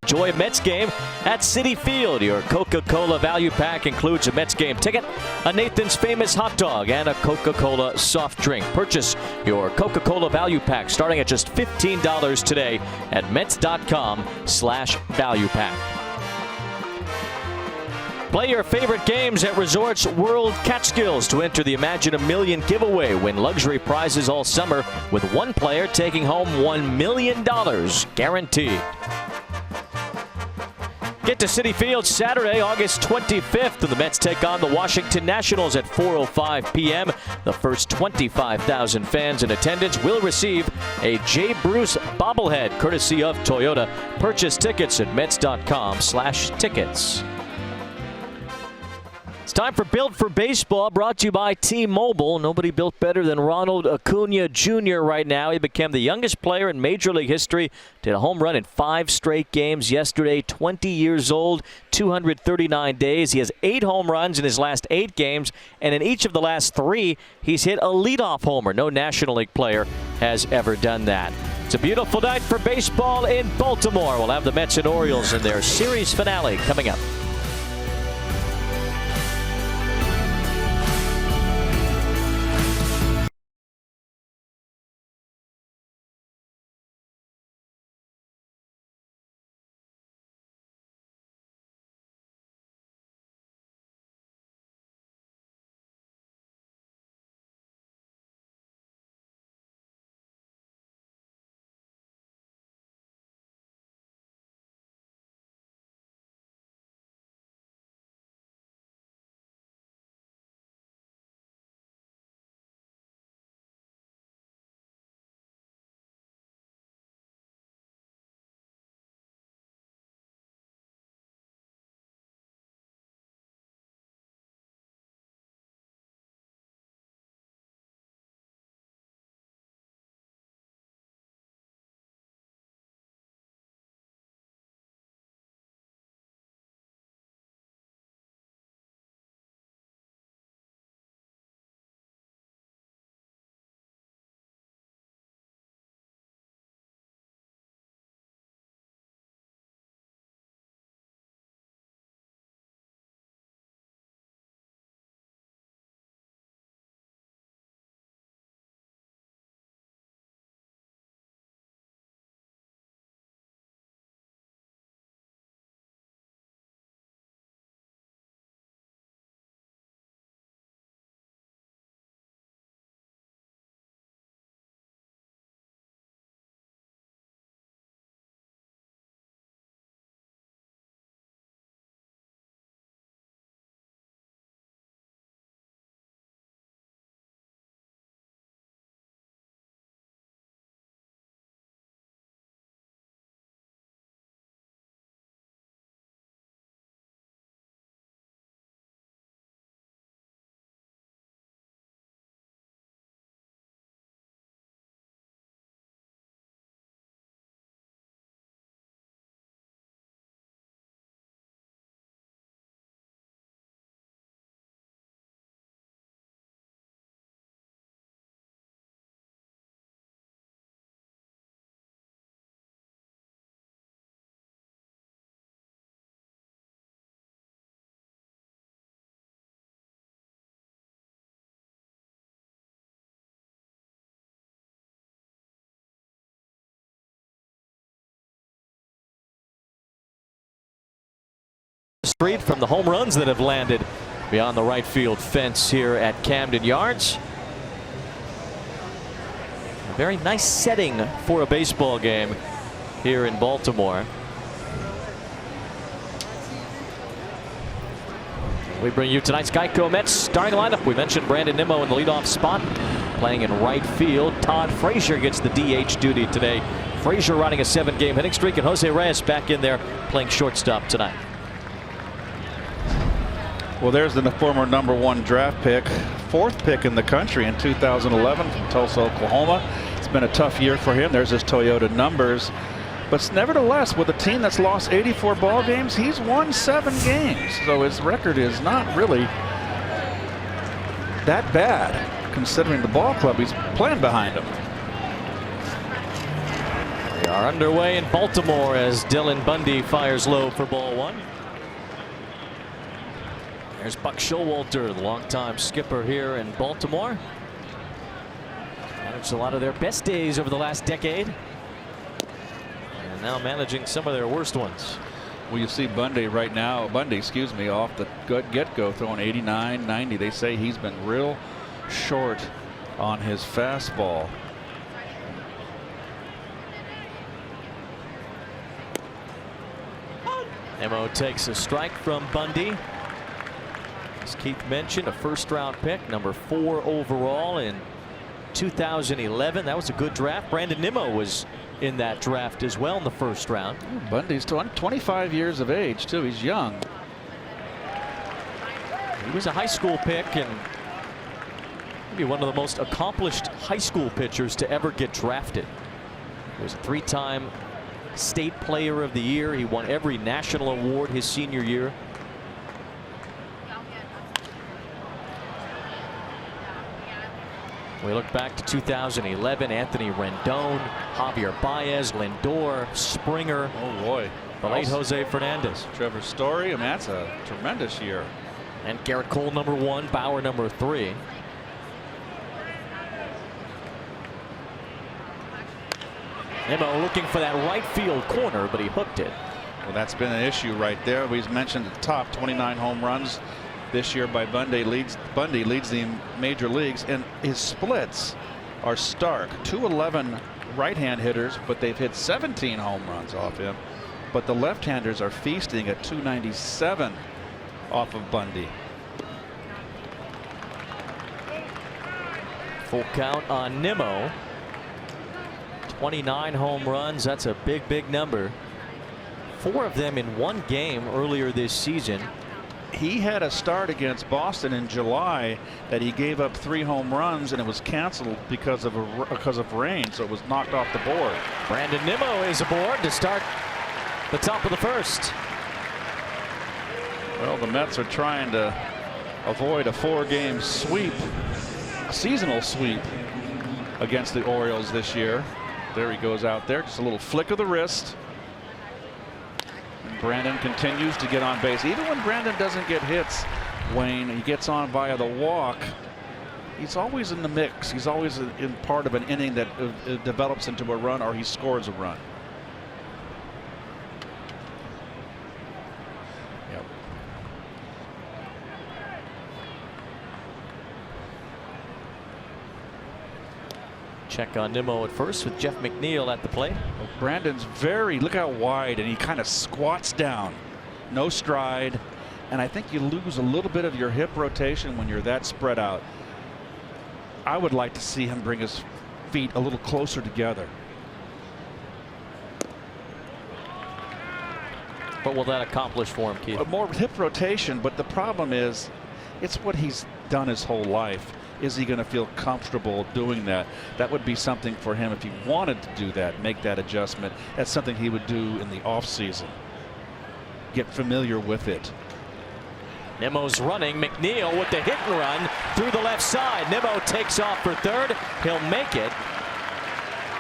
Enjoy a Mets game at Citi Field. Your Coca-Cola value pack includes a Mets game ticket, a Nathan's Famous hot dog, and a Coca-Cola soft drink. Purchase your Coca-Cola value pack starting at just $15 today at Mets.com/value pack. Play your favorite games at Resorts World Catskills to enter the Imagine a Million giveaway. Win luxury prizes all summer with one player taking home $1 million guaranteed. Get to Citi Field Saturday, August 25th. The Mets take on the Washington Nationals at 4:05 p.m. The first 25,000 fans in attendance will receive a Jay Bruce bobblehead, courtesy of Toyota. Purchase tickets at Mets.com/tickets. It's time for Built for Baseball, brought to you by T-Mobile. Nobody built better than Ronald Acuna Jr. right now. He became the youngest player in Major League history. Did a home run in 5 straight games yesterday. 20 years old, 239 days. He has 8 home runs in his last 8 games, and in each of the last 3, he's hit a leadoff homer. No National League player has ever done that. It's a beautiful night for baseball in Baltimore. We'll have the Mets and Orioles in their series finale coming up. Street from the home runs that have landed beyond the right field fence here at Camden Yards. A very nice setting for a baseball game here in Baltimore. We bring you tonight's Geico Mets starting lineup. We mentioned Brandon Nimmo in the leadoff spot, playing in right field. Todd Frazier gets the DH duty today. Frazier riding a 7-game hitting streak, and Jose Reyes back in there playing shortstop tonight. Well, there's the former #1 draft pick, 4th pick in the country in 2011 from Tulsa, Oklahoma. It's been a tough year for him. There's his Toyota numbers. But nevertheless, with a team that's lost 84 ball games, he's won 7 games. So his record is not really that bad, considering the ball club he's playing behind him. are underway in Baltimore as Dylan Bundy fires low for ball one. There's Buck Showalter, the longtime skipper here in Baltimore. Managed a lot of their best days over the last decade, and now managing some of their worst ones. Well, you see Bundy right now, excuse me, off the get-go throwing 89, 90. They say he's been real short on his fastball. Nimmo takes a strike from Bundy. As Keith mentioned, a first-round pick, number 4 overall in 2011. That was a good draft. Brandon Nimmo was in that draft as well in the first round. Bundy's 25 years of age, too. He's young. He was a high school pick and maybe one of the most accomplished high school pitchers to ever get drafted. He was a 3-time state player of the year. He won every national award his senior year. We look back to 2011, Anthony Rendon, Javier Baez, Lindor, Springer. Oh boy. The late Jose Fernandez. Trevor Story, I mean, that's a tremendous year. And Garrett Cole number 1, Bauer number 3. Nimmo looking for that right field corner, but he hooked it. Well, that's been an issue right there. We've mentioned the top 29 home runs this year by Bundy leads the major leagues, and his splits are stark. 211 right-hand hitters, but they've hit 17 home runs off him. But the left-handers are feasting at 297 off of Bundy. Full count on Nimmo. 29 home runs. That's a big number. 4 of them in one game earlier this season. He had a start against Boston in July that he gave up 3 home runs, and it was canceled because of rain, so it was knocked off the board. Brandon Nimmo is aboard to start the top of the first. Well, the Mets are trying to avoid a 4-game sweep, a seasonal sweep against the Orioles this year. There he goes out there, just a little flick of the wrist. Brandon continues to get on base. Even when Brandon doesn't get hits, Wayne, he gets on via the walk. He's always in the mix. He's always in part of an inning that develops into a run, or he scores a run. Yep. Check on Nimmo at first with Jeff McNeil at the plate. Well, Brandon's look how wide, and he kind of squats down. No stride. And I think you lose a little bit of your hip rotation when you're that spread out. I would like to see him bring his feet a little closer together. What will that accomplish for him, Keith? More hip rotation, but the problem is it's what he's done his whole life. Is he going to feel comfortable doing that? That would be something for him if he wanted to do that, make that adjustment. That's something he would do in the off season. Get familiar with it. Nimmo's running. McNeil with the hit and run through the left side. Nimmo takes off for third. He'll make it.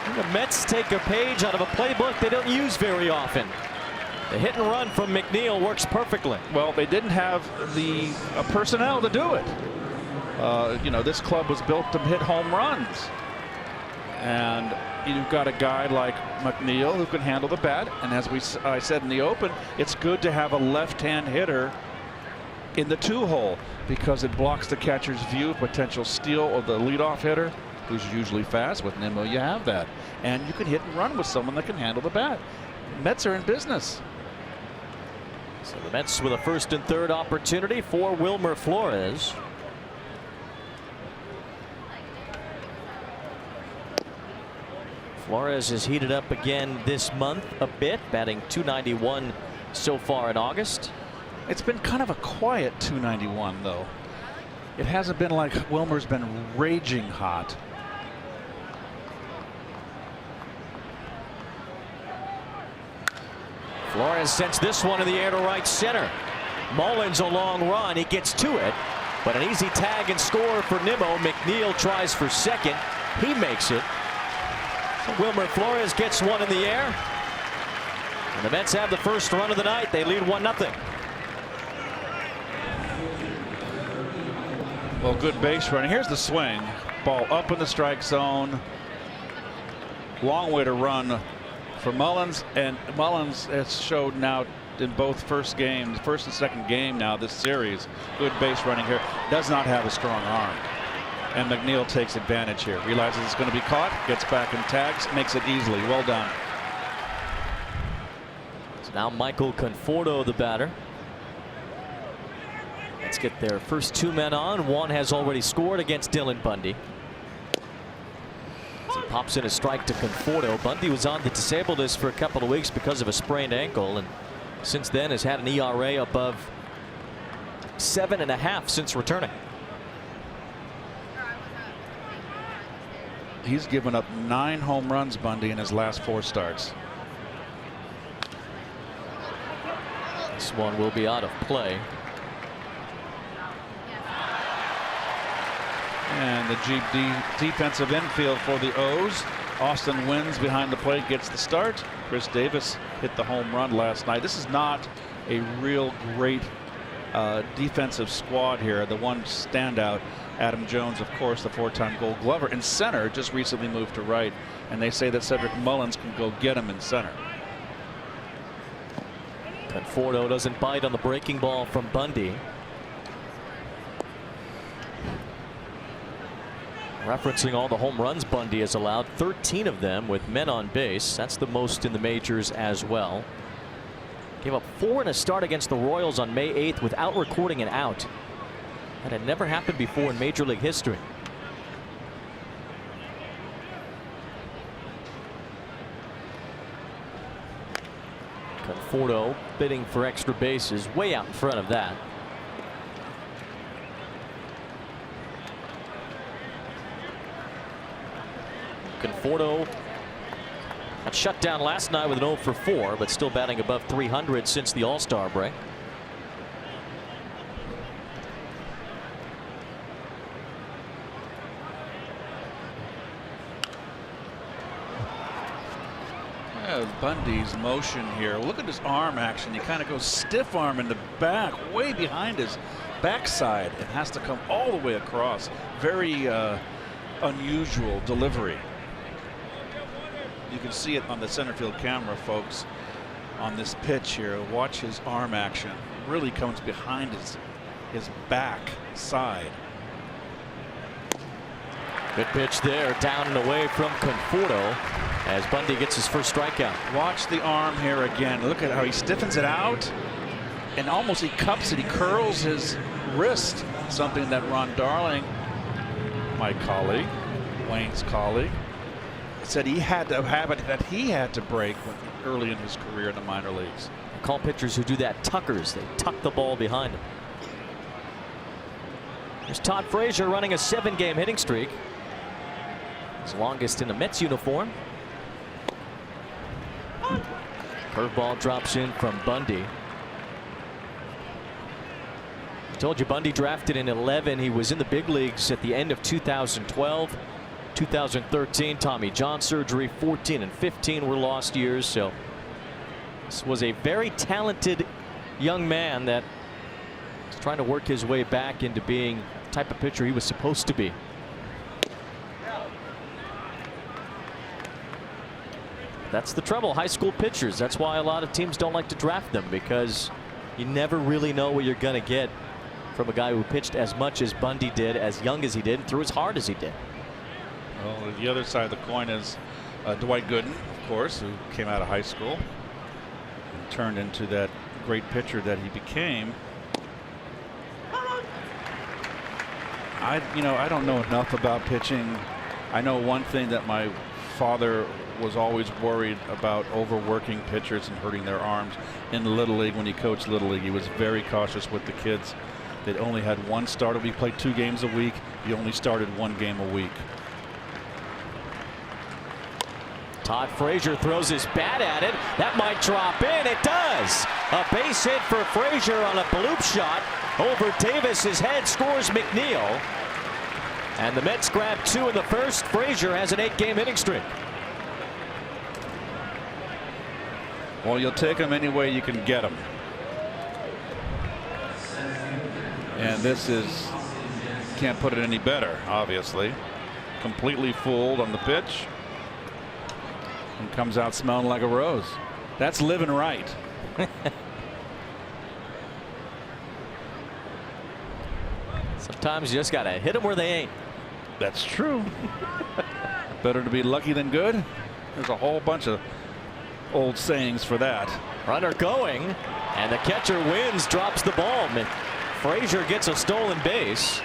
And the Mets take a page out of a playbook they don't use very often. The hit and run from McNeil works perfectly. Well, they didn't have the personnel to do it. You know, this club was built to hit home runs, and you've got a guy like McNeil who can handle the bat. And as I said in the open, it's good to have a left-hand hitter in the 2-hole because it blocks the catcher's view, potential steal of the leadoff hitter, who's usually fast. With Nimmo, you have that, and you can hit and run with someone that can handle the bat. Mets are in business. So the Mets with a first and third opportunity for Wilmer Flores. Flores has heated up again this month a bit, batting .291 so far in August. It's been kind of a quiet .291 though. It hasn't been like Wilmer's been raging hot. Flores sends this one in the air to right center. Mullins a long run. He gets to it, but an easy tag and score for Nimmo. McNeil tries for second. He makes it. Wilmer Flores gets one in the air. And the Mets have the first run of the night. They lead 1-0. Well, good base running. Here's the swing. Ball up in the strike zone. Long way to run for Mullins. And Mullins has showed now in both first and second game now this series. Good base running here. Does not have a strong arm. And McNeil takes advantage here. Realizes it's going to be caught. Gets back and tags. Makes it easily. Well done. So now Michael Conforto, the batter. Let's get their first two men on. One has already scored against Dylan Bundy. As he pops in a strike to Conforto. Bundy was on the disabled list for a couple of weeks because of a sprained ankle, and since then has had an ERA above 7.5 since returning. He's given up 9 home runs, Bundy, in his last 4 starts. This one will be out of play. And the defensive infield for the O's. Austin Wins behind the plate, gets the start. Chris Davis hit the home run last night. This is not a real great defensive squad here. The one standout, Adam Jones, of course, the 4-time Gold Glover in center, just recently moved to right, and they say that Cedric Mullins can go get him in center. Conforto doesn't bite on the breaking ball from Bundy. Referencing all the home runs Bundy has allowed, 13 of them with men on base. That's the most in the majors as well. Gave up 4 in a start against the Royals on May 8th without recording an out. That had never happened before in Major League history. Conforto bidding for extra bases, way out in front of that. Conforto got shut down last night with an 0 for 4, but still batting above 300 since the All-Star break. Bundy's motion here. Look at his arm action. He kind of goes stiff arm in the back, way behind his backside, and has to come all the way across. Very unusual delivery. You can see it on the center field camera, folks, on this pitch here. Watch his arm action. Really comes behind his back side. Good pitch there, down and away from Conforto as Bundy gets his first strikeout. Watch the arm here again. Look at how he stiffens it out and almost he cups it. He curls his wrist, something that Ron Darling, my colleague, Wayne's colleague, said he had to have it, that he had to break early in his career in the minor leagues. I call pitchers who do that tuckers. They tuck the ball behind them. There's Todd Frazier running a 7-game hitting streak. His longest in a Mets uniform. Curveball drops in from Bundy. I told you Bundy drafted in 11. He was in the big leagues at the end of 2012. 2013 Tommy John surgery. 14 and 15 were lost years. So this was a very talented young man that was trying to work his way back into being the type of pitcher he was supposed to be. That's the trouble, high school pitchers. That's why a lot of teams don't like to draft them, because you never really know what you're going to get from a guy who pitched as much as Bundy did, as young as he did, and threw as hard as he did. Well, the other side of the coin is Dwight Gooden, of course, who came out of high school and turned into that great pitcher that he became. I don't know enough about pitching. I know one thing, that my father was always worried about overworking pitchers and hurting their arms. In the Little League, when he coached Little League, he was very cautious with the kids. They only had one starter. We played 2 games a week. He only started 1 game a week. Todd Frazier throws his bat at it. That might drop in. It does. A base hit for Frazier on a bloop shot over Davis's head. Scores McNeil. And the Mets grab 2 in the first. Frazier has an 8-game hitting streak. Well, you'll take them any way you can get them. And this is, can't put it any better, obviously. Completely fooled on the pitch. And comes out smelling like a rose. That's living right. Sometimes you just got to hit them where they ain't. That's true. Better to be lucky than good. There's a whole bunch of old sayings for that. Runner going, and the catcher wins, drops the ball. Frazier gets a stolen base.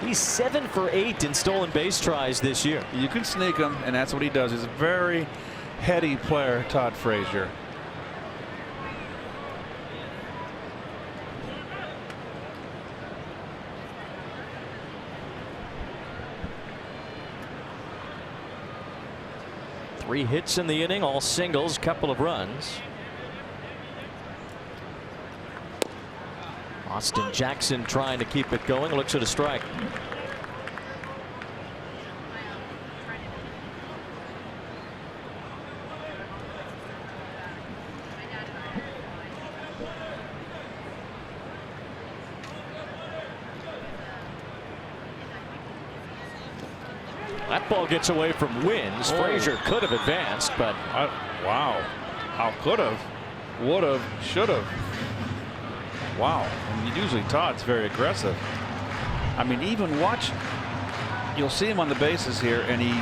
He's 7 for 8 in stolen base tries this year. You can sneak him, and that's what he does. He's a very heady player, Todd Frazier. Three hits in the inning, all singles, couple of runs. Austin Jackson trying to keep it going, looks at a strike. That ball gets away from Wins. Frazier could have advanced, but wow. How could have, would have, should have. Wow. And usually Todd's very aggressive. I mean, even watch, you'll see him on the bases here, and he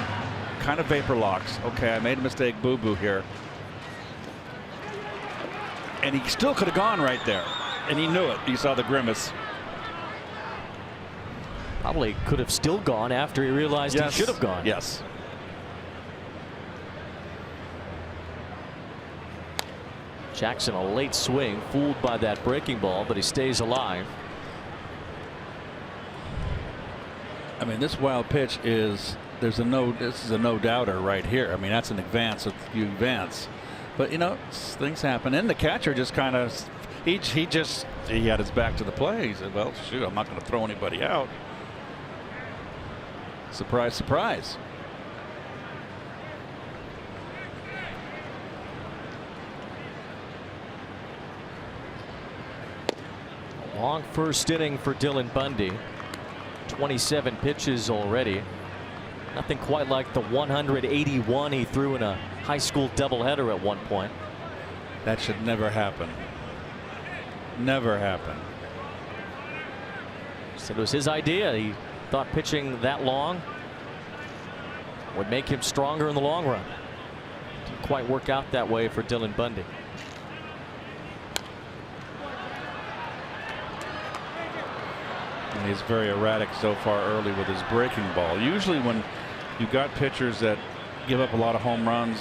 kind of vapor locks. Okay, I made a mistake, boo-boo here. And he still could have gone right there. And he knew it. He saw the grimace. Probably could have still gone after he realized he should have gone. Yes. Jackson, a late swing, fooled by that breaking ball, but he stays alive. I mean, this wild pitch is, this is a no doubter right here. I mean, that's an advance if you advance. But you know, things happen. And the catcher just kind of, he had his back to the play. He said, well, shoot, I'm not going to throw anybody out. Surprise, surprise. A long first inning for Dylan Bundy. 27 pitches already. Nothing quite like the 181 he threw in a high school doubleheader at one point. That should never happen. Never happen. Said it was his idea. He thought pitching that long would make him stronger in the long run. Didn't quite work out that way for Dylan Bundy. And he's very erratic so far early with his breaking ball. Usually when you got pitchers that give up a lot of home runs,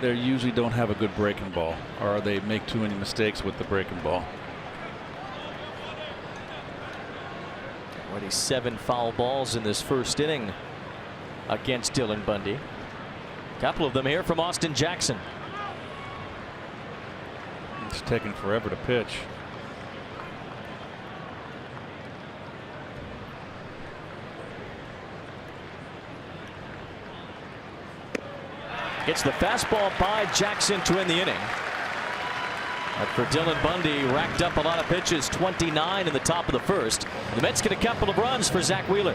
they usually don't have a good breaking ball, or they make too many mistakes with the breaking ball. Already 7 foul balls in this first inning against Dylan Bundy. A couple of them here from Austin Jackson. It's taking forever to pitch. Gets the fastball by Jackson to end the inning. But for Dylan Bundy, racked up a lot of pitches, 29 in the top of the first. The Mets get a couple of runs for Zach Wheeler.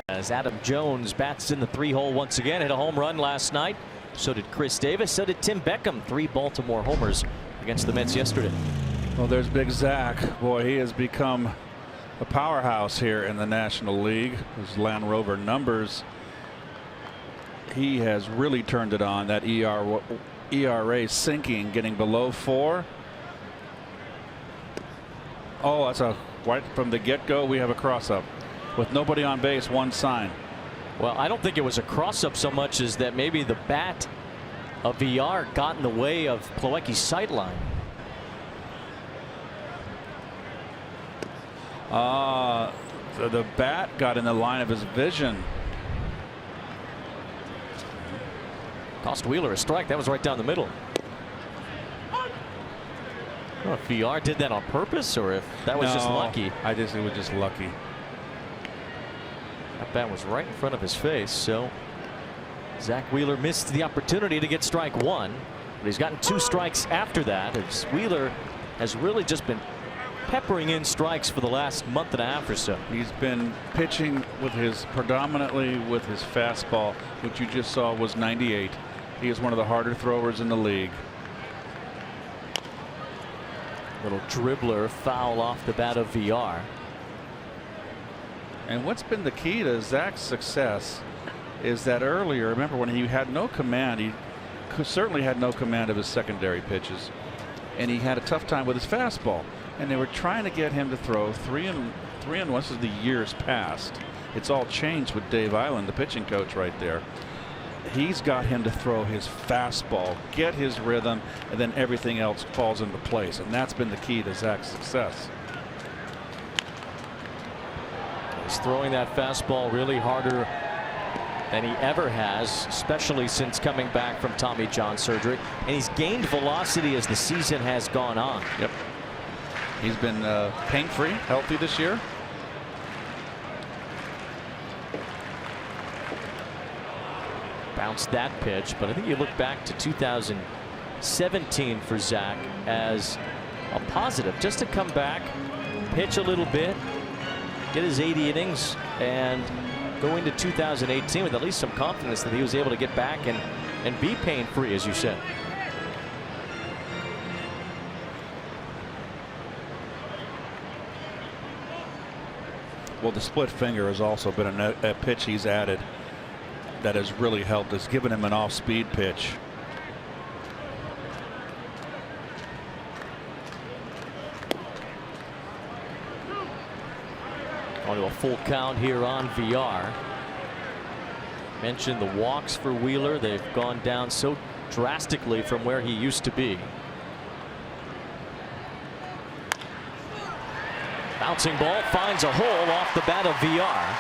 as Adam Jones bats in the 3-hole once again. Hit a home run last night. So did Chris Davis. So did Tim Beckham. 3 Baltimore homers against the Mets yesterday. Well, there's Big Zach. Boy, he has become a powerhouse here in the National League. His Land Rover numbers, he has really turned it on. That ERA sinking, getting below 4. Oh, that's a right from the get-go. We have a cross-up with nobody on base, 1 sign. Well, I don't think it was a cross-up so much as that maybe the bat of VR got in the way of Plawecki's sightline. The bat got in the line of his vision. Cost Wheeler a strike. That was right down the middle. I don't know if VR did that on purpose or if that was just lucky. I just it was just lucky. That bat was right in front of his face. So Zach Wheeler missed the opportunity to get strike 1, but he's gotten 2 strikes after that. As Wheeler has really just been peppering in strikes for the last month and a half or so. He's been pitching with predominantly with his fastball, which you just saw was 98. He is one of the harder throwers in the league. Little dribbler foul off the bat of VR. And what's been the key to Zach's success is that earlier, remember when he had no command, he certainly had no command of his secondary pitches, and he had a tough time with his fastball. And they were trying to get him to throw 3 and 1. This is the years past. It's all changed with Dave Island, the pitching coach right there. He's got him to throw his fastball, get his rhythm, and then everything else falls into place. And that's been the key to Zach's success. He's throwing that fastball really harder than he ever has, especially since coming back from Tommy John surgery. And he's gained velocity as the season has gone on. Yep. He's been pain-free, healthy this year. Bounced that pitch, but I think you look back to 2017 for Zach as a positive, just to come back, pitch a little bit, get his 80 innings, and go into 2018 with at least some confidence that he was able to get back and be pain-free, as you said. Well, the split finger has also been a pitch he's added that has really helped. Has given him an off-speed pitch. On to a full count here on VR. Mentioned the walks for Wheeler. They've gone down so drastically from where he used to be. Bouncing ball finds a hole off the bat of VR.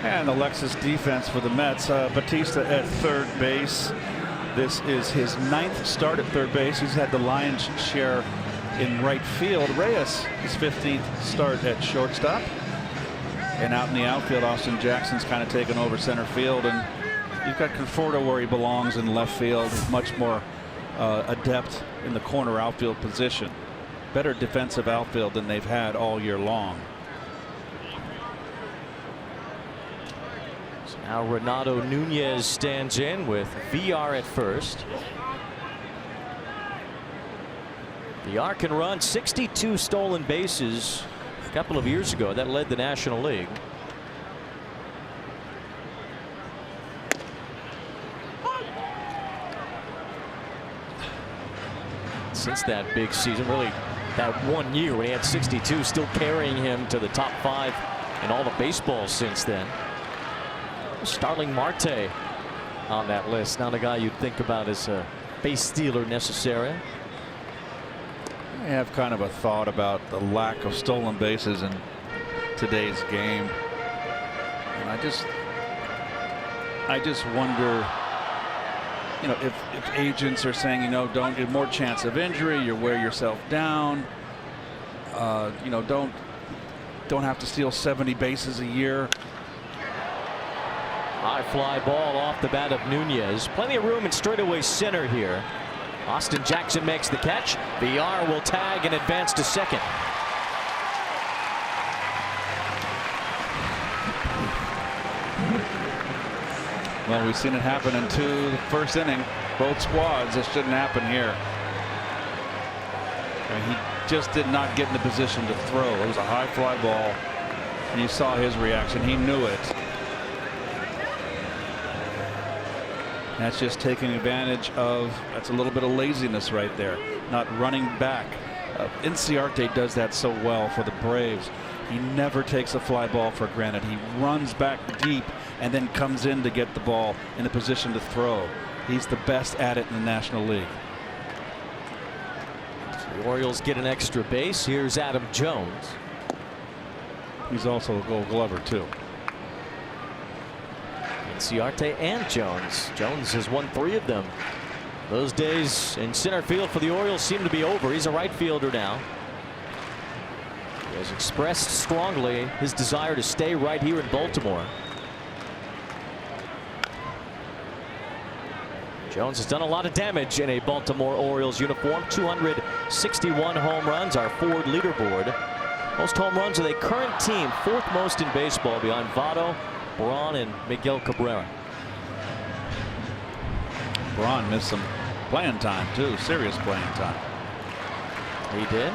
And the Lexus defense for the Mets. Batista at third base. This is his 9th start at third base. He's had the lion's share in right field. Reyes, his 15th start at shortstop. And out in the outfield, Austin Jackson's kind of taken over center field. And you've got Conforto where he belongs in left field. Much more adept in the corner outfield position. Better defensive outfield than they've had all year long. So now Renato Nunez stands in with VR at first. VR can run 62 stolen bases a couple of years ago. That led the National League. Since that big season, really that 1 year when he had 62, still carrying him to the top 5 in all the baseballs since then. Starling Marte on that list, not a guy you'd think about as a base stealer necessarily. I have kind of a thought about the lack of stolen bases in today's game, and I just wonder, you know, if agents are saying, you know, don't get more chance of injury, you wear yourself down, you know, don't have to steal 70 bases a year. High fly ball off the bat of Nunez. Plenty of room in straightaway center here. Austin Jackson makes the catch. VR will tag and advance to second. Well, we've seen it happen in the first inning. Both squads. This shouldn't happen here. He just did not get in the position to throw. It was a high fly ball, and you saw his reaction. He knew it. That's just taking advantage of. That's a little bit of laziness right there. Not running back. NCarte does that so well for the Braves. He never takes a fly ball for granted. He runs back deep and then comes in to get the ball in a position to throw. He's the best at it in the National League. The Orioles get an extra base. Here's Adam Jones. He's also a Gold Glover too. NCarte and Jones. Jones has won 3 of them. Those days in center field for the Orioles seem to be over. He's a right fielder now. He has expressed strongly his desire to stay right here in Baltimore. Jones has done a lot of damage in a Baltimore Orioles uniform. 261 home runs, our Ford leaderboard. Most home runs of the current team, 4th most in baseball behind Votto, Braun, and Miguel Cabrera. Braun missed some playing time too, serious playing time. He did.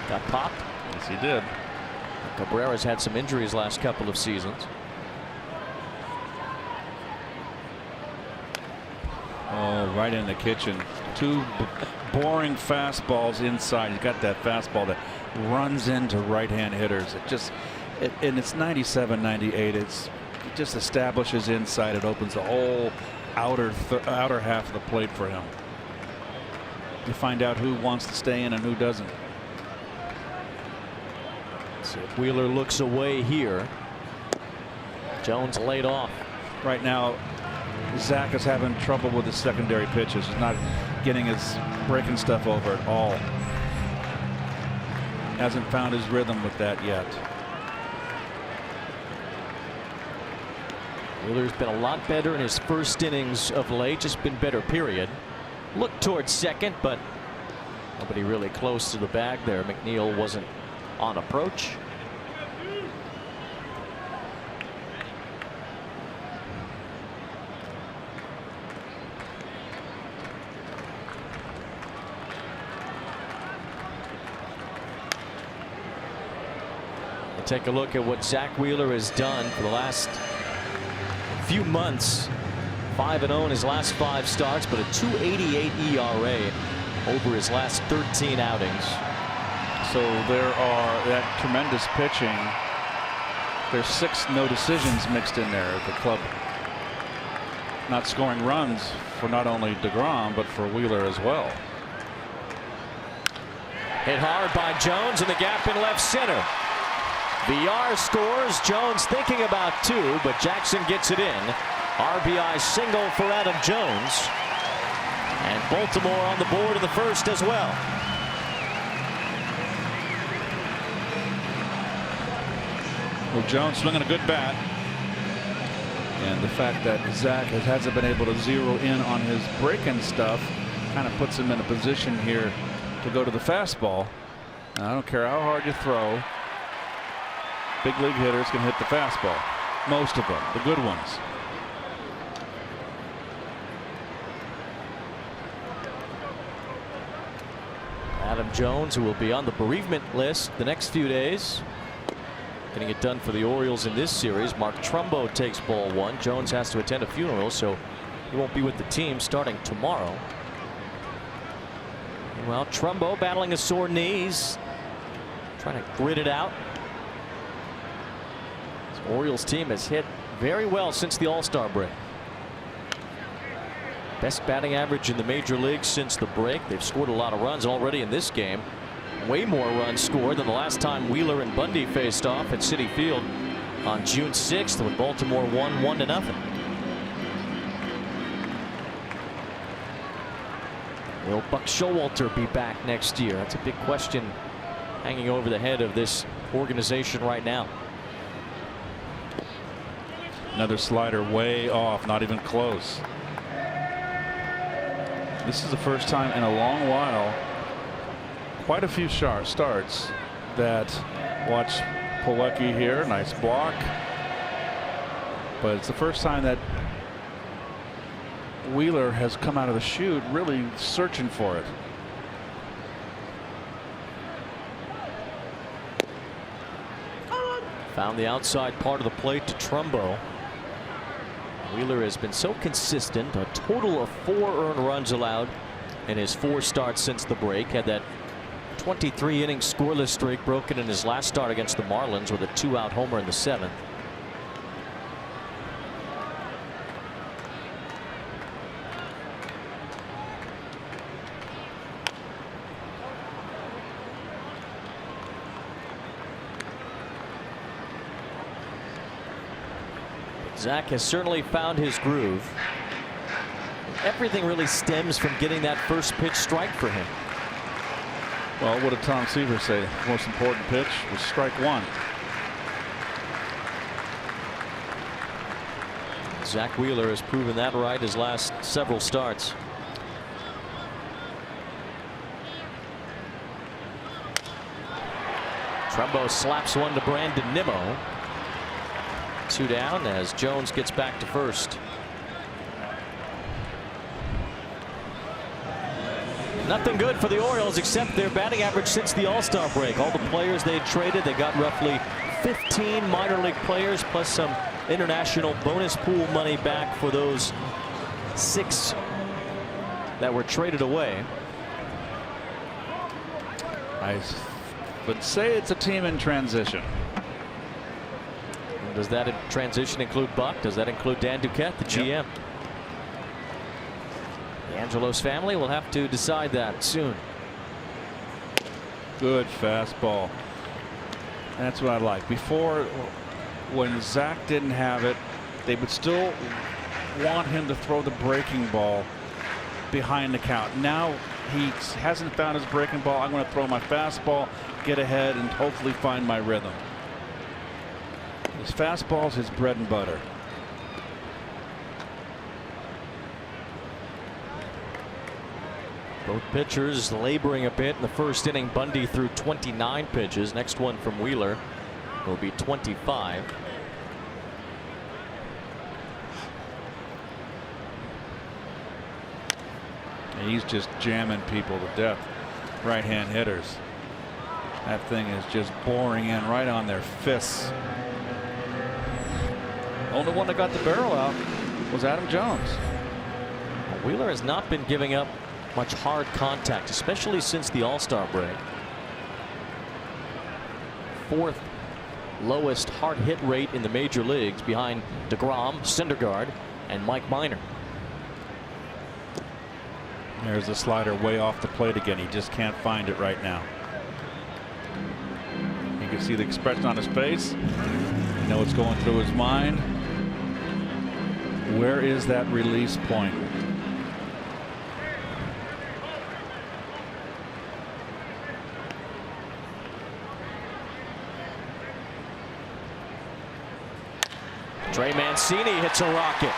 Got popped. Yes, he did. Cabrera's had some injuries last couple of seasons. Oh, right in the kitchen. 2 boring fastballs inside. He's got that fastball that runs into right-hand hitters. And it's 97, 98. It just establishes inside. It opens the whole outer half of the plate for him. You find out who wants to stay in and who doesn't. So if Wheeler looks away here. Jones laid off. Right now, Zach is having trouble with his secondary pitches. He's not getting his breaking stuff over at all. Hasn't found his rhythm with that yet. Wheeler's been a lot better in his first innings of late. Just been better, period. Looked towards second, but nobody really close to the bag there. McNeil wasn't on approach. Take a look at what Zach Wheeler has done for the last few months. 5-0 in his last 5 starts, but a 2.88 ERA over his last 13 outings. So there are that tremendous pitching. There's 6 no decisions mixed in there. The club not scoring runs for not only DeGrom but for Wheeler as well. Hit hard by Jones in the gap in left center. VR scores. Jones thinking about 2, but Jackson gets it in. RBI single for Adam Jones. And Baltimore on the board in the first as well. Well, Jones swinging a good bat. And the fact that Zach hasn't been able to zero in on his breaking stuff kind of puts him in a position here to go to the fastball. And I don't care how hard you throw. Big league hitters can hit the fastball. Most of them, the good ones. Adam Jones, who will be on the bereavement list the next few days. Getting it done for the Orioles in this series. Mark Trumbo takes ball 1. Jones has to attend a funeral, so he won't be with the team starting tomorrow. Well, Trumbo battling a sore knee. He's trying to grit it out. Orioles team has hit very well since the All-Star break. Best batting average in the major leagues since the break. They've scored a lot of runs already in this game. Way more runs scored than the last time Wheeler and Bundy faced off at Citi Field on June 6th when Baltimore won 1-0. Will Buck Showalter be back next year? That's a big question hanging over the head of this organization right now. Another slider way off, not even close. This is the first time in a long while, quite a few starts, that watch Pilecki here, nice block. But it's the first time that Wheeler has come out of the chute really searching for it. Found the outside part of the plate to Trumbo. Wheeler has been so consistent, a total of 4 earned runs allowed in his 4 starts since the break. Had that 23-inning scoreless streak broken in his last start against the Marlins with a 2-out homer in the 7th. Zach has certainly found his groove. Everything really stems from getting that first pitch strike for him. Well, what did Tom Seaver say? The most important pitch was strike 1. Zach Wheeler has proven that right his last several starts. Trumbo slaps one to Brandon Nimmo. 2 down as Jones gets back to first. Nothing good for the Orioles except their batting average since the All-Star break. All the players they traded, they got roughly 15 minor league players plus some international bonus pool money back for those 6 that were traded away. I would say it's a team in transition. Does that transition include Buck? Does that include Dan Duquette, the GM? Yep. The Angelos family will have to decide that soon. Good fastball. That's what I like. Before, when Zach didn't have it, they would still want him to throw the breaking ball behind the count. Now he hasn't found his breaking ball. I'm going to throw my fastball, get ahead, and hopefully find my rhythm. His fastball's his bread and butter. Both pitchers laboring a bit in the first inning. Bundy threw 29 pitches. Next one from Wheeler will be 25. And he's just jamming people to death. Right-hand hitters. That thing is just boring in right on their fists. Only one that got the barrel out was Adam Jones. Wheeler has not been giving up much hard contact, especially since the All-Star break. 4th lowest hard hit rate in the major leagues behind DeGrom, Syndergaard, and Mike Minor. There's the slider way off the plate again. He just can't find it right now. You can see the expression on his face. You know what's going through his mind. Where is that release point? Trey Mancini hits a rocket.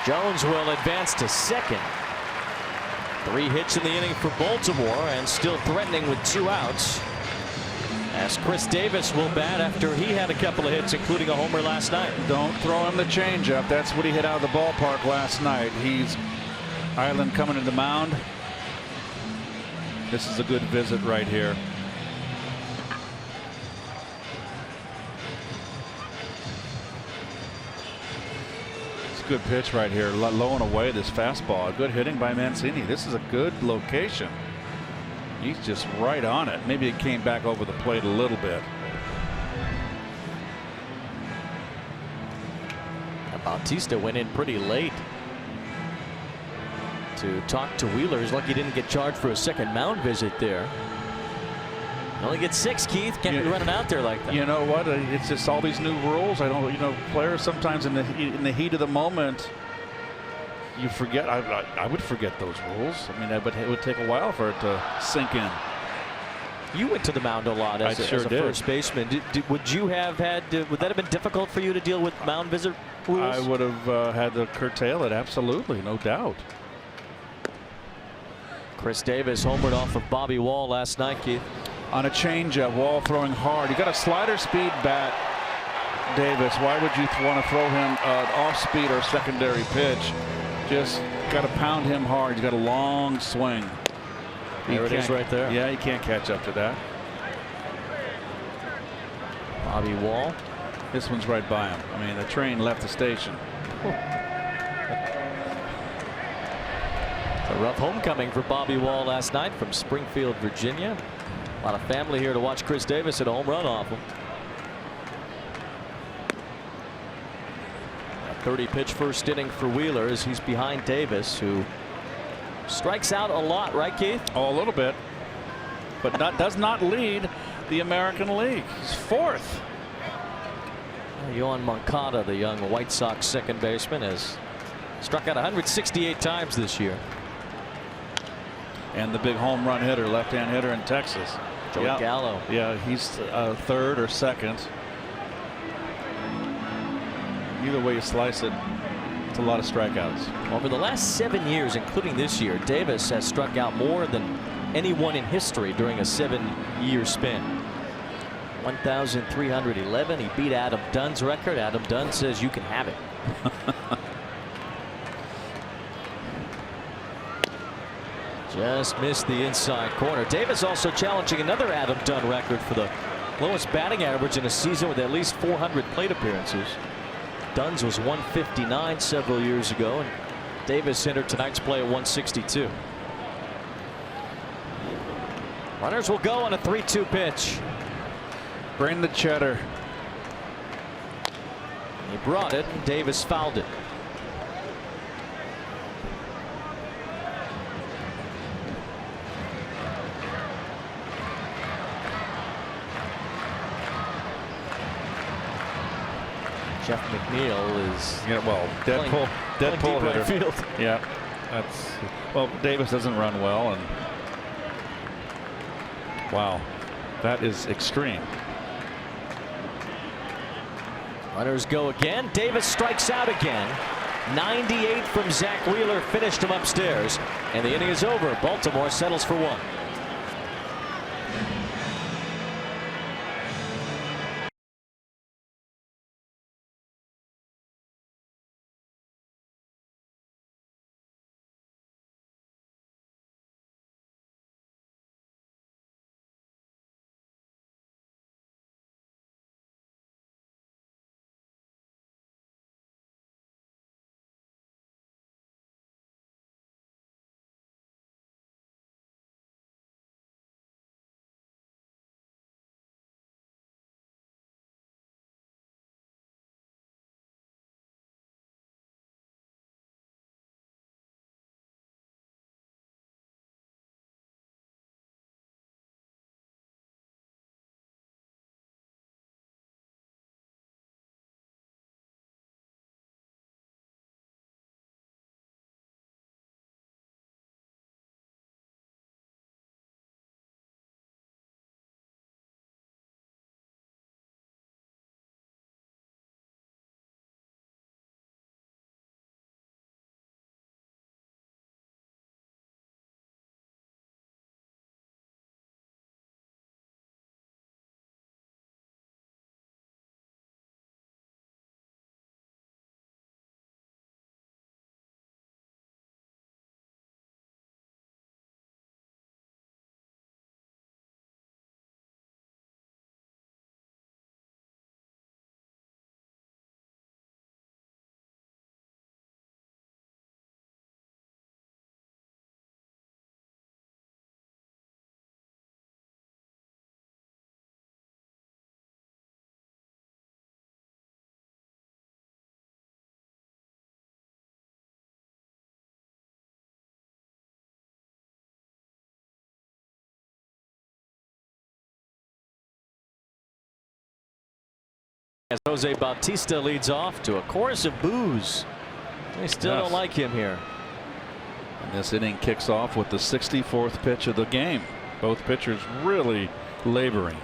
Jones will advance to second. 3 hits in the inning for Baltimore and still threatening with 2 outs. As Chris Davis will bat after he had a couple of hits, including a homer last night. Don't throw him the changeup. That's what he hit out of the ballpark last night. He's Island coming to the mound. This is a good visit right here. It's a good pitch right here. Low and away this fastball. Good hitting by Mancini. This is a good location. He's just right on it. Maybe it came back over the plate a little bit. Bautista went in pretty late to talk to Wheeler. He's lucky he didn't get charged for a second mound visit there. You only get 6, Keith. Can't be running out there like that. You know what? It's just all these new rules. I don't. You know, players sometimes in the heat of the moment, you forget. I would forget those rules. I mean, it would take a while for it to sink in. You went to the mound a lot as a first baseman. Would you have had? Would that have been difficult for you to deal with mound visit rules? I would have had to curtail it. Absolutely, no doubt. Chris Davis homered off of Bobby Wall last night, Keith. On a changeup, Wall throwing hard. You got a slider speed bat, Davis. Why would you want to throw him an off-speed or secondary pitch? Just got to pound him hard. He's got a long swing. There it is right there. Yeah, you can't catch up to that. Bobby Wall. This one's right by him. I mean, the train left the station. A rough homecoming for Bobby Wall last night from Springfield, Virginia. A lot of family here to watch Chris Davis hit a home run off him. A 30-pitch first inning for Wheeler as he's behind Davis, who strikes out a lot, right, Keith? Oh, a little bit, but does not lead the American League. He's fourth. Yohan Moncada, the young White Sox second baseman, has struck out 168 times this year. And the big home run hitter, left-hand hitter in Texas. Joey Gallo. Yeah, he's third or second. Either way you slice it, it's a lot of strikeouts. Over the last 7 years, including this year, Davis has struck out more than anyone in history during a 7-year span. 1,311. He beat Adam Dunn's record. Adam Dunn says you can have it. Just missed the inside corner. Davis also challenging another Adam Dunn record for the lowest batting average in a season with at least 400 plate appearances. Dunn's was 159 several years ago, and Davis entered tonight's play at 162. Runners will go on a 3-2 pitch. Bring the cheddar. He brought it, and Davis fouled it. Jeff McNeil is Deadpool hitter. Right field. Yeah, well, Davis doesn't run well, and wow, that is extreme. Runners go again. Davis strikes out again. 98 from Zach Wheeler finished him upstairs, and the inning is over. Baltimore settles for one. As Jose Bautista leads off to a chorus of boos. They still don't like him here. And this inning kicks off with the 64th pitch of the game. Both pitchers really laboring.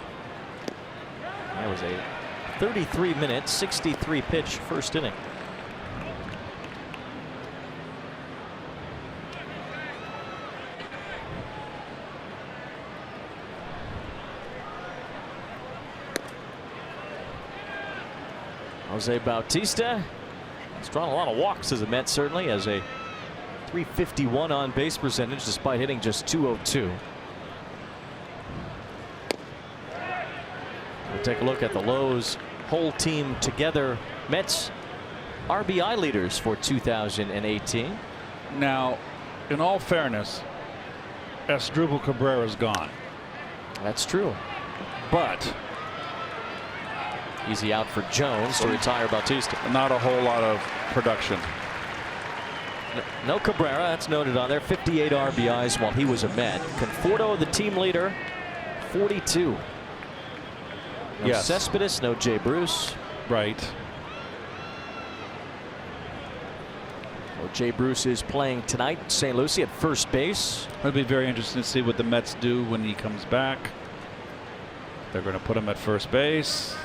That was a 33-minute, 63-pitch first inning. Jose Bautista has drawn a lot of walks as a Met, certainly, as a .351 on base percentage despite hitting just .202. We'll take a look at the Lowe's whole team together Mets RBI leaders for 2018. Now, in all fairness, Asdrubal Cabrera's gone. That's true. But easy out for Jones to retire Bautista. Not a whole lot of production. No Cabrera, that's noted on there. 58 RBIs while he was a Met. Conforto, the team leader, 42. No Yes. Cespedes, no Jay Bruce. Right. Well, Jay Bruce is playing tonight in St. Lucie at first base. It'll be very interesting to see what the Mets do when he comes back. They're going to put him at first base.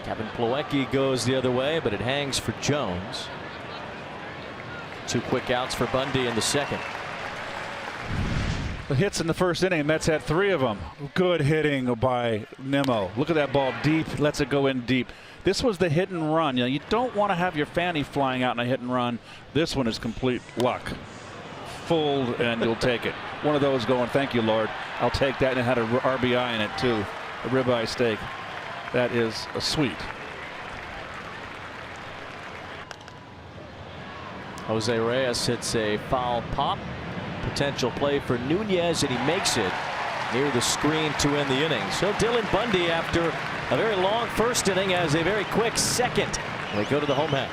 Kevin Plawecki goes the other way, but it hangs for Jones. 2 quick outs for Bundy in the second. The hits in the first inning, Mets had 3 of them. Good hitting by Nimmo. Look at that ball deep, lets it go in deep. This was the hit and run. You know, you don't want to have your fanny flying out in a hit and run. This one is complete luck. Full, and you'll take it. One of those going, thank you, Lord. I'll take that, and it had a RBI in it too. A ribeye steak. That is a sweet. Jose Reyes hits a foul pop. Potential play for Nunez, and he makes it near the screen to end the inning. So Dylan Bundy, after a very long first inning, has a very quick second. They go to the home half.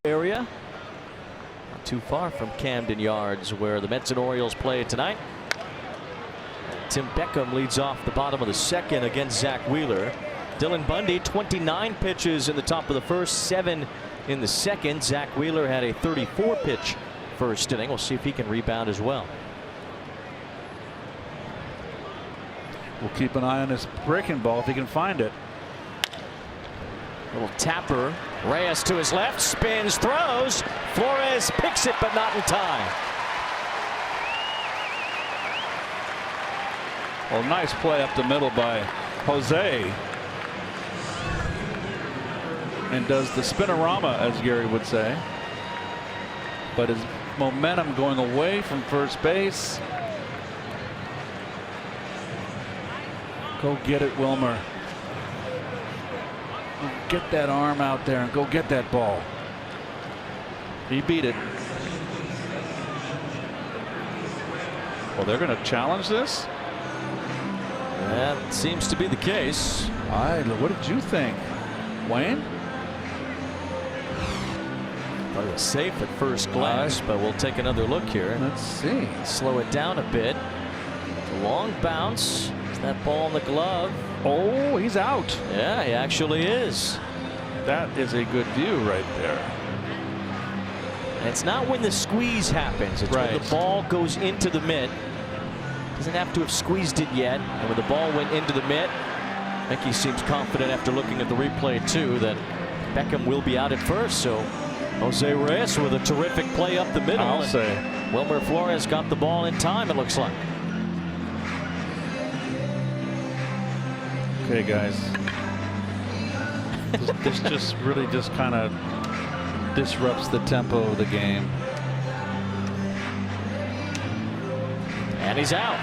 Area not too far from Camden Yards, where the Mets and Orioles play tonight. Tim Beckham leads off the bottom of the second against Zach Wheeler. Dylan Bundy, 29 pitches in the top of the first, 7 in the second. Zach Wheeler had a 34 pitch first inning. We'll see if he can rebound as well. We'll keep an eye on his breaking ball if he can find it. Little tapper. Reyes to his left, spins, throws. Flores picks it, but not in time. Well, nice play up the middle by Jose. And does the spinorama, as Gary would say. But his momentum going away from first base. Go get it, Wilmer. get that arm out there and go get that ball. He beat it. Well, they're going to challenge this? That seems to be the case. What did you think, Wayne? Thought it was safe at first glance, but we'll take another look here. Let's see. Slow it down a bit. A long bounce. Is that ball in the glove? Oh, he's out. Yeah, he actually is. That is a good view right there. And it's not when the squeeze happens. It's when the ball goes into the mitt. Doesn't have to have squeezed it yet. And when the ball went into the mitt, I think he seems confident after looking at the replay too that Beckham will be out at first. So Jose Reyes with a terrific play up the middle. I'll say. Wilmer Flores got the ball in time, it looks like. Okay, guys. This just really just kind of disrupts the tempo of the game. And he's out.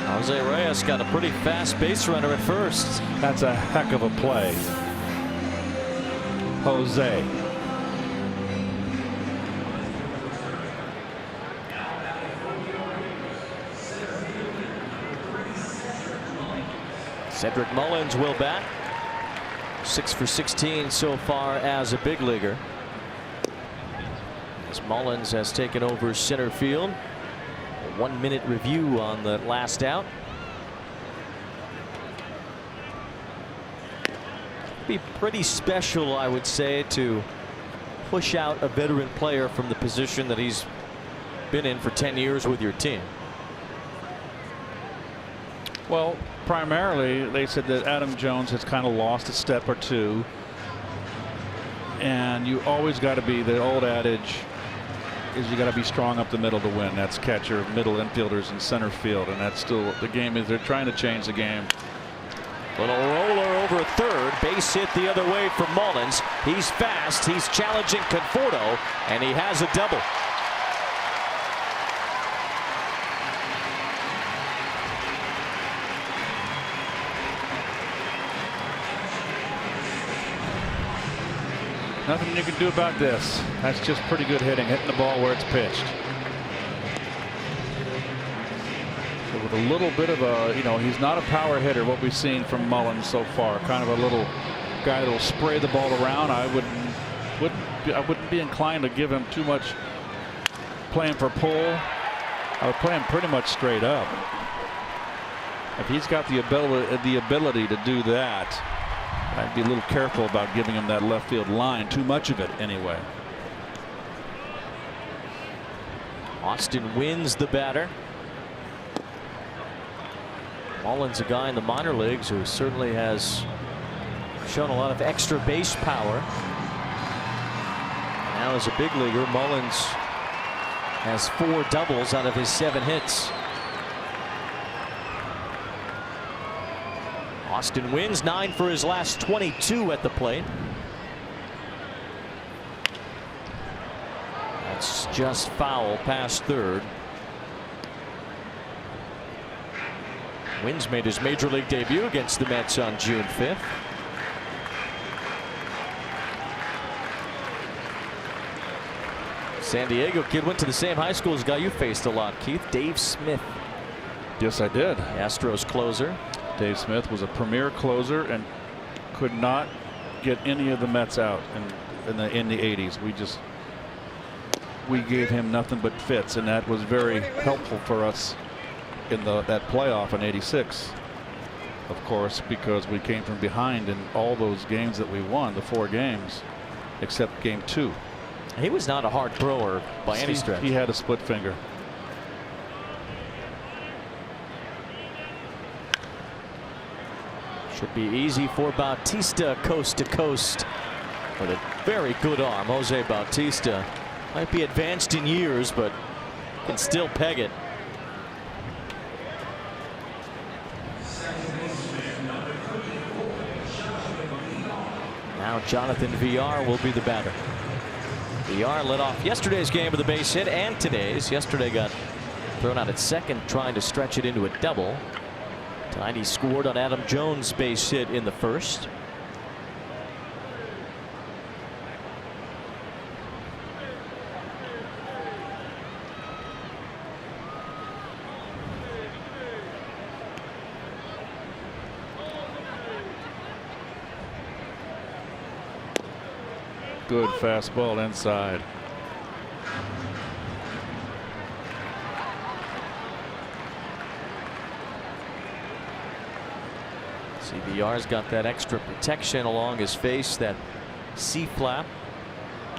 Jose Reyes got a pretty fast base runner at first. That's a heck of a play. Jose. Cedric Mullins will bat. 6 for 16 so far as a big leaguer. As Mullins has taken over center field. A 1-minute review on the last out. Be pretty special, I would say, to push out a veteran player from the position that he's been in for 10 years with your team. Well, primarily they said that Adam Jones has kind of lost a step or two, and you always got to be, the old adage is you got to be strong up the middle to win. That's catcher, middle infielders, and center field, and that's still the game. Is they're trying to change the game. Little roller over third, base hit the other way for Mullins. He's fast, he's challenging Conforto, and he has a double. Nothing you can do about this. That's just pretty good hitting the ball where it's pitched. So with a little bit of a, he's not a power hitter, what we've seen from Mullins so far. Kind of a little guy that'll spray the ball around. I wouldn't be inclined to give him too much playing for pull. I would play him pretty much straight up. If he's got the ability to do that, I'd be a little careful about giving him that left field line, too much of it anyway. Austin wins the batter. Mullins, a guy in the minor leagues who certainly has shown a lot of extra base power. Now as a big leaguer, Mullins has 4 doubles out of his 7 hits. Austin wins 9 for his last 22 at the plate. That's just foul past third. Wins made his major league debut against the Mets on June 5th. San Diego kid went to the same high school as a guy you faced a lot, Keith. Dave Smith. Yes, I did. Astros closer. Dave Smith was a premier closer and could not get any of the Mets out in the 80s. We gave him nothing but fits, and that was very helpful for us in that playoff in '86. Of course, because we came from behind in all those games that we won, the 4 games, except game 2. He was not a hard thrower by any stretch. He had a split finger. Should be easy for Bautista, coast to coast with a very good arm. Jose Bautista might be advanced in years, but can still peg it. Now Jonathan Villar will be the batter. Villar led off yesterday's game with a base hit and today's. Yesterday got thrown out at second trying to stretch it into a double. Tonight he scored on Adam Jones' base hit in the first. Good fastball inside. CBR's got that extra protection along his face, that C flap.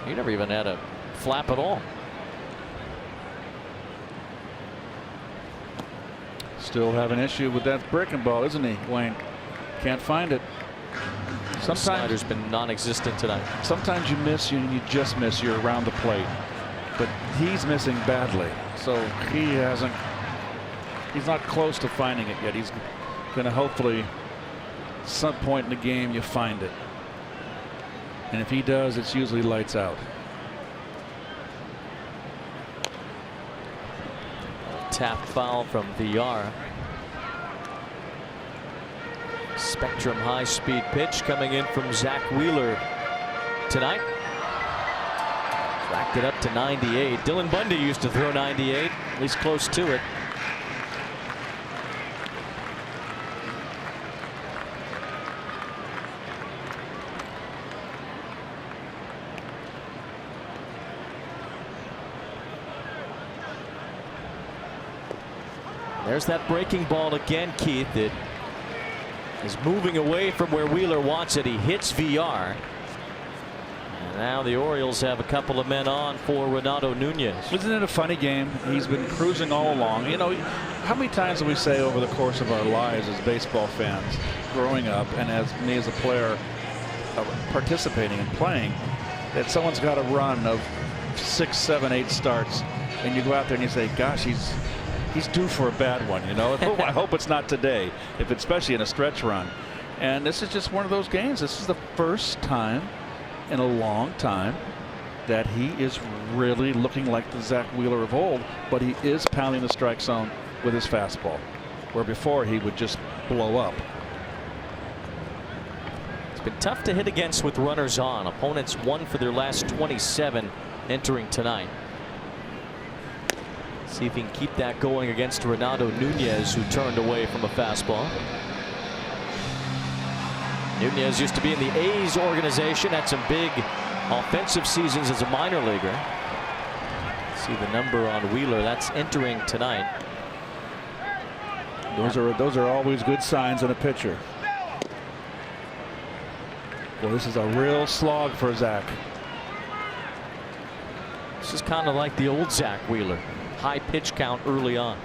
He never even had a flap at all. Still have an issue with that breaking ball, isn't he, Wayne? Can't find it. Sometimes Snyder's been non-existent tonight. Sometimes you miss, you just miss. You're around the plate, but he's missing badly. So he's not close to finding it yet. He's going to hopefully, some point in the game, you find it. And if he does, it's usually lights out. Tap foul from VR. Spectrum high-speed pitch coming in from Zach Wheeler tonight. Racked it up to 98. Dylan Bundy used to throw 98, at least close to it. There's that breaking ball again, Keith. It is moving away from where Wheeler wants it. He hits VR. And now the Orioles have a couple of men on for Renato Nunez. Isn't it a funny game? He's been cruising all along. You know, how many times do we say over the course of our lives as baseball fans, growing up, and as me as a player participating and playing, that someone's got a run of 6, 7, 8 starts, and you go out there and you say, gosh, he's due for a bad one, you know. I hope it's not today, especially in a stretch run. And this is just one of those games. This is the first time in a long time that he is really looking like the Zach Wheeler of old, but he is pounding the strike zone with his fastball, where before he would just blow up. It's been tough to hit against with runners on. Opponents won for their last 27 entering tonight. See if he can keep that going against Renato Nunez, who turned away from a fastball. Nunez used to be in the A's organization, had some big offensive seasons as a minor leaguer. See the number on Wheeler, that's entering tonight. Those are always good signs in a pitcher. Well, this is a real slog for Zach. This is kind of like the old Zach Wheeler. High pitch count early on.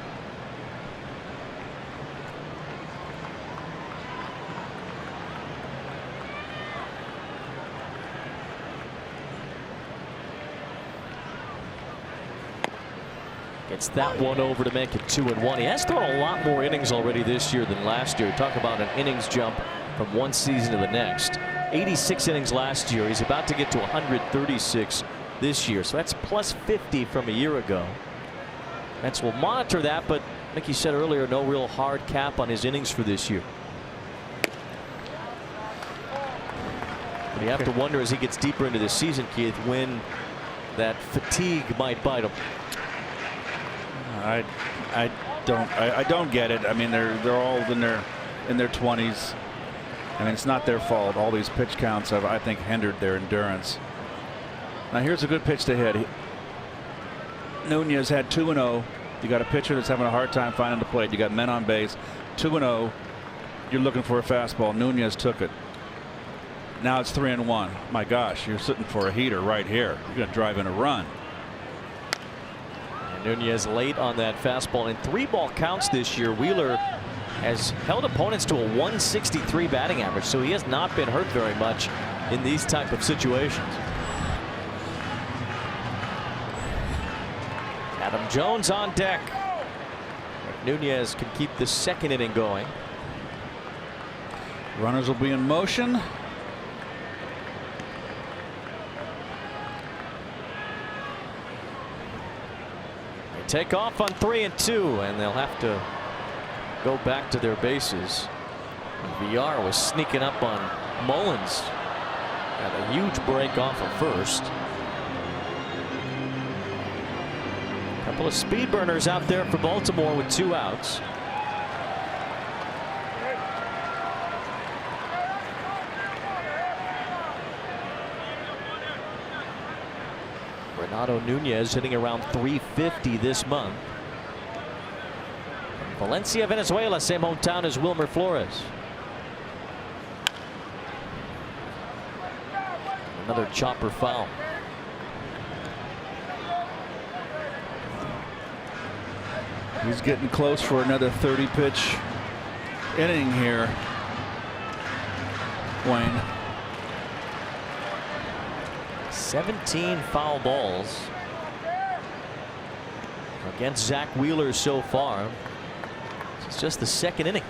Gets that one over to make it 2-1. He has thrown a lot more innings already this year than last year. Talk about an innings jump from one season to the next. 86 innings last year. He's about to get to 136 this year. So that's plus 50 from a year ago. Mets will monitor that, but like you said earlier, no real hard cap on his innings for this year. But you have to wonder as he gets deeper into the season, Keith, when that fatigue might bite him. I don't get it. I mean, they're all in their 20s. I mean, it's not their fault. All these pitch counts have, I think, hindered their endurance. Now here's a good pitch to hit. Nunez had 2-0. You got a pitcher that's having a hard time finding the plate. You got men on base. 2-0. You're looking for a fastball. Nunez took it. Now it's 3-1. My gosh, you're sitting for a heater right here. You're going to drive in a run. And Nunez late on that fastball. In 3-ball counts this year, Wheeler has held opponents to a 163 batting average, so he has not been hurt very much in these type of situations. Adam Jones on deck. Nunez can keep the second inning going. Runners will be in motion. They take off on 3-2, and they'll have to go back to their bases. VR was sneaking up on Mullins. Had a huge break off of first. Couple of speed burners out there for Baltimore with 2 outs. Renato Nunez hitting around 350 this month. From Valencia, Venezuela, same hometown as Wilmer Flores. Another chopper foul. He's getting close for another 30-pitch inning here, Wayne. 17 foul balls against Zach Wheeler so far. It's just the 2nd inning.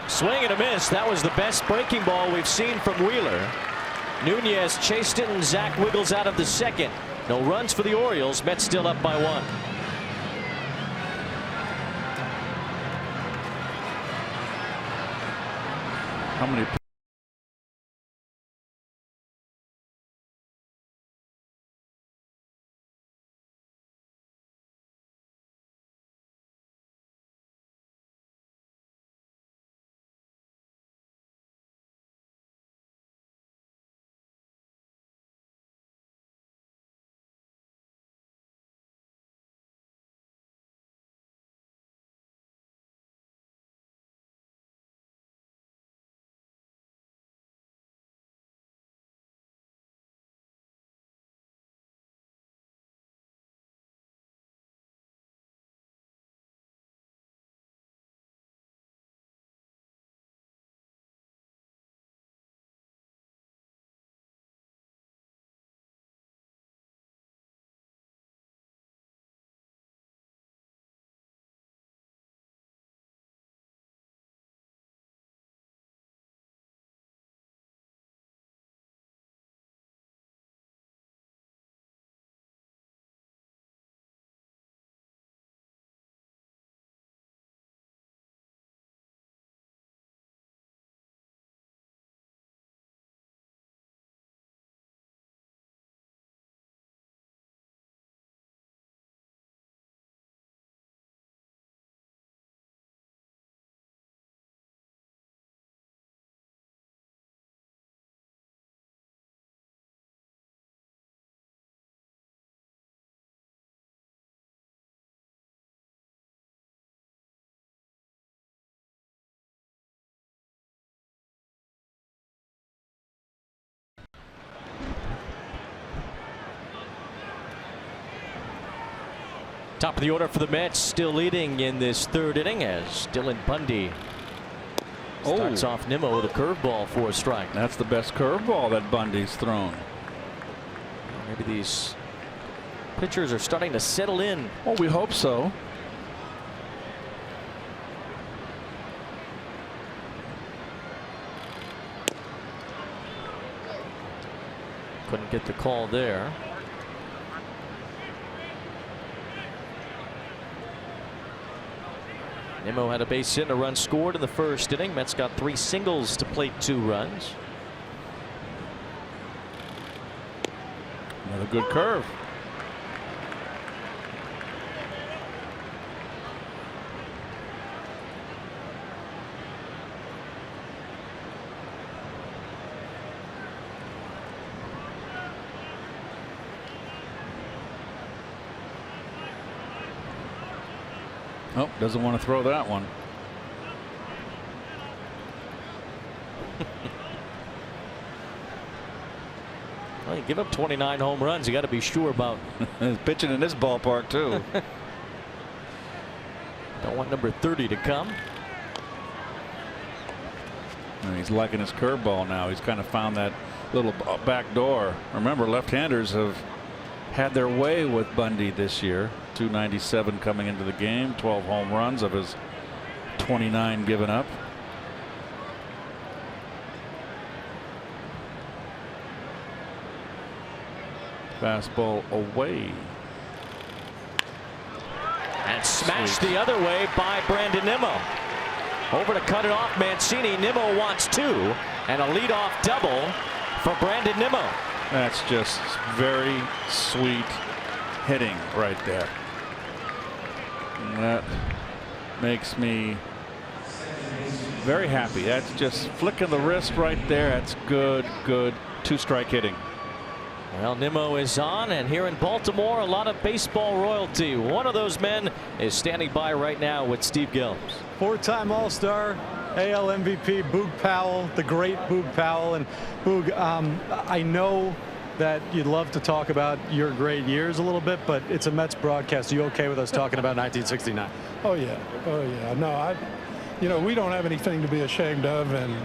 Swing and a miss. That was the best breaking ball we've seen from Wheeler. Nunez chased it and Zach wiggles out of the 2nd. No runs for the Orioles. Mets still up by 1. How many? Top of the order for the Mets, still leading in this 3rd inning as Dylan Bundy starts off Nimmo with a curveball for a strike. That's the best curveball that Bundy's thrown. Maybe these pitchers are starting to settle in. Well, we hope so. Couldn't get the call there. Nimmo had a base hit and a run scored in the 1st inning. Mets got 3 singles to plate 2 runs. Another good curve. Oh, doesn't want to throw that one. Well, you give up 29 home runs, you got to be sure about pitching in this ballpark too. Don't want number 30 to come. And he's liking his curveball now. He's kind of found that little back door. Remember, left-handers have had their way with Bundy this year. 297 coming into the game, 12 home runs of his 29 given up. Fastball away. And smashed the other way by Brandon Nimmo. Over to cut it off Mancini. Nimmo wants two. And a leadoff double for Brandon Nimmo. That's just very sweet hitting right there. And that makes me very happy. That's just flicking the wrist right there. That's good, good two-strike hitting. Well, Nimmo is on, and here in Baltimore, a lot of baseball royalty. One of those men is standing by right now with Steve Gilms. Four-time All-Star, AL MVP, Boog Powell, the great Boog Powell. And Boog, I know that you'd love to talk about your great years a little bit, but it's a Mets broadcast. Are you okay with us talking about 1969? Oh yeah, oh yeah. No, we don't have anything to be ashamed of, and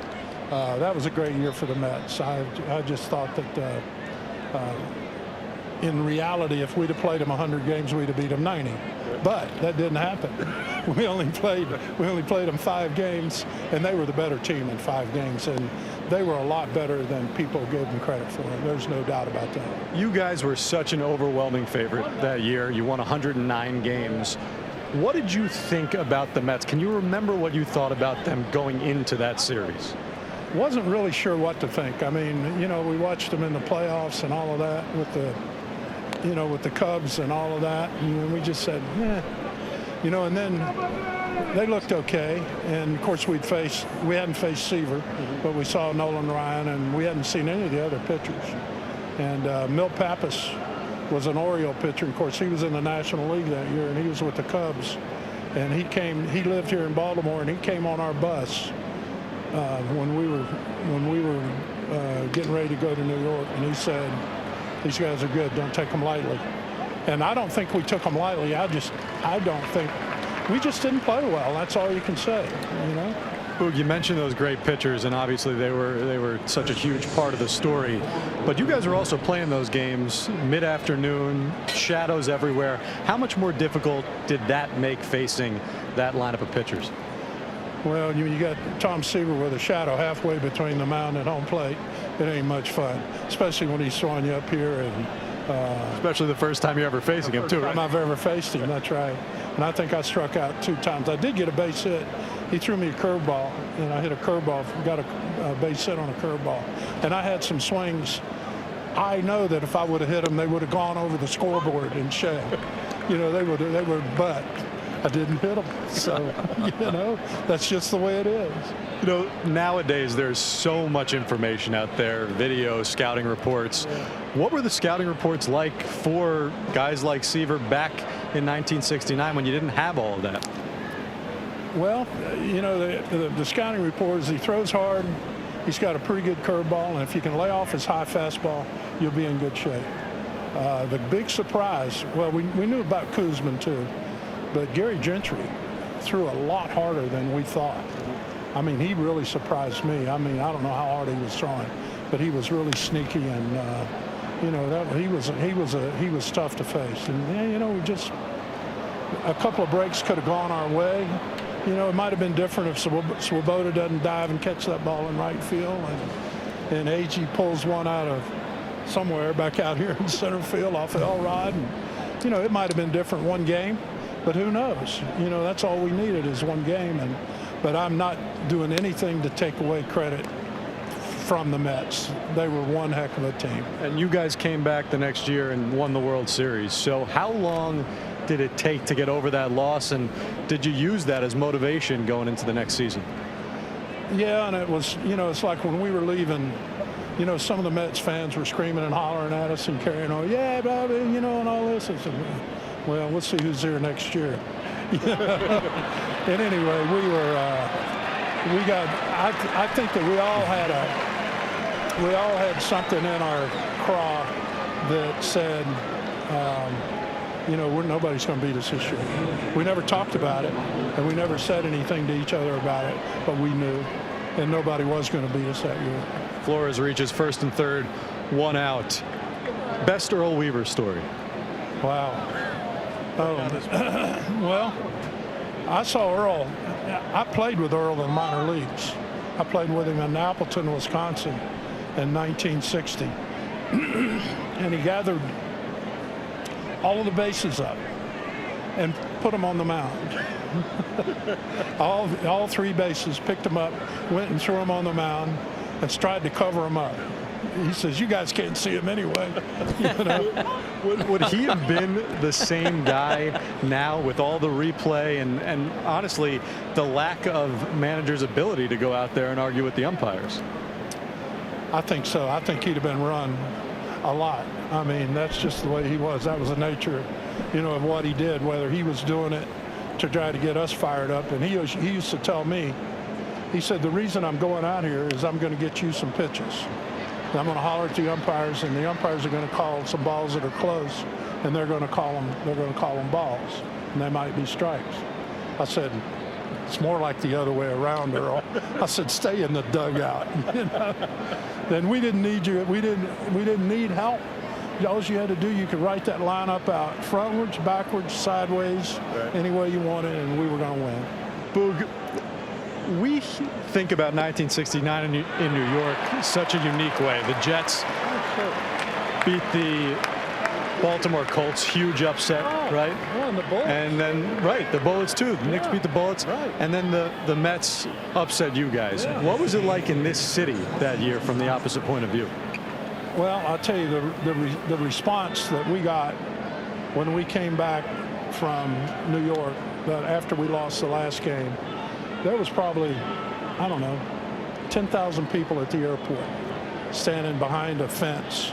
that was a great year for the Mets. I just thought that in reality, if we'd have played them 100 games, we'd have beat them 90. But that didn't happen. We only played them 5 games, and they were the better team in 5 games, and they were a lot better than people gave them credit for. There's no doubt about that. You guys were such an overwhelming favorite that year. You won 109 games. What did you think about the Mets? Can you remember what you thought about them going into that series? Wasn't really sure what to think. I mean, we watched them in the playoffs and all of that with the Cubs and all of that, and we just said, and then they looked okay. And of course, we hadn't faced Seaver, but we saw Nolan Ryan, and we hadn't seen any of the other pitchers. And Milt Pappas was an Oriole pitcher. Of course, he was in the National League that year, and he was with the Cubs. And he lived here in Baltimore, and he came on our bus when we were getting ready to go to New York, and he said, "These guys are good. Don't take them lightly." And I don't think we took them lightly. I don't think we just didn't play well. That's all you can say, Boog, you mentioned those great pitchers, and obviously they were such a huge part of the story. But you guys are also playing those games mid-afternoon, shadows everywhere. How much more difficult did that make facing that lineup of pitchers? Well, you got Tom Seaver with a shadow halfway between the mound and home plate. It ain't much fun, especially when he's throwing you up here, and especially the first time you're ever facing him, too, right? First time I've ever faced him. That's right. And I think I struck out 2 times. I did get a base hit. He threw me a curveball, and I hit a curveball. Got a base hit on a curveball, and I had some swings. I know that if I would have hit them, they would have gone over the scoreboard and shed. They would, but I didn't hit them. So, that's just the way it is. Nowadays there's so much information out there, video, scouting reports. What were the scouting reports like for guys like Seaver back in 1969 when you didn't have all of that? Well, the scouting report is he throws hard, he's got a pretty good curveball, and if you can lay off his high fastball, you'll be in good shape. The big surprise, well, we knew about Kuzman too, but Gary Gentry threw a lot harder than we thought. I mean, he really surprised me. I mean, I don't know how hard he was throwing, but he was really sneaky, and he was tough to face. And we just, a couple of breaks could have gone our way. It might have been different if Swoboda doesn't dive and catch that ball in right field, and A.G. pulls one out of somewhere back out here in center field off Elrod, and it might have been different one game, but who knows? That's all we needed is one game, but I'm not doing anything to take away credit from the Mets. They were one heck of a team. And you guys came back the next year and won the World Series. So how long did it take to get over that loss, and did you use that as motivation going into the next season? Yeah, and it was, it's like when we were leaving, some of the Mets fans were screaming and hollering at us and carrying on, yeah, Bobby, and all this. I said, well, we'll see who's there next year. And anyway, I think that we all had something in our craw that said, nobody's going to beat us this year. We never talked about it, and we never said anything to each other about it, but we knew, and nobody was going to beat us that year. Flores reaches first and third, 1 out. Best Earl Weaver story. Wow. Oh, well, I saw Earl. I played with Earl in minor leagues. I played with him in Appleton, Wisconsin in 1960. And he gathered all of the bases up and put them on the mound. all 3 bases, picked them up, went and threw them on the mound, and tried to cover them up. He says, "You guys can't see him anyway." You know? Would he have been the same guy now with all the replay and honestly the lack of managers' ability to go out there and argue with the umpires? I think so. I think he'd have been run a lot. I mean, that's just the way he was. That was the nature, you know, of what he did, whether he was doing it to try to get us fired up. And he used to tell me, he said, "The reason I'm going out here is I'm going to get you some pitches. I'm going to holler at the umpires, and the umpires are going to call some balls that are close, and they're going to call them balls, and they might be strikes." I said, "It's more like the other way around, Earl." I said, "Stay in the dugout." You know? Then we didn't need you. We didn't need help. All you had to do, you could write that lineup out frontwards, backwards, sideways, any way you wanted, and we were going to win. Boog, we think about 1969 in New York such a unique way. The Jets beat the Baltimore Colts, huge upset, right? And the Bullets. And then, the Bullets too. The Knicks beat the Bullets. Right. And then the Mets upset you guys. Yeah. What was it like in this city that year from the opposite point of view? Well, I'll tell you, the response that we got when we came back from New York, that after we lost the last game, there was probably, I don't know, 10,000 people at the airport standing behind a fence.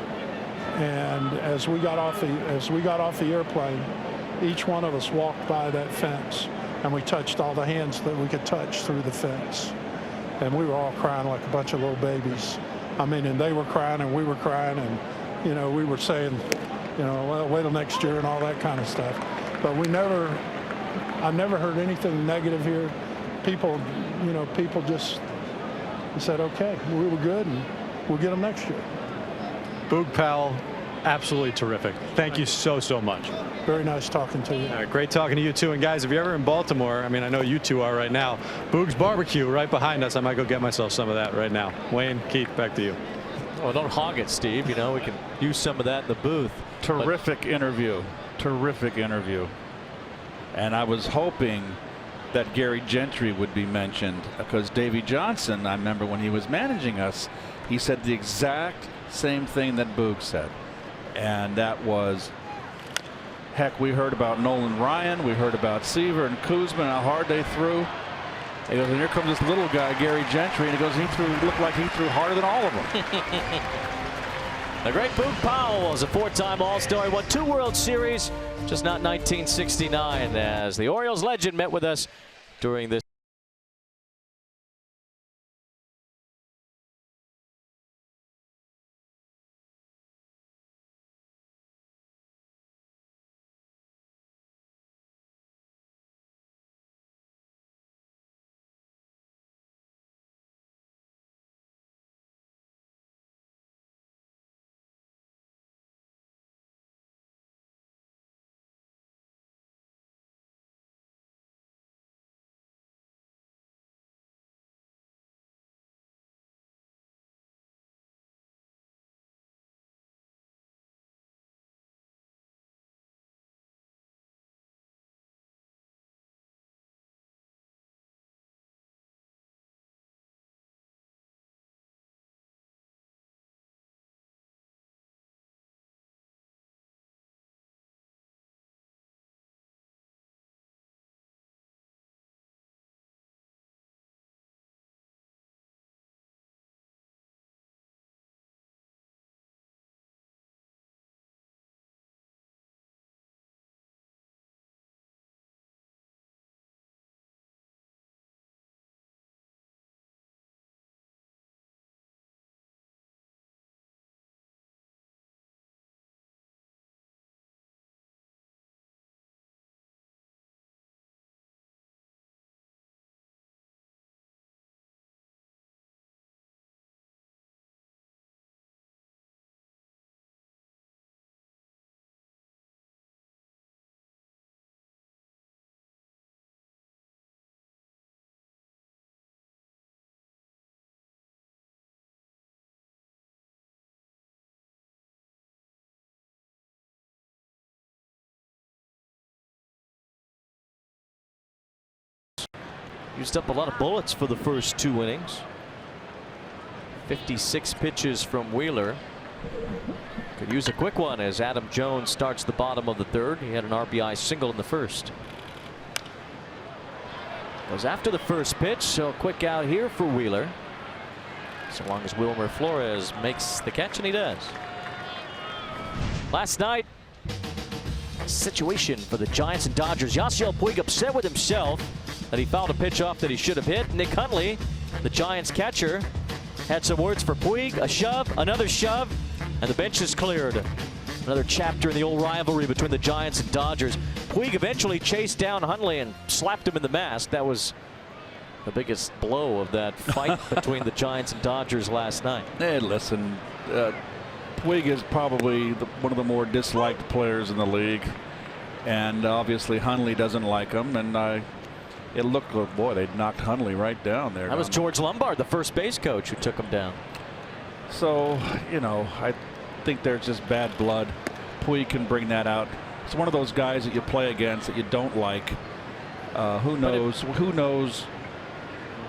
And as we got off the airplane, each one of us walked by that fence, and we touched all the hands that we could touch through the fence. And we were all crying like a bunch of little babies. I mean, and they were crying and we were crying, and, you know, we were saying, you know, well, wait till next year and all that kind of stuff. But I never heard anything negative here. People just said, "Okay, we were good, and we'll get them next year." Boog Powell, absolutely terrific. Thank you so much. Very nice talking to you. All right, great talking to you too. And guys, if you're ever in Baltimore, I mean, I know you two are right now. Boog's Barbecue right behind us. I might go get myself some of that right now. Wayne, Keith, back to you. Well, don't hog it, Steve. You know, we can use some of that in the booth. Terrific interview. Terrific interview. And I was hoping that Gary Gentry would be mentioned, because Davey Johnson, I remember when he was managing us, he said the exact same thing that Boog said. And that was, heck, we heard about Nolan Ryan, we heard about Seaver and Kuzma, and how hard they threw. He goes, and here comes this little guy, Gary Gentry, and he goes, looked like he threw harder than all of them. The great Boog Powell was a 4-time All-Star. He won 2 World Series, just not 1969, as the Orioles legend met with us during this. Used up a lot of bullets for the first 2 innings. 56 pitches from Wheeler. Could use a quick one as Adam Jones starts the bottom of the 3rd. He had an RBI single in the 1st. Goes after the first pitch, so quick out here for Wheeler. So long as Wilmer Flores makes the catch, and he does. Last night, situation for the Giants and Dodgers. Yasiel Puig upset with himself that he fouled a pitch off that he should have hit. Nick Hundley, the Giants catcher, had some words for Puig. A shove, another shove, and the bench is cleared. Another chapter in the old rivalry between the Giants and Dodgers. Puig eventually chased down Hundley and slapped him in the mask. That was the biggest blow of that fight between the Giants and Dodgers last night. Hey, listen, Puig is probably one of the more disliked players in the league, and obviously Hundley doesn't like him. And it looked, oh boy, they knocked Hundley right down there. That was George Lombard, the first base coach, who took him down. So, you know, I think there's just bad blood. Puig can bring that out. It's one of those guys that you play against that you don't like. Who knows? Who knows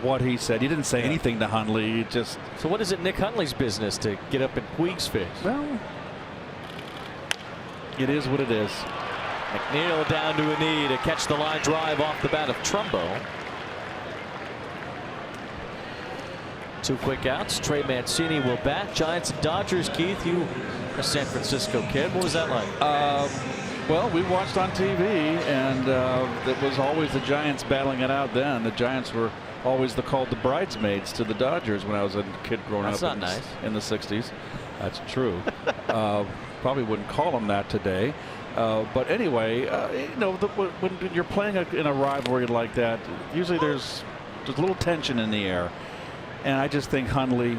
what he said? He didn't say anything to Hundley. He just. So what is it Nick Hundley's business to get up in Puig's face? Well, it is what it is. McNeil down to a knee to catch the line drive off the bat of Trumbo. 2 quick outs. Trey Mancini will bat. Giants and Dodgers. Keith, you a San Francisco kid. What was that like? Well, we watched on TV, and it was always the Giants battling it out then. The Giants were always called the bridesmaids to the Dodgers when I was a kid growing up. That's not nice. In the 60s. That's true. Probably wouldn't call them that today. But anyway, you know, when you're playing in a rivalry like that, usually there's a little tension in the air. And I just think Hundley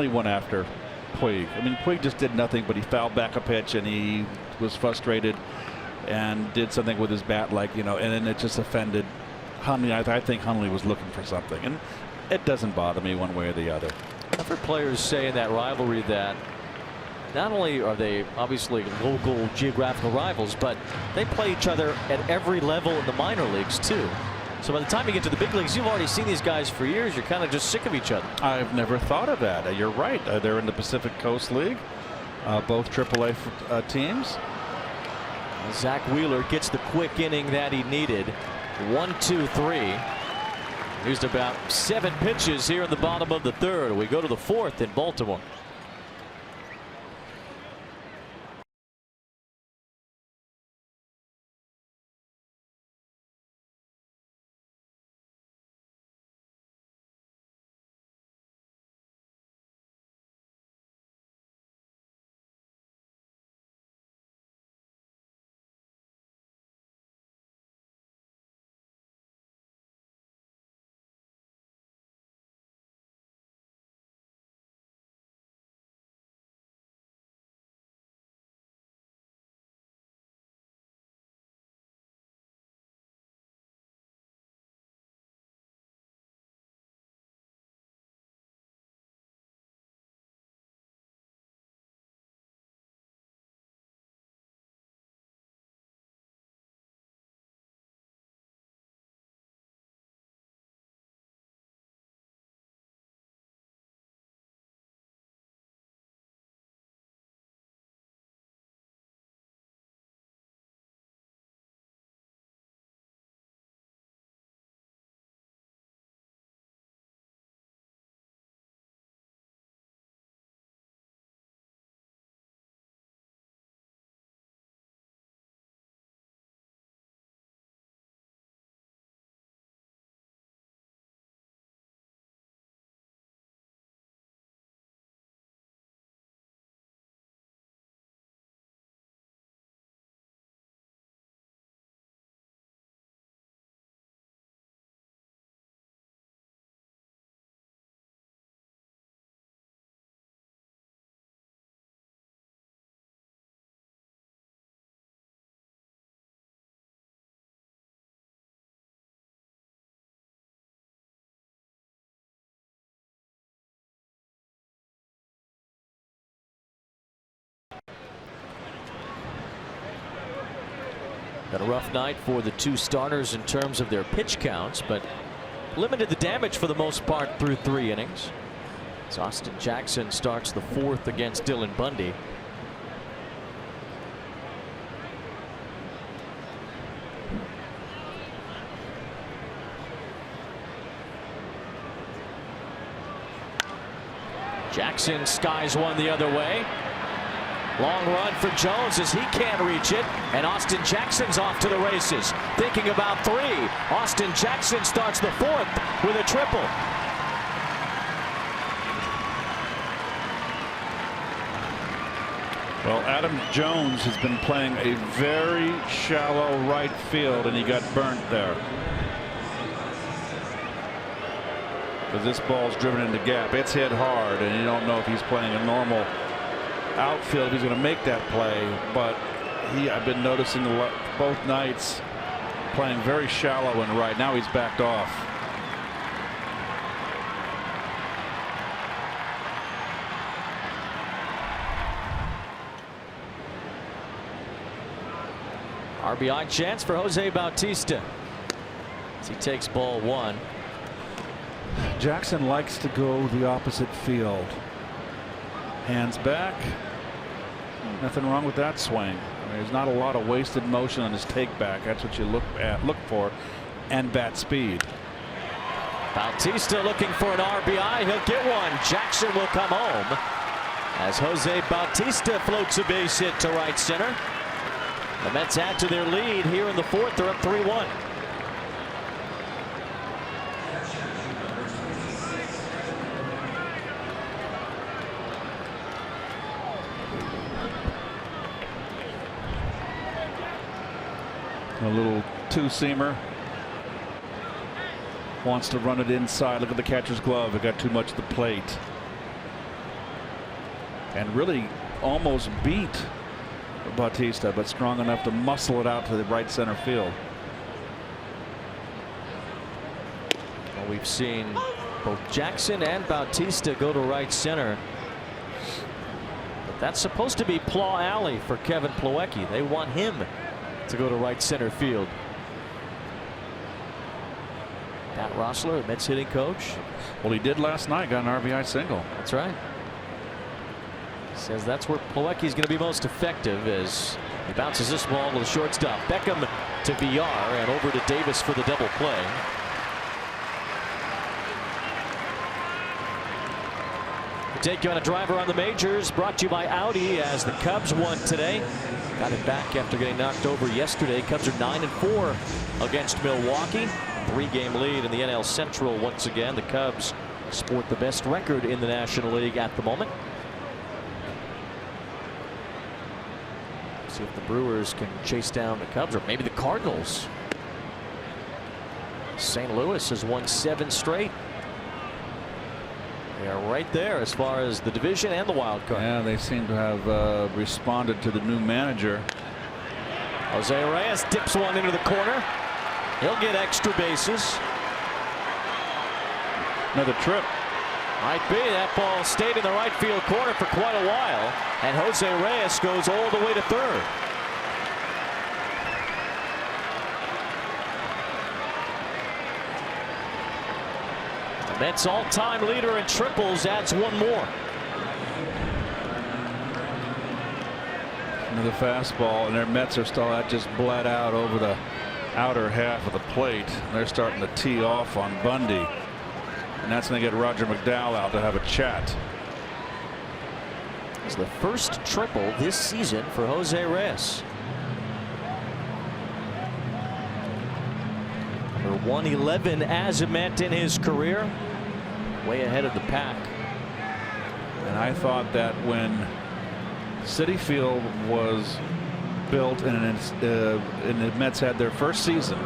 went after Puig. I mean, Puig just did nothing, but he fouled back a pitch, and he was frustrated and did something with his bat, like, you know, and then it just offended Hundley. I think Hundley was looking for something, and it doesn't bother me one way or the other. I've heard players say in that rivalry that not only are they obviously local geographical rivals, but they play each other at every level in the minor leagues too. So by the time you get to the big leagues, you've already seen these guys for years. You're kind of just sick of each other. I've never thought of that. You're right. They're in the Pacific Coast League, both AAA teams. Zach Wheeler gets the quick inning that he needed. 1, 2, 3. Used about 7 pitches here in the bottom of the 3rd. We go to the 4th in Baltimore. Got a rough night for the 2 starters in terms of their pitch counts, but limited the damage for the most part through 3 innings. So Austin Jackson starts the 4th against Dylan Bundy. Jackson skies one the other way. Long run for Jones as he can't reach it, and Austin Jackson's off to the races. Thinking about 3. Austin Jackson starts the 4th with a triple. Well, Adam Jones has been playing a very shallow right field, and he got burnt there. Because this ball's driven in the gap. It's hit hard, and you don't know if he's playing a normal outfield. He's going to make that play, but I've been noticing both nights playing very shallow and right. Now he's backed off. RBI chance for Jose Bautista as he takes ball 1. Jackson likes to go the opposite field. Hands back. Nothing wrong with that swing. I mean, there's not a lot of wasted motion on his take back. That's what you look for, and bat speed. Bautista looking for an RBI. He'll get one. Jackson will come home as Jose Bautista floats a base hit to right center. The Mets add to their lead here in the 4th. They're up 3-1. A little two-seamer. Wants to run it inside. Look at the catcher's glove. It got too much at the plate. And really almost beat Bautista, but strong enough to muscle it out to the right center field. Well, we've seen both Jackson and Bautista go to right center. But that's supposed to be Plaw Alley for Kevin Plawecki. They want him to go to right center field. Pat Rossler, the Mets hitting coach. Well, he did last night, got an RBI single. That's right. Says that's where Plawecki's going to be most effective as he bounces this ball to the shortstop. Beckham to VR and over to Davis for the double play. We take you on a driver on the majors, brought to you by Audi as the Cubs won today. Got it back after getting knocked over yesterday. Cubs are 9-4 against Milwaukee. 3-game lead in the NL Central once again. The Cubs sport the best record in the National League at the moment. See if the Brewers can chase down the Cubs, or maybe the Cardinals. St. Louis has won 7 straight. They are right there as far as the division and the wild card. Yeah, they seem to have responded to the new manager. Jose Reyes dips one into the corner. He'll get extra bases. Another trip. Might be. That ball stayed in the right field corner for quite a while, and Jose Reyes goes all the way to 3rd. The Mets all-time leader in triples adds 1 more. Another fastball, and their Mets are still just bled out over the outer half of the plate. They're starting to tee off on Bundy. And that's when they get Roger McDowell out to have a chat. It's the first triple this season for Jose Reyes. Number 111 as a Met in his career. Way ahead of the pack. And I thought that when Citi Field was built and the Mets had their first season,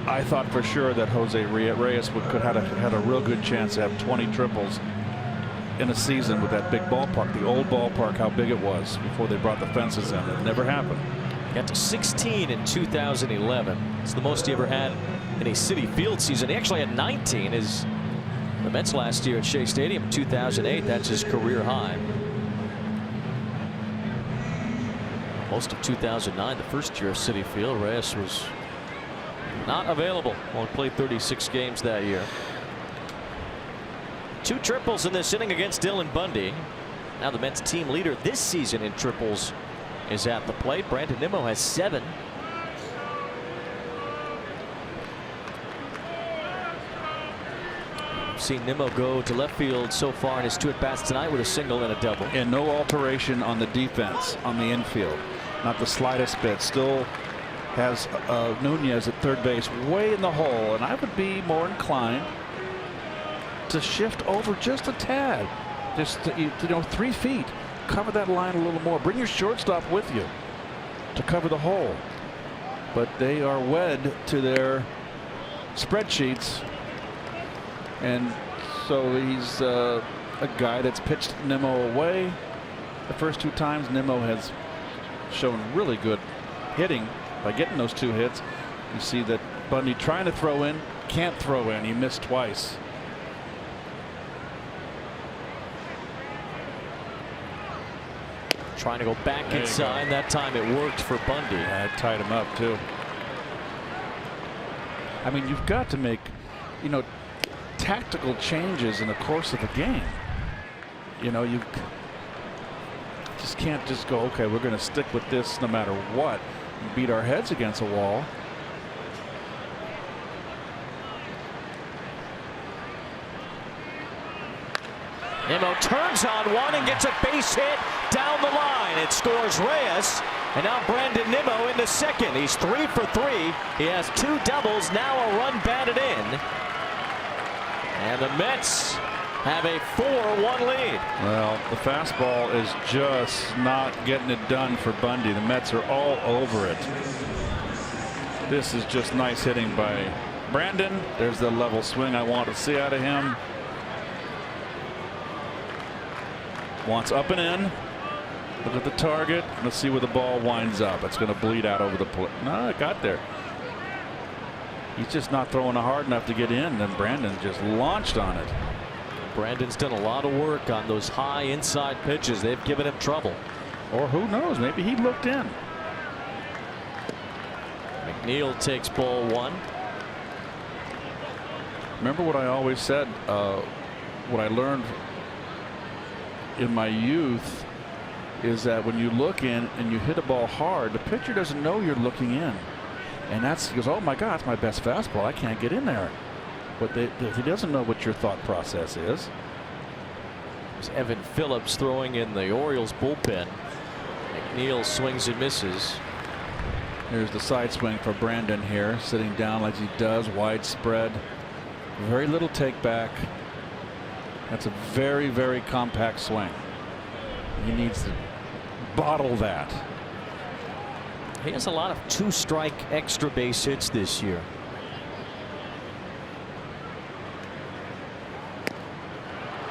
I thought for sure that Jose Reyes could had a real good chance to have 20 triples in a season with that big ballpark. The old ballpark, how big it was before they brought the fences in. It never happened. Got to 16 in 2011. It's the most he ever had in a Citi Field season. He actually had 19 as the Mets last year at Shea Stadium in 2008. That's his career high. Most of 2009, the first year of Citi Field, Reyes was not available. Only played 36 games that year. 2 triples in this inning against Dylan Bundy. Now the Mets team leader this season in triples is at the plate. Brandon Nimmo has 7. Seen Nimmo go to left field so far in his 2 at-bats tonight with a single and a double. And no alteration on the defense on the infield. Not the slightest bit. Still has Nunez at third base way in the hole, and I would be more inclined to shift over just a tad. Just 3 feet. Cover that line a little more. Bring your shortstop with you to cover the hole. But they are wed to their spreadsheets. And so he's a guy that's pitched Nimmo away. The first 2 times Nimmo has shown really good hitting by getting those 2 hits. You see that Bundy trying to throw in, can't throw in. He missed twice. Trying to go back inside. That time it worked for Bundy. Yeah, it tied him up too. I mean, you've got to make, tactical changes in the course of the game. You just can't just go, okay, we're going to stick with this no matter what, and beat our heads against a wall. Nimmo turns on one and gets a base hit down the line. It scores Reyes. And now Brandon Nimmo into second. He's 3 for 3. He has 2 doubles, now a run batted in. And the Mets have a 4-1 lead. Well, the fastball is just not getting it done for Bundy. The Mets are all over it. This is just nice hitting by Brandon. There's the level swing I want to see out of him. Wants up and in. Look at the target. Let's see where the ball winds up. It's going to bleed out over the plate. No, it got there. He's just not throwing it hard enough to get in. Then Brandon just launched on it. Brandon's done a lot of work on those high inside pitches. They've given him trouble. Or who knows? Maybe he looked in. McNeil takes ball 1. Remember what I always said, what I learned in my youth is that when you look in and you hit a ball hard, the pitcher doesn't know you're looking in. And he goes, oh my God, it's my best fastball. I can't get in there. But he doesn't know what your thought process is. There's Evan Phillips throwing in the Orioles bullpen. McNeil swings and misses. Here's the side swing for Brandon here, sitting down like he does, widespread. Very little take back. That's a very, very compact swing. He needs to bottle that. He has a lot of 2-strike extra base hits this year.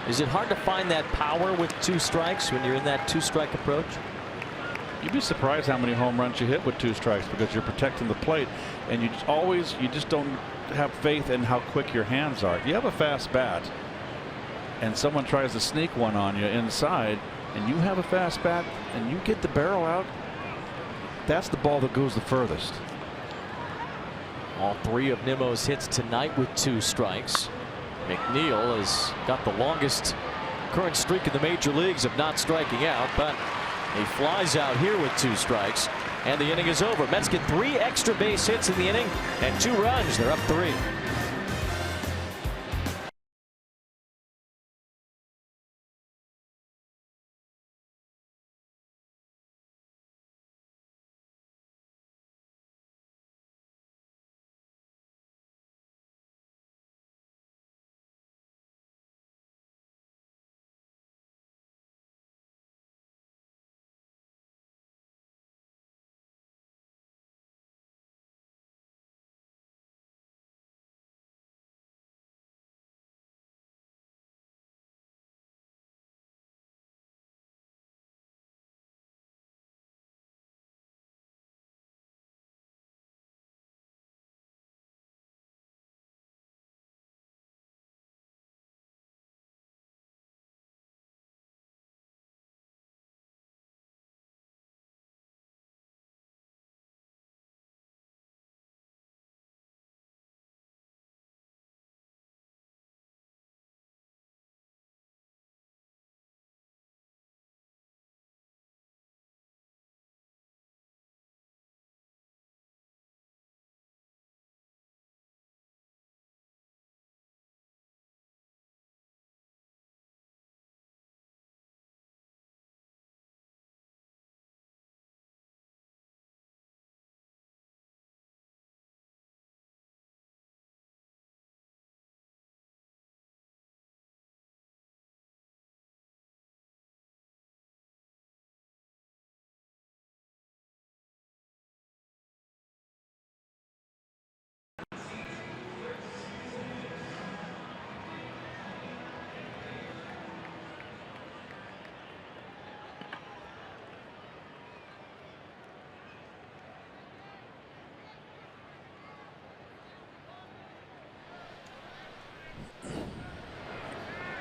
Is it hard to find that power with 2 strikes when you're in that 2-strike approach? You'd be surprised how many home runs you hit with 2 strikes because you're protecting the plate, and you just don't have faith in how quick your hands are. If you have a fast bat and someone tries to sneak one on you inside and you have a fast bat and you get the barrel out, that's the ball that goes the furthest. All 3 of Nimmo's hits tonight with 2 strikes. McNeil has got the longest current streak in the major leagues of not striking out, but he flies out here with 2 strikes, and the inning is over. Mets get 3 extra base hits in the inning and 2 runs. They're up 3.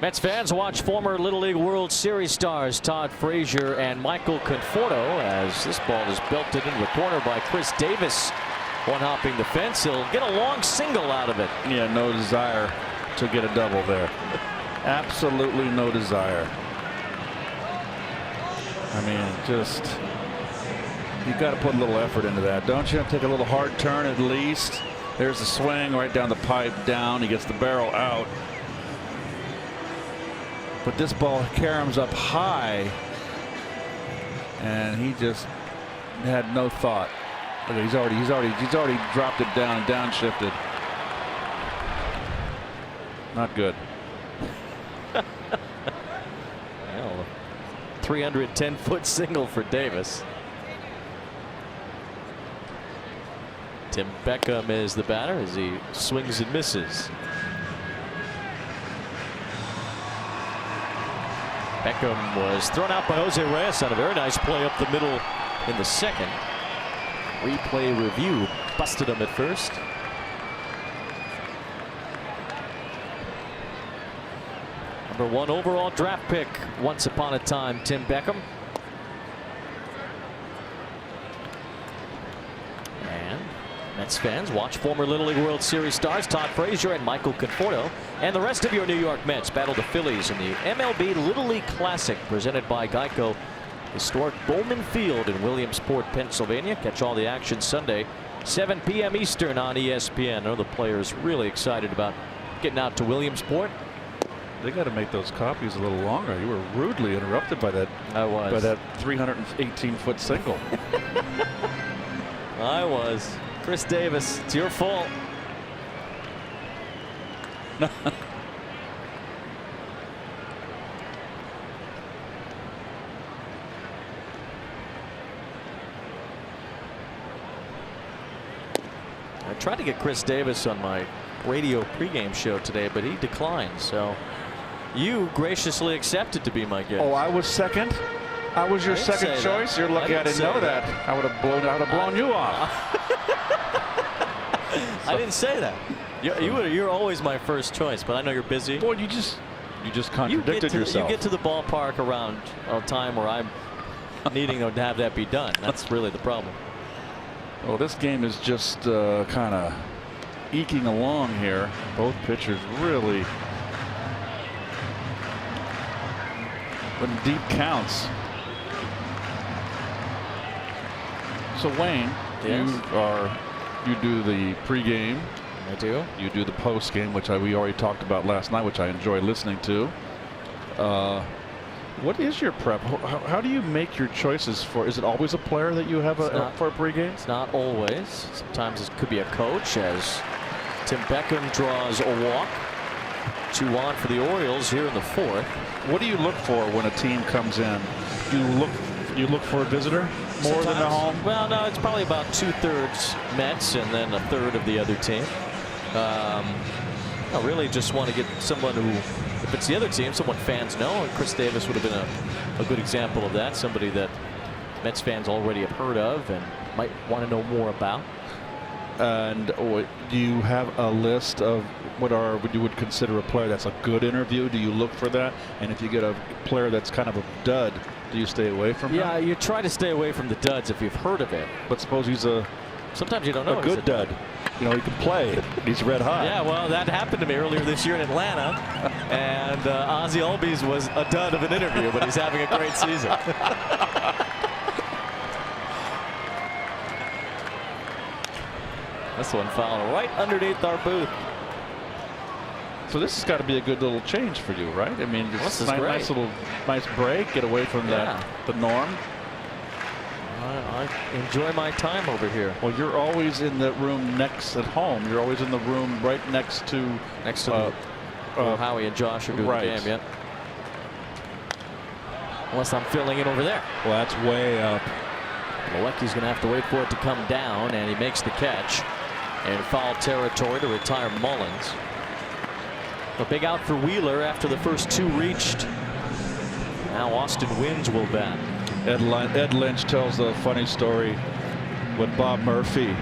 Mets fans watch former Little League World Series stars Todd Frazier and Michael Conforto as this ball is belted into the corner by Chris Davis. One-hopping the fence. He'll get a long single out of it. Yeah, no desire to get a double there. Absolutely no desire. I mean, just, you got to put a little effort into that, don't you? Take a little hard turn at least. There's the swing right down the pipe, down. He gets the barrel out. But this ball caroms up high, and he just had no thought. Look, he's already dropped it down and downshifted. Not good. Well, 310-foot single for Davis. Tim Beckham is the batter as he swings and misses. Beckham was thrown out by Jose Reyes on a very nice play up the middle in the second. Replay review busted him at first. Number 1 overall draft pick once upon a time, Tim Beckham. And Mets fans watch former Little League World Series stars Todd Frazier and Michael Conforto and the rest of your New York Mets battle the Phillies in the MLB Little League Classic presented by Geico. Historic Bowman Field in Williamsport, Pennsylvania. Catch all the action Sunday, 7 p.m. Eastern on ESPN. I know the players really excited about getting out to Williamsport. They got to make those copies a little longer. You were rudely interrupted by that. I was. By that 318-foot single. I was. Chris Davis, it's your fault. I tried to get Chris Davis on my radio pregame show today, but he declined. So you graciously accepted to be my guest. Oh, I was second. I was your second choice. You're lucky I didn't know that. I would have blown you off. I didn't say that. You're always my first choice, but I know you're busy. Boy, you just contradicted yourself. You get to the ballpark around a time where I'm needing to have that be done. That's really the problem. Well, this game is just kind of eking along here. Both pitchers really in deep counts. So Wayne, yes. you do the pregame. I do. You do the postgame, which we already talked about last night, which I enjoy listening to. What is your prep? How do you make your choices for? Is it always a player that you have for a pregame? It's not always. Sometimes it could be a coach, as Tim Beckham draws a walk. 2 on for the Orioles here in the 4th. What do you look for when a team comes in? You look for a visitor more than a home? Well, no, it's probably about 2/3 Mets and then 1/3 of the other team. I really just want to get someone who, if it's the other team, someone fans know. And Chris Davis would have been a good example of that. Somebody that Mets fans already have heard of and might want to know more about. And do you have a list of what you would consider a player that's a good interview? Do you look for that? And if you get a player that's kind of a dud, do you stay away from him? Yeah, you try to stay away from the duds if you've heard of it. But suppose he's sometimes you don't know a good dud. You know, he can play. He's red hot. Yeah, well, that happened to me earlier this year in Atlanta. And Ozzie Albies was a dud of an interview, but he's having a great season. This one fouled right underneath our booth. So this has got to be a good little change for you, right? I mean, this is nice break, get away from the norm. I enjoy my time over here. Well, you're always in the room next at home. You're always in the room right next to where Howie and Josh are doing the game. Yep. Unless I'm filling it over there. Well, that's way up. Malecki's going to have to wait for it to come down, and he makes the catch in foul territory to retire Mullins. A big out for Wheeler after the first 2 reached. Now Austin Wynns will bat. Ed Lynch tells a funny story with Bob Murphy.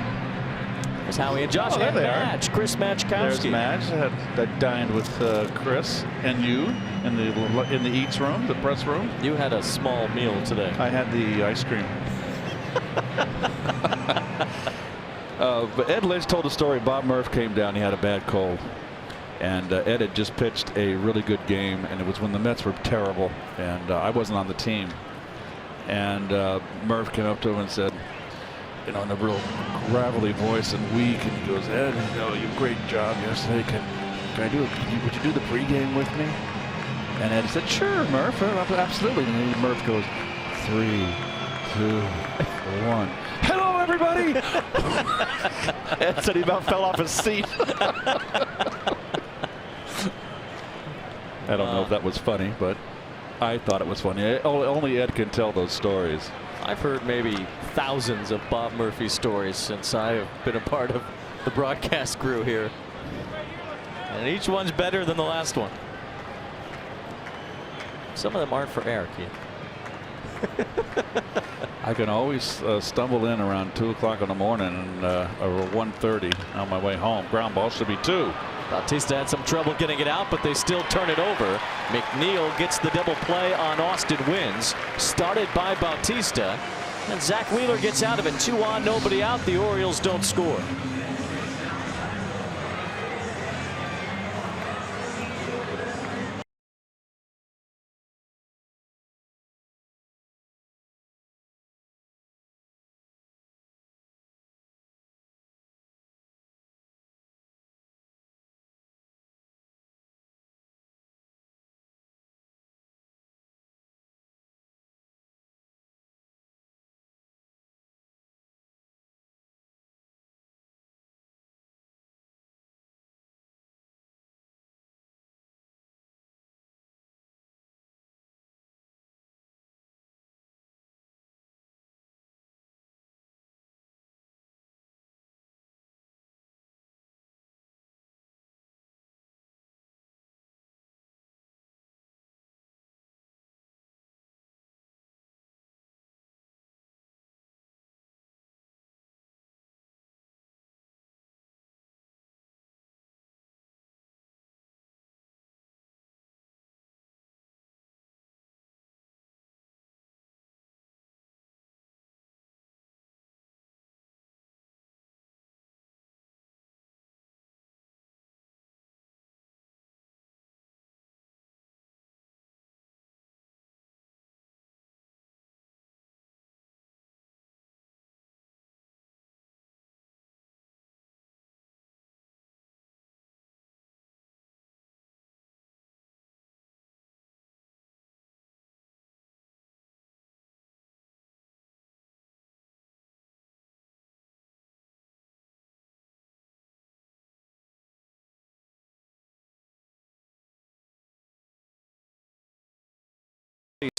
There's Howie and Josh. Oh, there and they are. Madge, Chris There's Matchkowski. Madge. I dined with Chris and you in the eats room, the press room. You had a small meal today. I had the ice cream. But Ed Lynch told a story. Bob Murph came down. He had a bad cold. And Ed had just pitched a really good game. And it was when the Mets were terrible. And I wasn't on the team. And Murph came up to him and said, you know, in a real gravelly voice and weak. And he goes, Ed, you know, you great job yesterday. Can I do it? Would you do the pregame with me? And Ed said, sure, Murph. Absolutely. And Murph goes, 3, 2, 1. Hello, everybody. Ed said he about fell off his seat. I don't know if that was funny, but I thought it was funny. Only Ed can tell those stories. I've heard maybe thousands of Bob Murphy stories since I have been a part of the broadcast crew here. And each one's better than the last one. Some of them aren't for air, Keith. I can always stumble in around 2 o'clock in the morning and or 1:30 on my way home. Ground ball should be 2. Bautista had some trouble getting it out, but they still turn it over. McNeil gets the double play on Austin Wins, started by Bautista, and Zach Wheeler gets out of it. 2 on, nobody out. The Orioles don't score.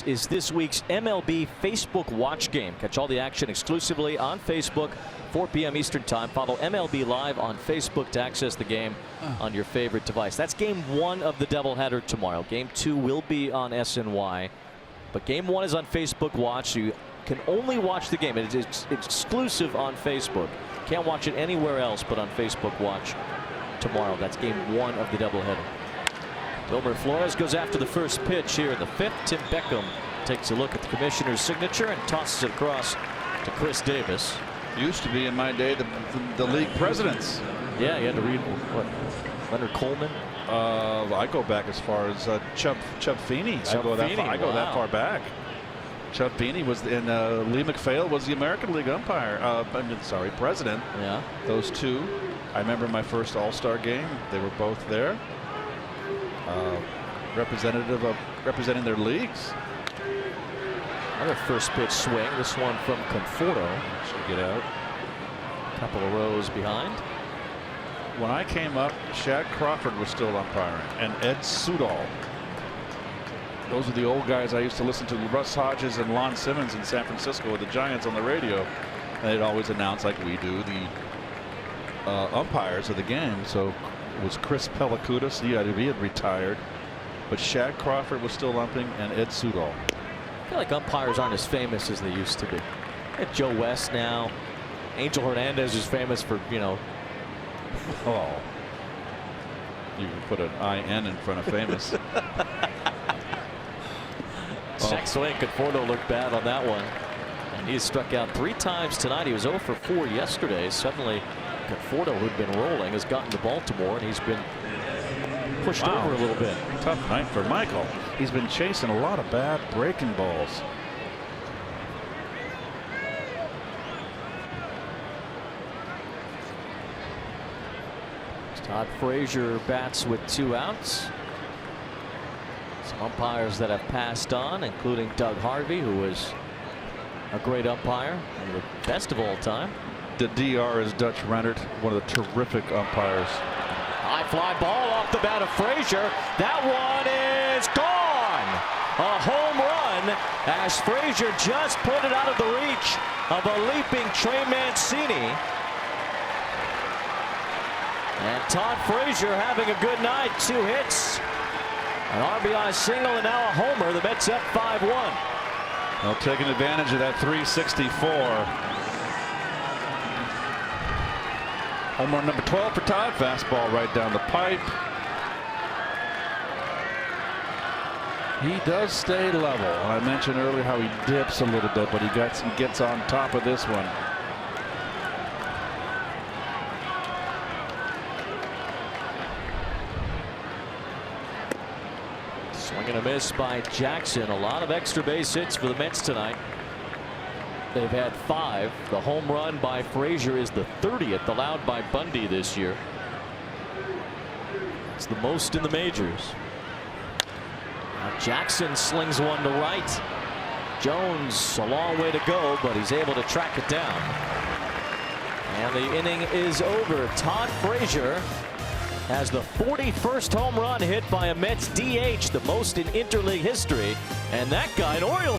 Is this week's MLB Facebook Watch Game. Catch all the action exclusively on Facebook, 4 p.m. Eastern Time. Follow MLB Live on Facebook to access the game on your favorite device. That's Game 1 of the doubleheader tomorrow. Game 2 will be on SNY, but Game 1 is on Facebook Watch. You can only watch the game. It is exclusive on Facebook. Can't watch it anywhere else but on Facebook Watch tomorrow. That's Game 1 of the doubleheader. Wilmer Flores goes after the first pitch here in the 5th. Tim Beckham takes a look at the commissioner's signature and tosses it across to Chris Davis. Used to be in my day the league presidents. Yeah, you had to read what, Leonard Coleman. I go back as far as Chubb Feeney. I go that far back. Chubb Feeney was and Lee McPhail was the American League umpire. President. Yeah. Those two. I remember my first All-Star game. They were both there. Representing their leagues. Another first pitch swing. This one from Conforto. Should get out. A couple of rows behind. When I came up, Shad Crawford was still umpiring, and Ed Sudol. Those are the old guys I used to listen to. Russ Hodges and Lon Simmons in San Francisco with the Giants on the radio. And they'd always announce, like we do, the umpires of the game. So it was Chris Pellicutis. He had retired. But Shad Crawford was still umping, and Ed Sudol. I feel like umpires aren't as famous as they used to be. At Joe West now. Angel Hernandez is famous for, you know. Oh. You can put an IN in front of famous. Check swing. Conforto looked bad on that one. And he's struck out 3 times tonight. He was 0 for 4 yesterday. Suddenly, Conforto, who'd been rolling, has gotten to Baltimore, and he's been pushed over a little bit. Tough night for Michael. He's been chasing a lot of bad breaking balls. Todd Frazier bats with 2 outs. Some umpires that have passed on, including Doug Harvey, who was a great umpire and the best of all time. The DR is Dutch Rennert, one of the terrific umpires. High fly ball off the bat of Frazier. That one is gone. A home run as Frazier just put it out of the reach of a leaping Trey Mancini. And Todd Frazier having a good night. 2 hits, an RBI single, and now a homer. The Mets up 5-1. Well, taking advantage of that 364. Home run number 12 for Todd. Fastball right down the pipe. He does stay level. I mentioned earlier how he dips a little bit, but he gets on top of this one. Swing and a miss by Jackson. A lot of extra base hits for the Mets tonight. They've had 5. The home run by Frazier is the 30th allowed by Bundy this year. It's the most in the majors. Now Jackson slings one to right. Jones a long way to go, but he's able to track it down. And the inning is over. Todd Frazier has the 41st home run hit by a Mets DH, the most in interleague history. And that guy, an Orioles.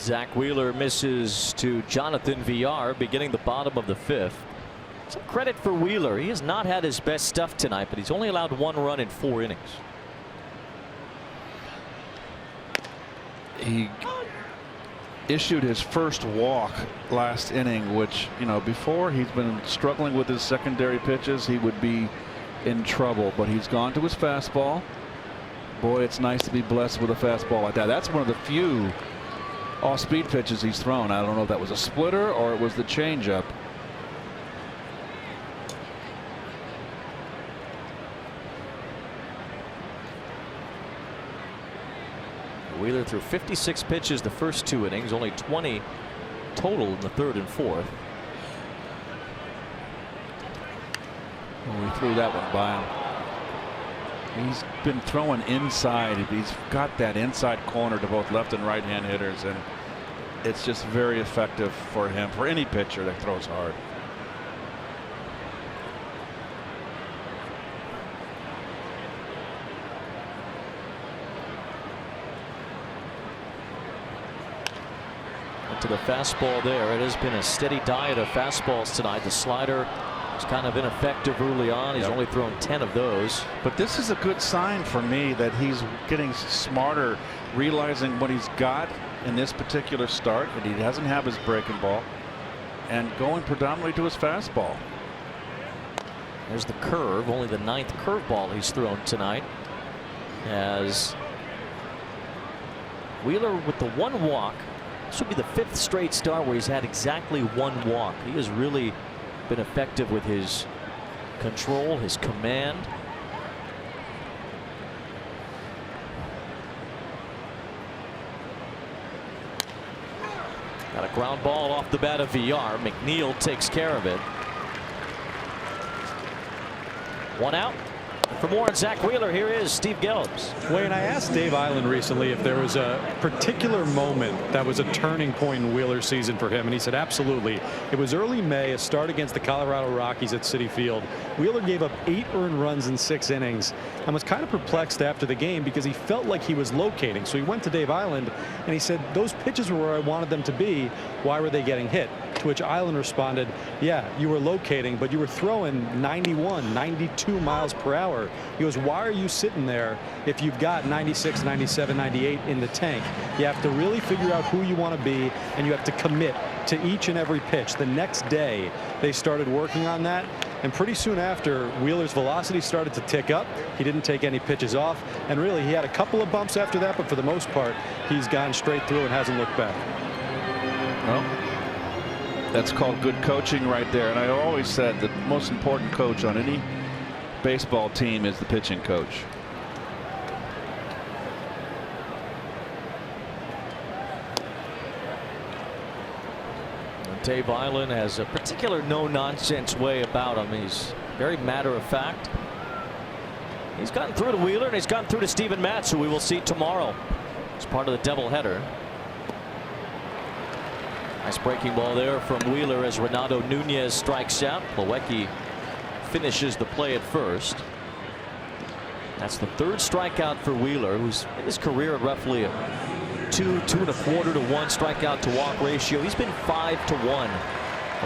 Zach Wheeler misses to Jonathan Villar, beginning the bottom of the 5th. Some credit for Wheeler. He has not had his best stuff tonight, but he's only allowed 1 run in 4 innings. He issued his first walk last inning, which, you know, before he's been struggling with his secondary pitches. He would be in trouble, but he's gone to his fastball. Boy, it's nice to be blessed with a fastball like that. That's one of the few off-speed pitches he's thrown. I don't know if that was a splitter or it was the changeup. Wheeler threw 56 pitches the first 2 innings, only 20 total in the 3rd and 4th. Well, we threw that one by him. He's been throwing inside. He's got that inside corner to both left and right hand hitters, and it's just very effective for him, for any pitcher that throws hard. To the fastball there. It has been a steady diet of fastballs tonight. The slider was kind of ineffective early on. He's only thrown 10 of those. But this is a good sign for me that he's getting smarter, realizing what he's got in this particular start, that he doesn't have his breaking ball, and going predominantly to his fastball. There's the curve, only the 9th curveball he's thrown tonight. As Wheeler with the 1 walk. This will be the 5th straight start where he's had exactly 1 walk. He has really been effective with his control, his command. Got a ground ball off the bat of VR. McNeil takes care of it. 1 out. For more on Zach Wheeler, here is Steve Gelbs. Wayne, I asked Dave Island recently if there was a particular moment that was a turning point in Wheeler's season for him, and he said absolutely. It was early May, a start against the Colorado Rockies at Citi Field. Wheeler gave up 8 earned runs in 6 innings and was kind of perplexed after the game because he felt like he was locating. So he went to Dave Island and he said, those pitches were where I wanted them to be. Why were they getting hit? To which Island responded, yeah, you were locating, but you were throwing 91, 92 miles per hour. He goes, why are you sitting there if you've got 96, 97, 98 in the tank? You have to really figure out who you want to be, and you have to commit to each and every pitch. The next day, they started working on that, and pretty soon after, Wheeler's velocity started to tick up. He didn't take any pitches off, and really, he had a couple of bumps after that, but for the most part, he's gone straight through and hasn't looked back. Well, that's called good coaching right there. And I always said the most important coach on any baseball team is the pitching coach. Dave Island has a particular no-nonsense way about him. He's very matter-of-fact. He's gotten through to Wheeler, and he's gotten through to Steven Matz, who we will see tomorrow as part of the doubleheader. Nice breaking ball there from Wheeler as Renato Nunez strikes out. Plawecki finishes the play at first. That's the 3rd strikeout for Wheeler, who's in his career at roughly a 2, 2.25 to 1 strikeout to walk ratio. He's been 5 to 1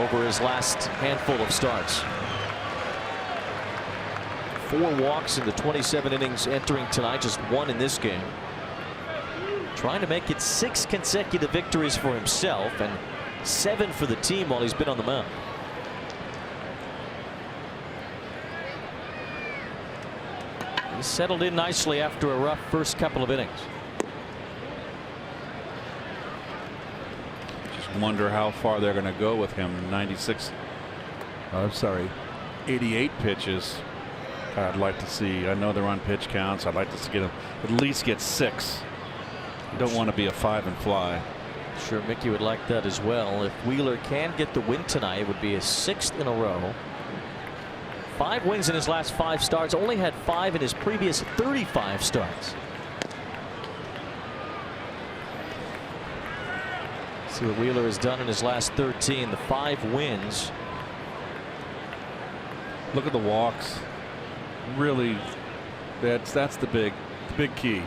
over his last handful of starts. 4 walks in the 27 innings entering tonight, just 1 in this game. Trying to make it 6 consecutive victories for himself and 7 for the team while he's been on the mound. He settled in nicely after a rough first couple of innings. Just wonder how far they're going to go with him. 88 pitches. I'd like to see. I know they're on pitch counts. I'd like to get him at least get 6. Don't want to be a 5 and fly. Sure, Mickey would like that as well. If Wheeler can get the win tonight, it would be his 6th in a row. 5 wins in his last 5 starts. Only had 5 in his previous 35 starts. See what Wheeler has done in his last 13. The 5 wins. Look at the walks. Really, that's the big key.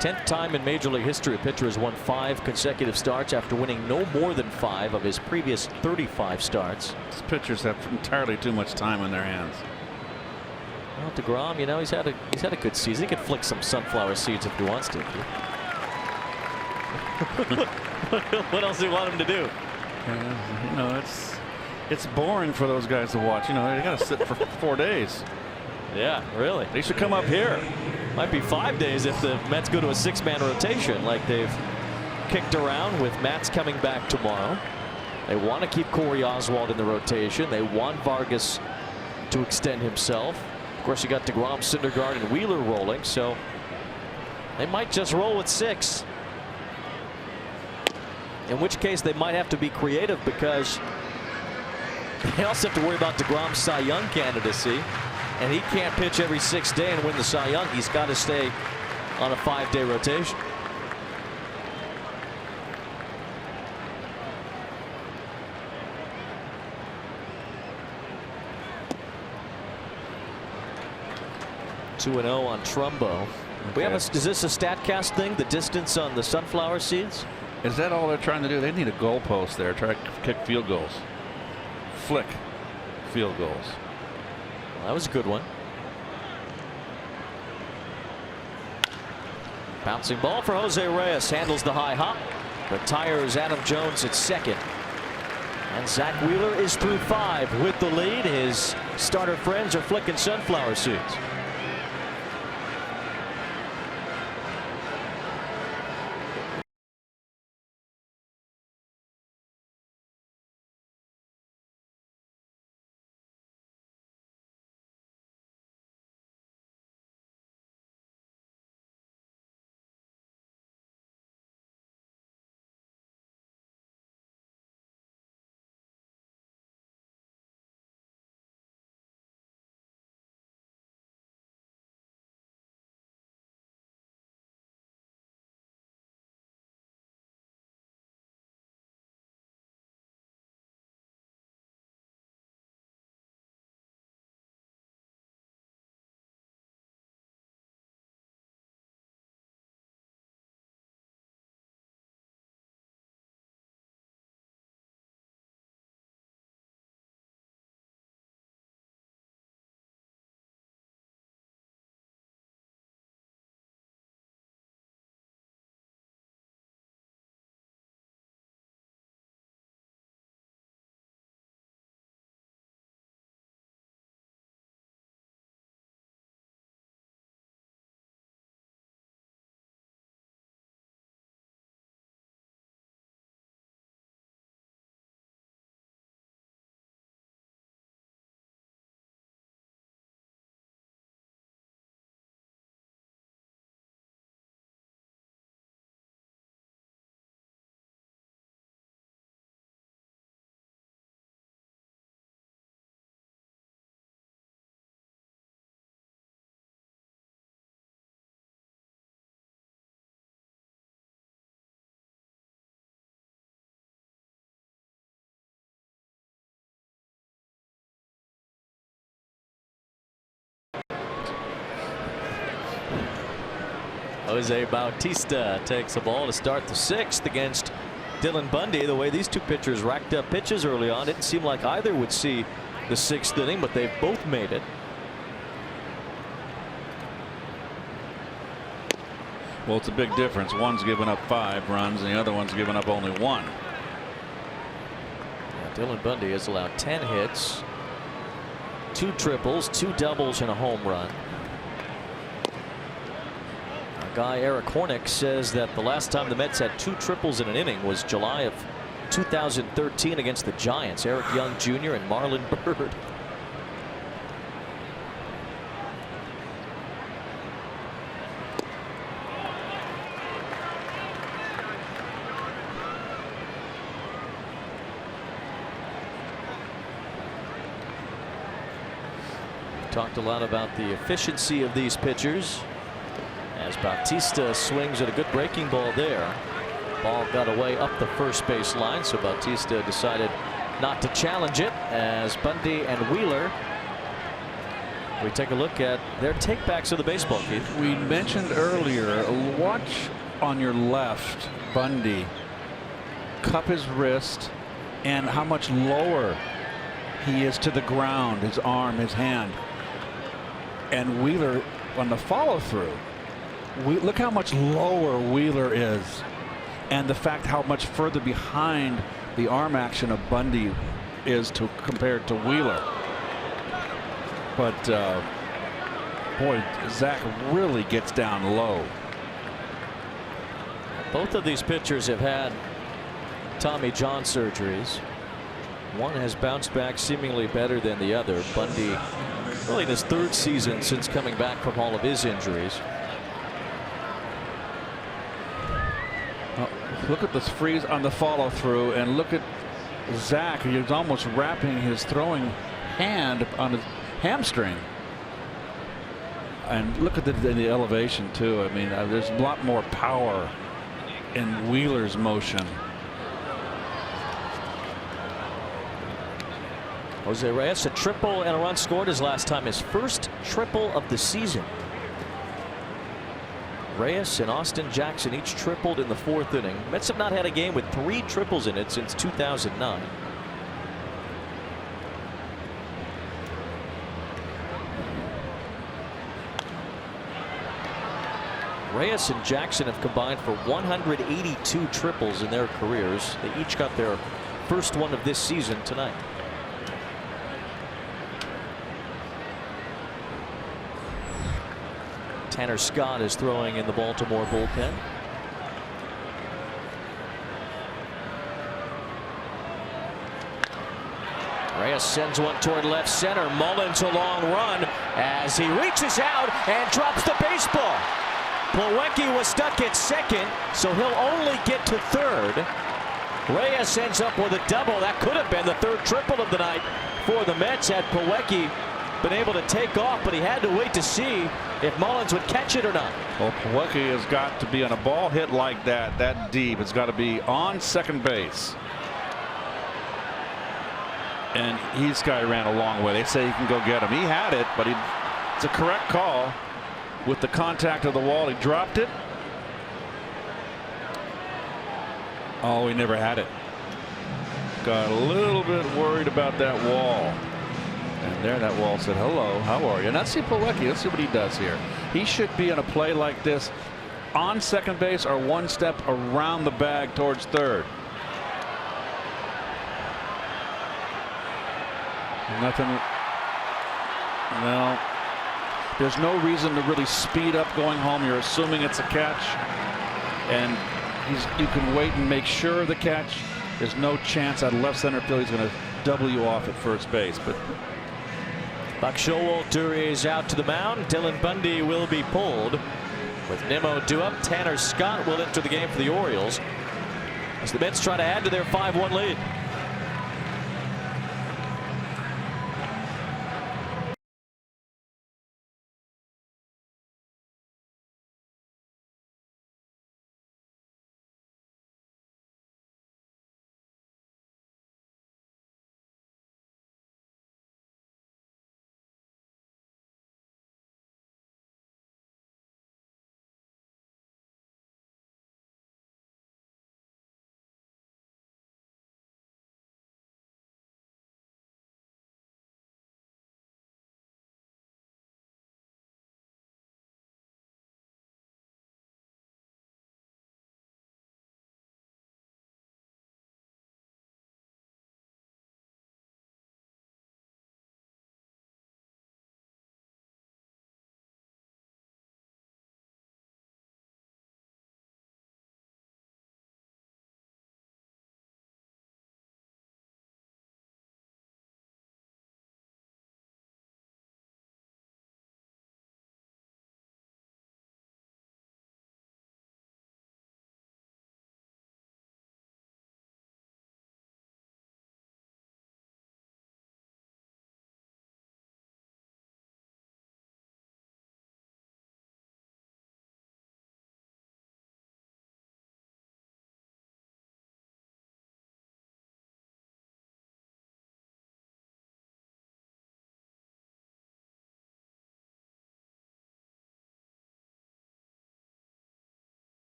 Tenth time in Major League history a pitcher has won 5 consecutive starts after winning no more than 5 of his previous 35 starts. These pitchers have entirely too much time on their hands. Well, DeGrom, you know, he's had a good season. He could flick some sunflower seeds if he wants to. What else do you want him to do? You know, it's boring for those guys to watch. You know, they got to sit for 4 days. Yeah, really. They should come up here. Might be 5 days if the Mets go to a 6-man rotation like they've kicked around, with Matz coming back tomorrow. They want to keep Corey Oswald in the rotation. They want Vargas to extend himself. Of course, you got DeGrom, Syndergaard, and Wheeler rolling, so they might just roll with 6. In which case, they might have to be creative because they also have to worry about DeGrom's Cy Young candidacy, and he can't pitch every 6th day and win the Cy Young. He's got to stay on a 5-day rotation. Two 2-0 on Trumbo. Okay. Is this a StatCast thing? The distance on the sunflower seeds? Is that all they're trying to do? They need a goalpost there. Try to kick field goals. Flick field goals. Well, that was a good one. Bouncing ball for Jose Reyes. Handles the high hop. Retires Adam Jones at second. And Zach Wheeler is through 5 with the lead. His starter friends are flicking sunflower seeds. Jose Bautista takes the ball to start the 6th against Dylan Bundy. The way these two pitchers racked up pitches early on, didn't seem like either would see the 6th inning, but they've both made it. Well, it's a big difference. One's given up 5 runs and the other one's given up only 1. Yeah, Dylan Bundy has allowed 10 hits, 2 triples, 2 doubles, and a home run. Guy Eric Hornick says that the last time the Mets had 2 triples in an inning was July of 2013 against the Giants. Eric Young Jr. and Marlon Byrd. Talked a lot about the efficiency of these pitchers. As Bautista swings at a good breaking ball there. Ball got away up the first base line, so Bautista decided not to challenge it. As Bundy and Wheeler, we take a look at their takebacks of the baseball, Keith. We mentioned earlier, watch on your left Bundy cup his wrist and how much lower he is to the ground, his arm, his hand. And Wheeler on the follow through. Look how much lower Wheeler is, and the fact how much further behind the arm action of Bundy is compared to Wheeler. But boy, Zach really gets down low. Both of these pitchers have had Tommy John surgeries. One has bounced back seemingly better than the other. Bundy Really in his third season since coming back from all of his injuries. Look at this freeze on the follow through, and look at Zach. He's almost wrapping his throwing hand on his hamstring. And look at the elevation too. I mean, there's a lot more power in Wheeler's motion. Jose Reyes, a triple and a run scored his last time, his first triple of the season. Reyes and Austin Jackson each tripled in the fourth inning. Mets have not had a game with 3 triples in it since 2009. Reyes and Jackson have combined for 182 triples in their careers. They each got their first one of this season tonight. Tanner Scott is throwing in the Baltimore bullpen. Reyes sends one toward left center. Mullins a long run as he reaches out and drops the baseball. Plawecki was stuck at second, so he'll only get to third. Reyes ends up with a double. That could have been the third triple of the night for the Mets had Plawecki been able to take off, but he had to wait to see if Mullins would catch it or not. Well, Plawecki has got to be on a ball hit like that deep. It's got to be on second base. And this guy ran a long way. They say he can go get him. He had it, but it's a correct call. With the contact of the wall, he dropped it. Oh, he never had it. Got a little bit worried about that wall. And there that wall said, hello, how are you? And let's see Plawecki. Let's see what he does here. He should be in a play like this on second base or one step around the bag towards third. Nothing. Well, there's no reason to really speed up going home. You're assuming it's a catch, and you can wait and make sure of the catch. There's no chance out of left center field he's going to double you off at first base. But Buck Showalter is out to the mound. Dylan Bundy will be pulled. With Nimmo due up, Tanner Scott will enter the game for the Orioles as the Mets try to add to their 5-1 lead.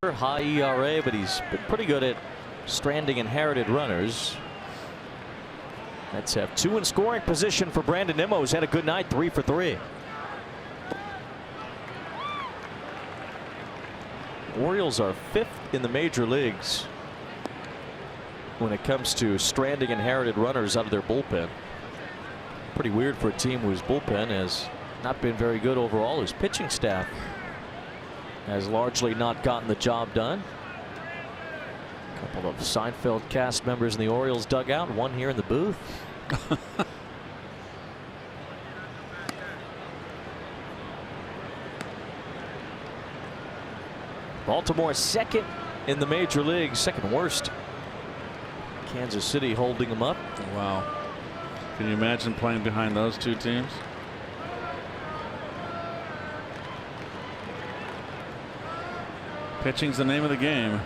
High ERA, but he's been pretty good at stranding inherited runners. Let's have 2 in scoring position for Brandon Nimmo, who's had a good night, 3 for 3. Orioles are 5th in the major leagues when it comes to stranding inherited runners out of their bullpen. Pretty weird for a team whose bullpen has not been very good overall. Whose pitching staff has largely not gotten the job done. A couple of Seinfeld cast members in the Orioles dugout, one here in the booth. Baltimore 2nd in the major leagues, 2nd worst. Kansas City holding them up. Wow. Can you imagine playing behind those two teams? Pitching's the name of the game.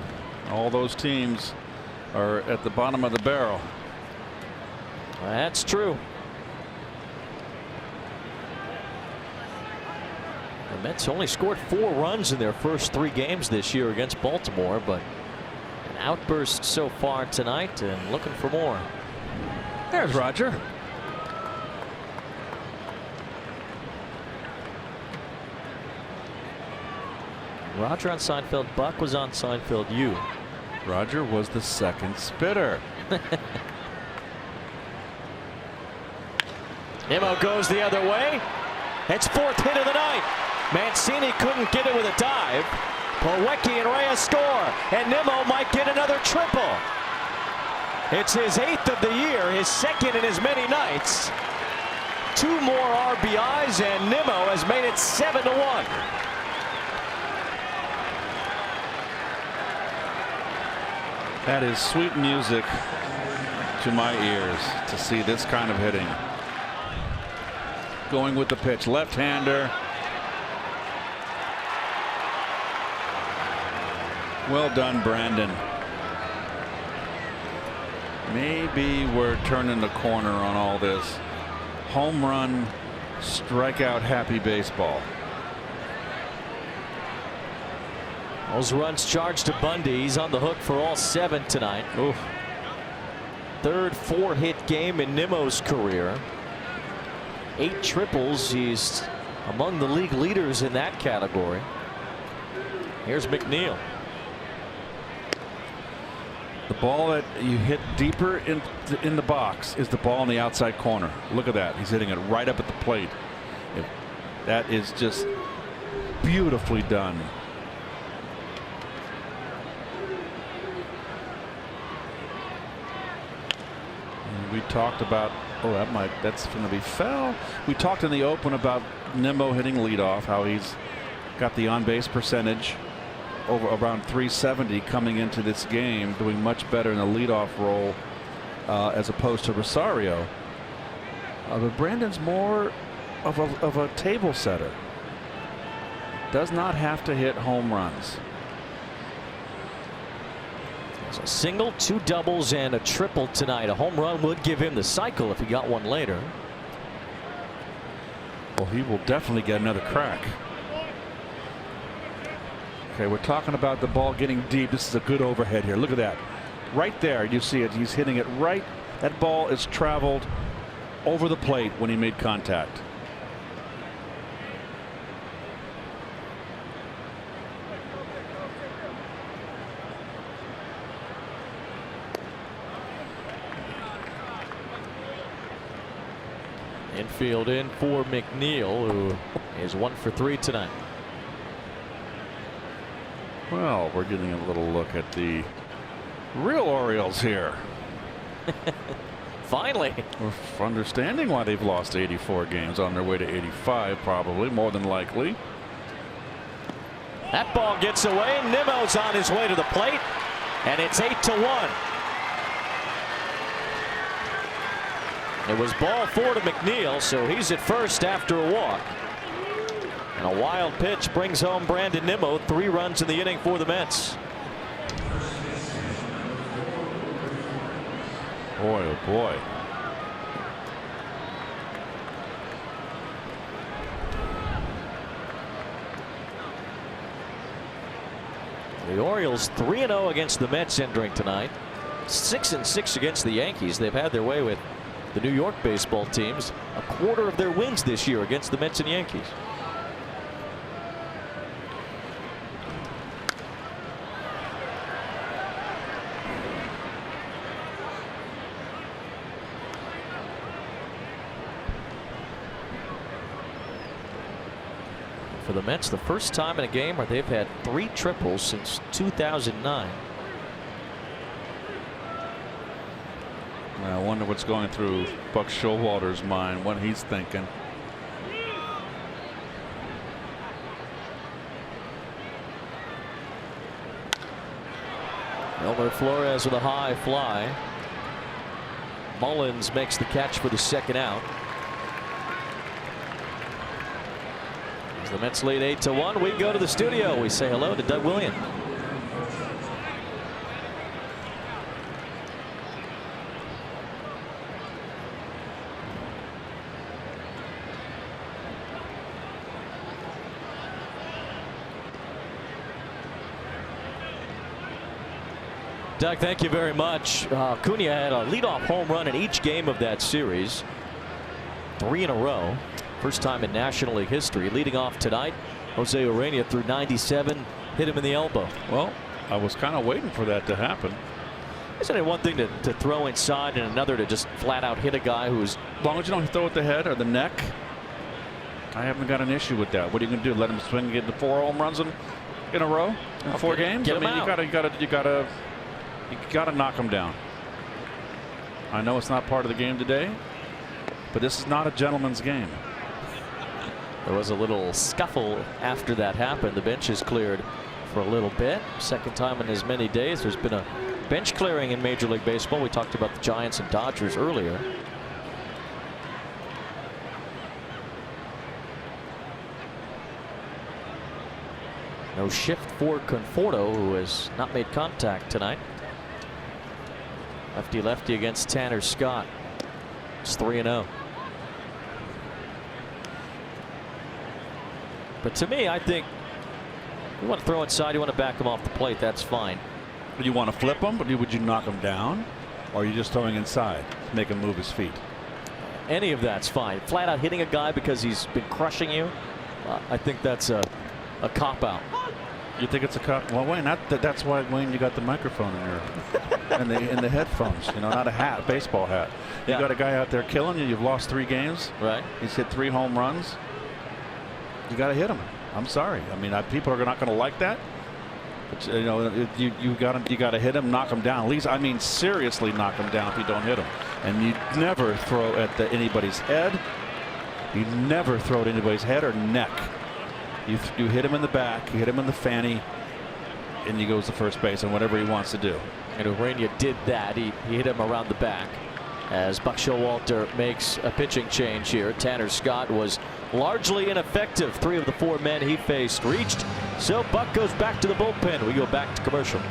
All those teams are at the bottom of the barrel. That's true. The Mets only scored 4 runs in their first 3 games this year against Baltimore, but an outburst so far tonight and looking for more. There's Roger. Roger on Seinfeld. Buck was on Seinfeld. You. Roger was the 2nd spitter. Nimmo goes the other way. It's 4th hit of the night. Mancini couldn't get it with a dive. Plawecki and Reyes score, and Nimmo might get another triple. It's his 8th of the year, his 2nd in as many nights. 2 more RBIs, and Nimmo has made it 7-1. That is sweet music to my ears to see this kind of hitting. Going with the pitch, left-hander. Well done, Brandon. Maybe we're turning the corner on all this. Home run, strikeout, happy baseball. Those runs charged to Bundy. He's on the hook for all 7 tonight. Oof. 3rd 4-hit game in Nimmo's career. 8 triples. He's among the league leaders in that category. Here's McNeil. The ball that you hit deeper in the box is the ball in the outside corner. Look at that. He's hitting it right up at the plate. That is just beautifully done. And we talked about, that's going to be foul. We talked in the open about Nimmo hitting leadoff, how he's got the on-base percentage over around 370 coming into this game, doing much better in the leadoff role as opposed to Rosario. But Brandon's more of a table setter. Does not have to hit home runs. There's a single, 2 doubles, and a triple tonight. A home run would give him the cycle if he got one later. Well, he will definitely get another crack. Okay, we're talking about the ball getting deep. This is a good overhead here. Look at that. Right there, you see it. He's hitting it right. That ball is traveled over the plate when he made contact. Infield in for McNeil, who is 1 for 3 tonight. Well, we're getting a little look at the real Orioles here. Finally. We're understanding why they've lost 84 games, on their way to 85, probably, more than likely. That ball gets away. Nimmo's on his way to the plate, and it's 8-1. It was ball 4 to McNeil, so he's at first after a walk. And a wild pitch brings home Brandon Nimmo. 3 runs in the inning for the Mets. Boy, oh boy. The Orioles 3-0 against the Mets entering tonight. 6-6 against the Yankees. They've had their way with the New York baseball teams. A quarter of their wins this year against the Mets and Yankees. for the Mets. The first time in a game where they've had 3 triples since 2009. I wonder what's going through Buck Showalter's mind, what he's thinking. Elmer Flores with a high fly. Mullins makes the catch for the second out. As the Mets lead 8-1, we go to the studio. We say hello to Doug Williams. Doug, thank you very much. Acuna had a leadoff home run in each game of that series. 3 in a row. First time in National League history. Leading off tonight, Jose Urena threw 97, hit him in the elbow. Well, I was kind of waiting for that to happen. Isn't it one thing to throw inside and another to just flat out hit a guy who's... As long as you don't throw at the head or the neck, I haven't got an issue with that. What are you going to do? Let him swing and get the 4 home runs in a row in 4 games? Get I mean, him out. you gotta knock him down. I know it's not part of the game today, but this is not a gentleman's game. There was a little scuffle after that happened. The bench is cleared for a little bit. Second time in as many days there's been a bench clearing in Major League Baseball. We talked about the Giants and Dodgers earlier. No shift for Conforto, who has not made contact tonight. Lefty against Tanner Scott. It's 3-0. But to me, I think you want to throw inside, you want to back him off the plate, that's fine. Would you want to flip him, or would you knock him down? Or are you just throwing inside to make him move his feet? Any of that's fine. Flat out hitting a guy because he's been crushing you, I think that's a cop-out. You think it's a cop? Well, Wayne, that's why, Wayne, you got the microphone in your in the headphones. You know, not a hat, baseball hat. You got a guy out there killing you. You've lost 3 games. Right. He's hit 3 home runs. You got to hit him. I'm sorry. I mean, people are not going to like that. But, you know, you got to hit him, knock him down. At least, I mean, seriously, knock him down if you don't hit him. And you never throw at anybody's head. You never throw at anybody's head or neck. You hit him in the back, you hit him in the fanny, and he goes to first base and whatever he wants to do. And Urena did that. He hit him around the back. As Buck Showalter makes a pitching change here. Tanner Scott was largely ineffective. 3 of the 4 men he faced reached. So Buck goes back to the bullpen. We go back to commercial.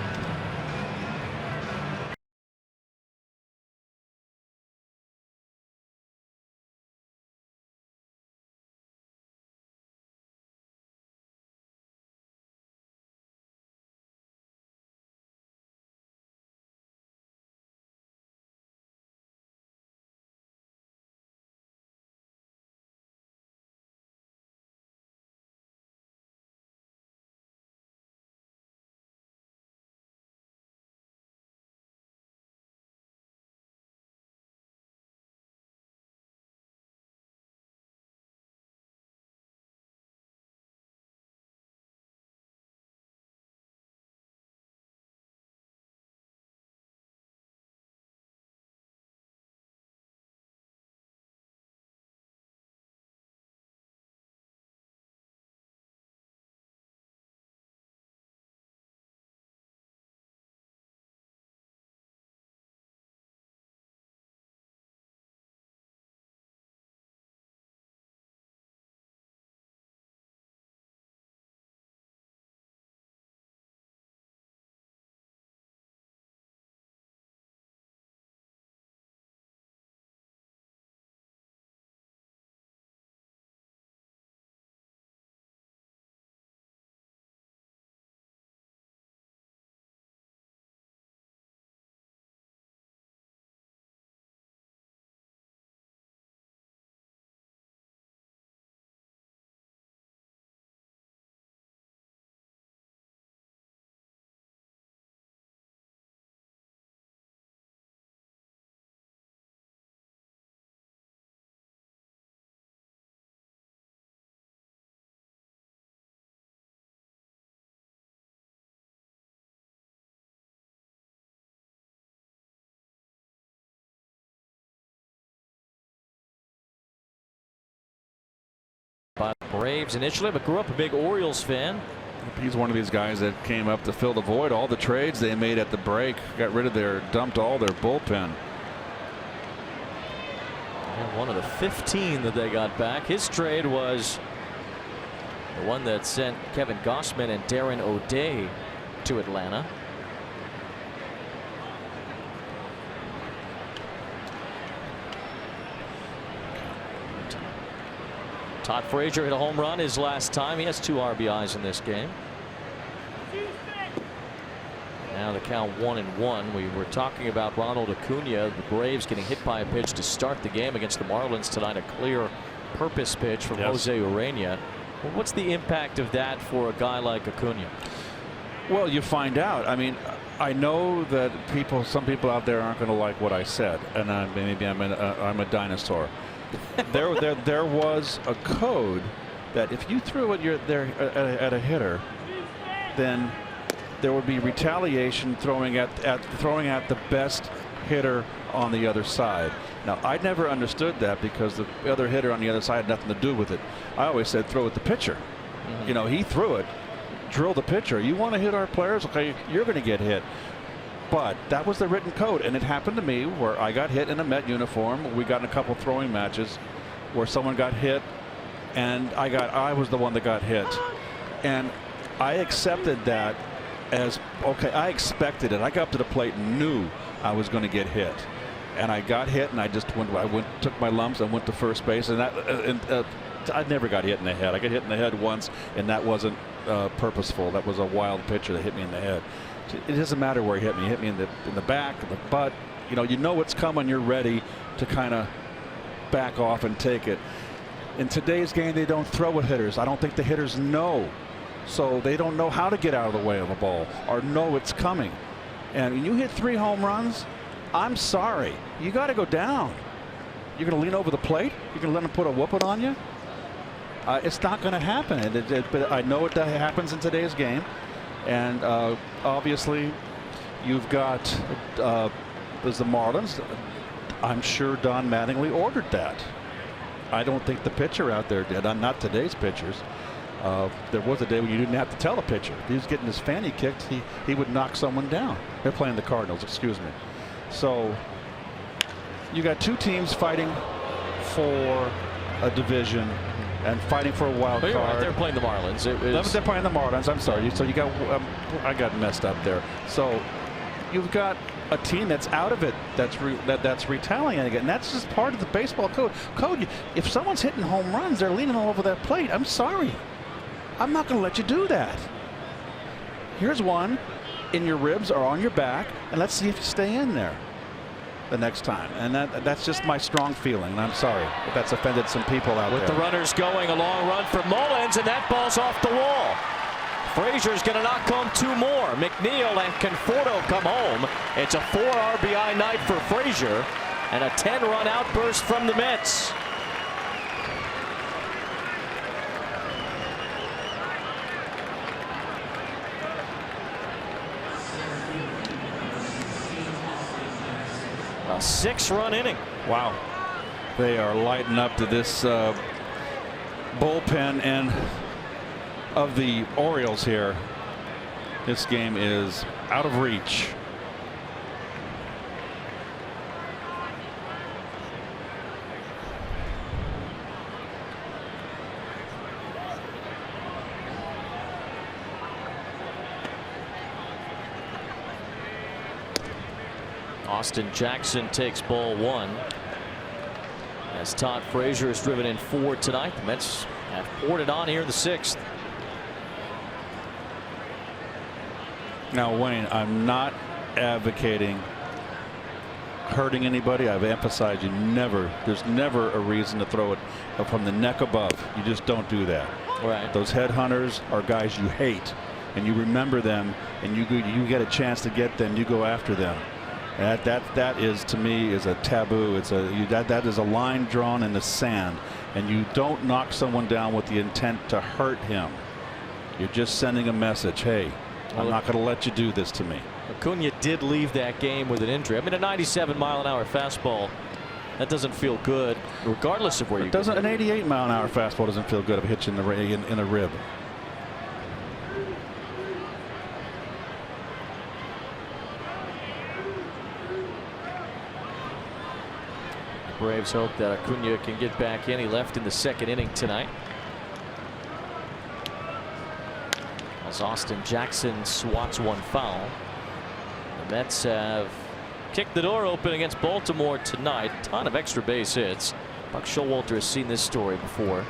by the Braves initially, but grew up a big Orioles fan. He's one of these guys that came up to fill the void. All the trades they made at the break, dumped all their bullpen. And one of the 15 that they got back. His trade was the one that sent Kevin Gossman and Darren O'Day to Atlanta. Todd Frazier hit a home run his last time. He has 2 RBIs in this game. Now the count 1-1. We were talking about Ronald Acuna, the Braves getting hit by a pitch to start the game against the Marlins tonight. A clear purpose pitch from Jose Urena. Well, what's the impact of that for a guy like Acuna? Well, you find out. I mean, I know that some people out there aren't going to like what I said, and maybe I'm a dinosaur. There was a code that if you threw it at a hitter, then there would be retaliation throwing at the best hitter on the other side. Now, I never understood that because the other hitter on the other side had nothing to do with it. I always said throw at the pitcher. You know, he threw it, drill the pitcher. You want to hit our players? Okay, you're going to get hit. But that was the written code, and it happened to me where I got hit in a Met uniform. We got in a couple throwing matches where someone got hit, and I was the one that got hit, and I accepted that as okay. I expected it. I got up to the plate and knew I was going to get hit, and I got hit, and I took my lumps and went to first base, and I never got hit in the head. I got hit in the head once, and that wasn't purposeful. That was a wild pitcher that hit me in the head. It doesn't matter where he hit me. He hit me in the back, the butt. You know what's coming. You're ready to kind of back off and take it. In today's game, they don't throw at hitters. I don't think the hitters know. So they don't know how to get out of the way of a ball or know it's coming. And when you hit 3 home runs, I'm sorry. You got to go down. You're going to lean over the plate? You're going to let them put a whooping on you? It's not going to happen. But I know it happens in today's game. And obviously, you've got there's the Marlins. I'm sure Don Mattingly ordered that. I don't think the pitcher out there did. Not today's pitchers. There was a day when you didn't have to tell the pitcher. If he was getting his fanny kicked, he would knock someone down. They're playing the Cardinals, excuse me. So you got 2 teams fighting for a division and fighting for a wild card. Right, they're playing the Marlins. They're playing the Marlins. I'm sorry. So you got I got messed up there. So you've got a team that's out of it, that's retaliating, and that's just part of the baseball code. If someone's hitting home runs, they're leaning all over that plate. I'm sorry. I'm not going to let you do that. Here's one in your ribs or on your back, and let's see if you stay in there the next time. And that's just my strong feeling. And I'm sorry if that's offended some people out there. With the runners going, a long run for Mullins, and that ball's off the wall. Frazier's going to knock home 2 more. McNeil and Conforto come home. It's a 4 RBI night for Frazier and a 10-run outburst from the Mets. A 6-run inning. Wow. They are lighting up to this bullpen end of the Orioles here. This game is out of reach. Austin Jackson takes ball 1. As Todd Frazier has driven in 4 tonight. The Mets have poured it on here in the 6th. Now, Wayne, I'm not advocating hurting anybody. I've emphasized there's never a reason to throw it from the neck above. You just don't do that. Right. Those headhunters are guys you hate, and you remember them, and you get a chance to get them, you go after them. That is, to me, is a taboo. That is a line drawn in the sand, and you don't knock someone down with the intent to hurt him. You're just sending a message. Hey, I'm not going to let you do this to me. Acuna did leave that game with an injury. I mean, a 97-mile-an-hour fastball That doesn't feel good, regardless of where you go. An 88-mile-an-hour fastball doesn't feel good if it hits you in the rib. The Braves hope that Acuna can get back in. He left in the second inning tonight. As Austin Jackson swats one foul. The Mets have kicked the door open against Baltimore tonight. Ton of extra base hits. Buck Showalter has seen this story before.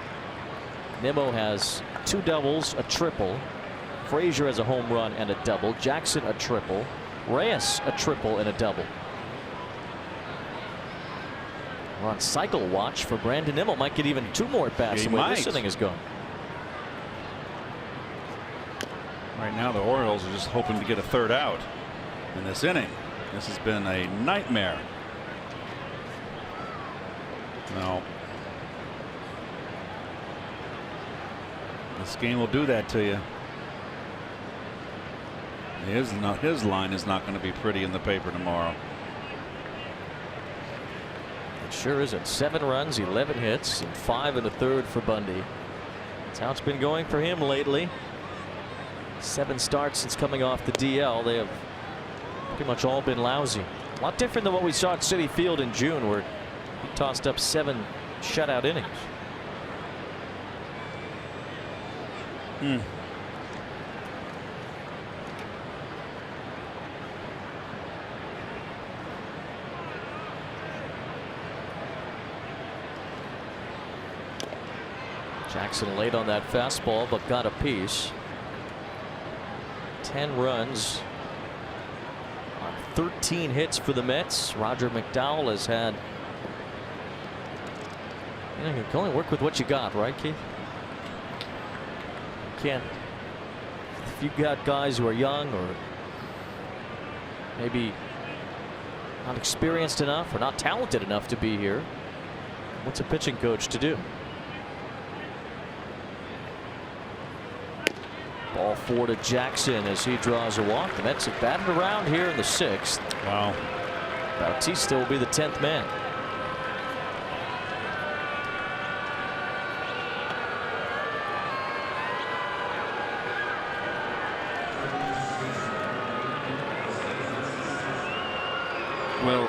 Nimmo has 2 doubles, a triple. Frazier has a home run and a double. Jackson a triple. Reyes a triple and a double. We're on cycle watch for Brandon Nimmo. Might get even 2 more at bats the way this inning is going. Right now the Orioles are just hoping to get a 3rd out in this inning. This has been a nightmare. No. This game will do that to you. His line is not going to be pretty in the paper tomorrow. It sure isn't. 7 runs, 11 hits, and 5 1/3 for Bundy. That's how it's been going for him lately. 7 starts since coming off the DL. They have pretty much all been lousy. A lot different than what we saw at Citi Field in June, where he tossed up 7 shutout innings. Jackson late on that fastball, but got a piece. 10 runs on 13 hits for the Mets. Roger McDowell has had. You can only work with what you got, right, Keith? Can't. If you've got guys who are young or maybe not experienced enough or not talented enough to be here, what's a pitching coach to do? Ball 4 to Jackson as he draws a walk. The Mets have batted around here in the 6th. Wow. Bautista will be the 10th man. Well,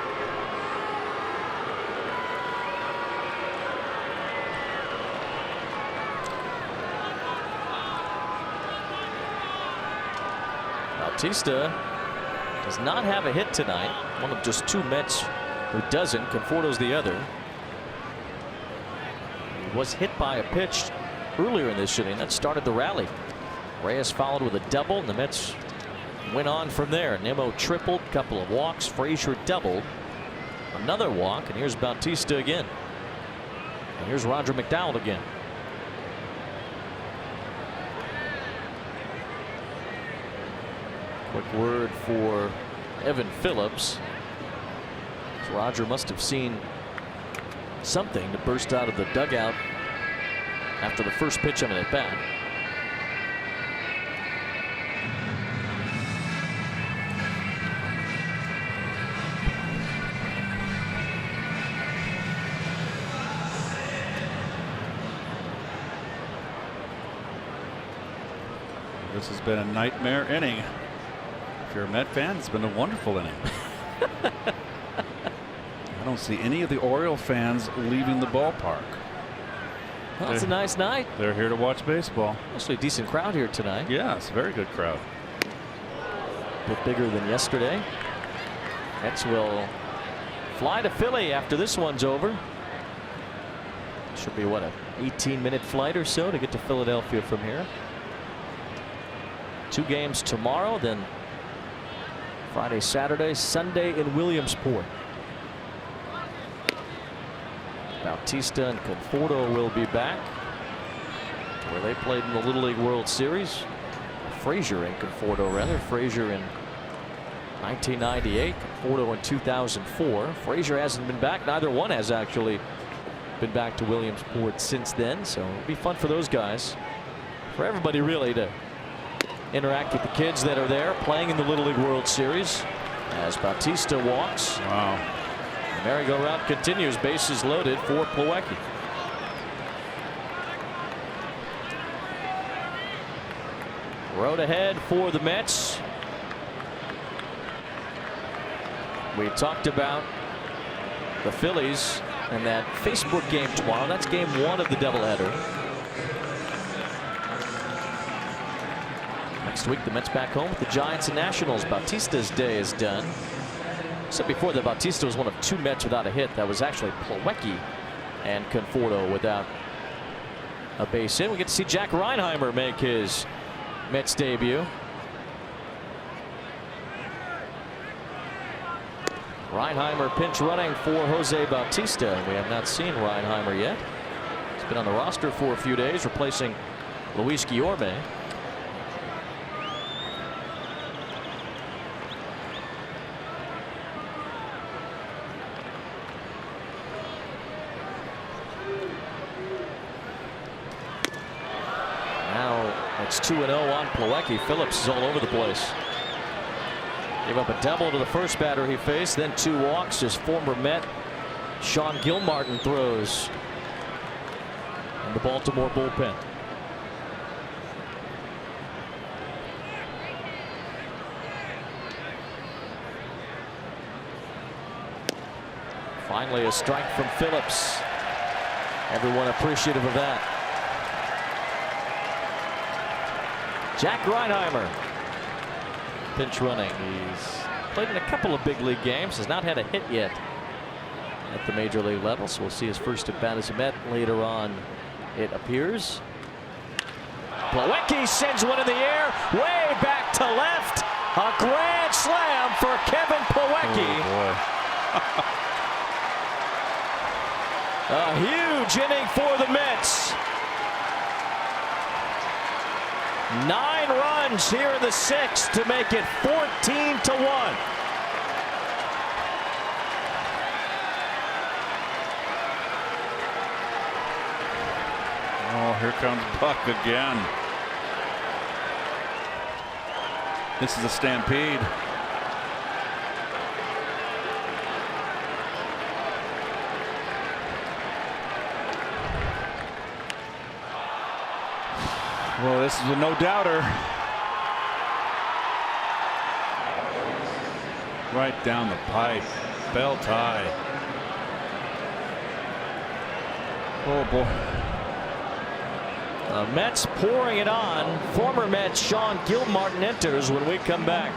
Bautista does not have a hit tonight. One of just 2 Mets who doesn't. Conforto's the other. He was hit by a pitch earlier in this inning that started the rally. Reyes followed with a double, and the Mets went on from there. Nimmo tripled, couple of walks. Frazier doubled, another walk, and here's Bautista again. And here's Roger McDowell again. Quick word for Evan Phillips. So Roger must have seen something to burst out of the dugout after the first pitch of an at bat. This has been a nightmare inning. If you're a Met fan, it's been a wonderful inning. I don't see any of the Oriole fans leaving the ballpark. Well, it's a nice night. They're here to watch baseball. Actually a decent crowd here tonight. Yeah, it's a very good crowd. A bit bigger than yesterday. Mets will fly to Philly after this one's over. Should be what, a 18-minute flight or so to get to Philadelphia from here. 2 games tomorrow, then Friday, Saturday, Sunday in Williamsport. Bautista and Conforto will be back, where they played in the Little League World Series. Frazier and Conforto, rather. Frazier in 1998, Conforto in 2004. Frazier hasn't been back. Neither one has actually been back to Williamsport since then, so it'll be fun for those guys, for everybody really, to interact with the kids that are there playing in the Little League World Series as Bautista walks. Wow. Merry-go-round continues. Bases loaded for Plawecki. Road ahead for the Mets. We talked about the Phillies and that Facebook game tomorrow. That's game 1 of the doubleheader. Next week, the Mets back home with the Giants and Nationals. Bautista's day is done. Said before that Bautista was one of 2 Mets without a hit. That was actually Plawecki and Conforto without a base hit. We get to see Jack Reinheimer make his Mets debut. Reinheimer pinch running for Jose Bautista. We have not seen Reinheimer yet. He's been on the roster for a few days, replacing Luis Guillorme. Now it's 2-0 on Plawecki. Phillips is all over the place. Gave up a double to the first batter he faced, then 2 walks. His former Met, Sean Gilmartin, throws in the Baltimore bullpen. Finally, a strike from Phillips. Everyone appreciative of that. Jack Reinheimer. Pinch running. He's played in a couple of big league games, has not had a hit yet at the major league level, so we'll see his first at bat as a Met later on, it appears. Plawecki sends one in the air, way back to left. A grand slam for Kevin Plawecki. A huge inning for the Mets. 9 runs here in the 6th to make it 14-1. Oh, here comes Buck again. This is a stampede. Well, this is a no-doubter. Right down the pipe. Bell tie. Oh, boy. The Mets pouring it on. Former Met Sean Gilmartin enters when we come back.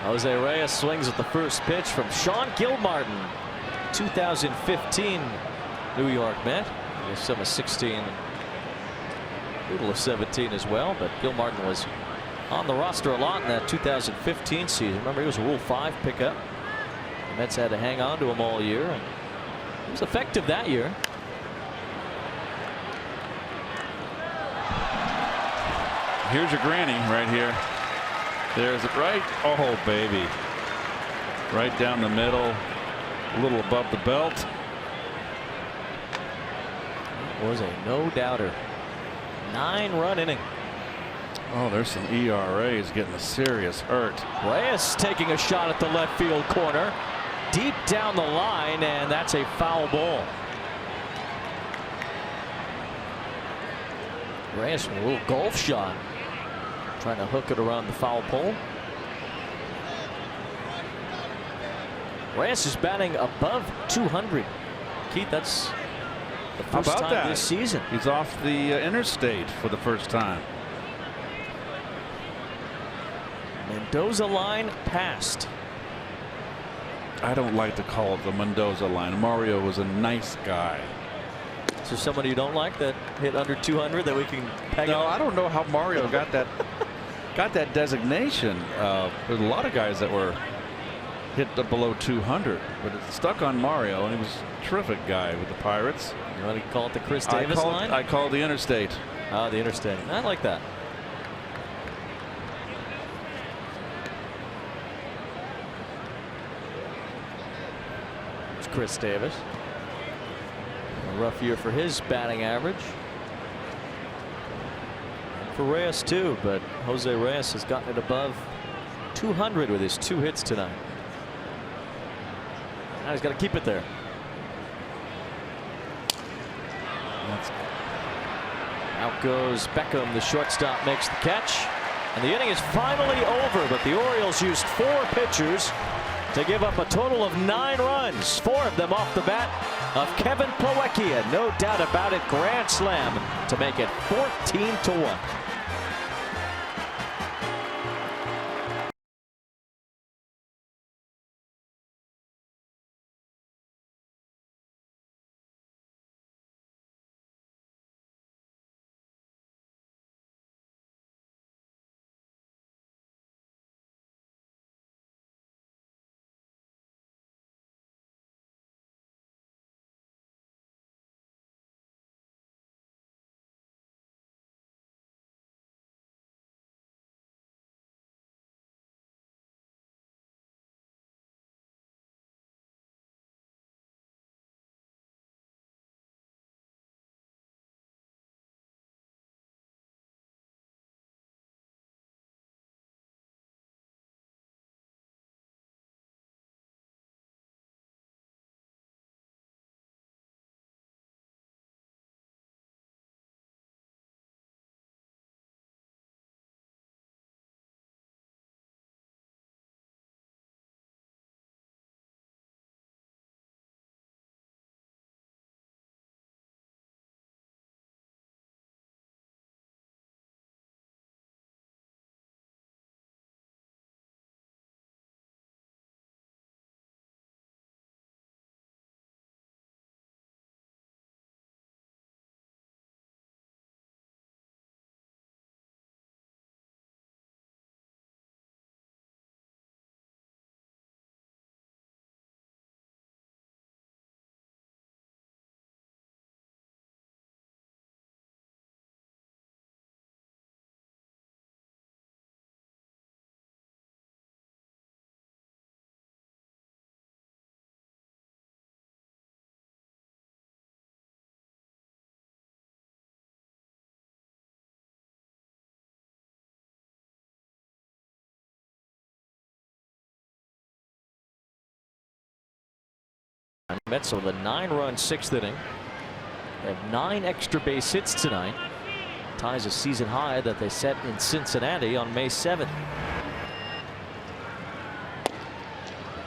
Jose Reyes swings at the first pitch from Sean Gilmartin, 2015 New York Met. He's summer 16 total of 17 as well. But Gil Martin was on the roster a lot in that 2015 season. Remember, he was a Rule 5 pickup. The Mets had to hang on to him all year, and he was effective that year. Here's your granny right here. There's it right. Oh, baby. Right down the middle, a little above the belt. It was a no-doubter. 9-run inning. Oh, there's some ERAs getting a serious hurt. Reyes taking a shot at the left field corner. Deep down the line, and that's a foul ball. Reyes with a little golf shot. Trying to hook it around the foul pole. Reyes is batting above 200. Keith, that's the first How about time that? this season. He's off the interstate for the first time. Mendoza line passed. I don't like to call it the Mendoza line. Mario was a nice guy. Is there somebody you don't like that hit under 200 that we can peg? No, I don't know how Mario got that designation. There's a lot of guys that were hit below 200, but it stuck on Mario, and he was a terrific guy with the Pirates. You want to call it the Chris Davis line? I call it the interstate. Oh, the interstate. I like that. It's Chris Davis. A rough year for his batting average. And for Reyes too, but Jose Reyes has gotten it above 200 with his 2 hits tonight. Now he's got to keep it there. Out goes Beckham. The shortstop makes the catch. And the inning is finally over, but the Orioles used 4 pitchers to give up a total of 9 runs. 4 of them off the bat of Kevin Plawecki. No doubt about it, grand slam to make it 14-1. Mets with a 9-run 6th inning. They have 9 extra base hits tonight. Ties a season high that they set in Cincinnati on May 7th.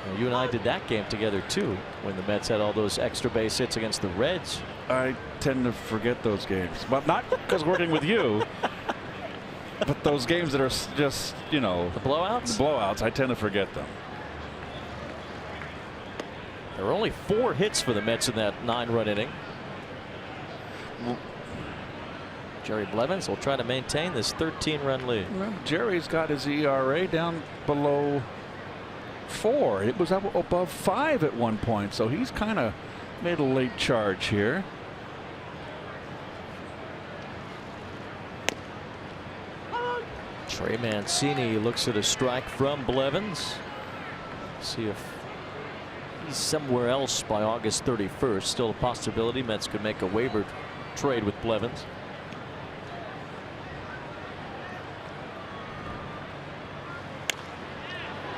Well, you and I did that game together too, when the Mets had all those extra base hits against the Reds. I tend to forget those games, but not because working with you. But those games that are just, you know, the blowouts. The blowouts, I tend to forget them. There were only 4 hits for the Mets in that 9-run inning. Jerry Blevins will try to maintain this 13-run lead. Well, Jerry's got his ERA down below 4. It was up above 5 at one point, so he's kind of made a late charge here. Trey Mancini looks at a strike from Blevins. See if he's somewhere else by August 31st. Still a possibility. Mets could make a waiver trade with Blevins.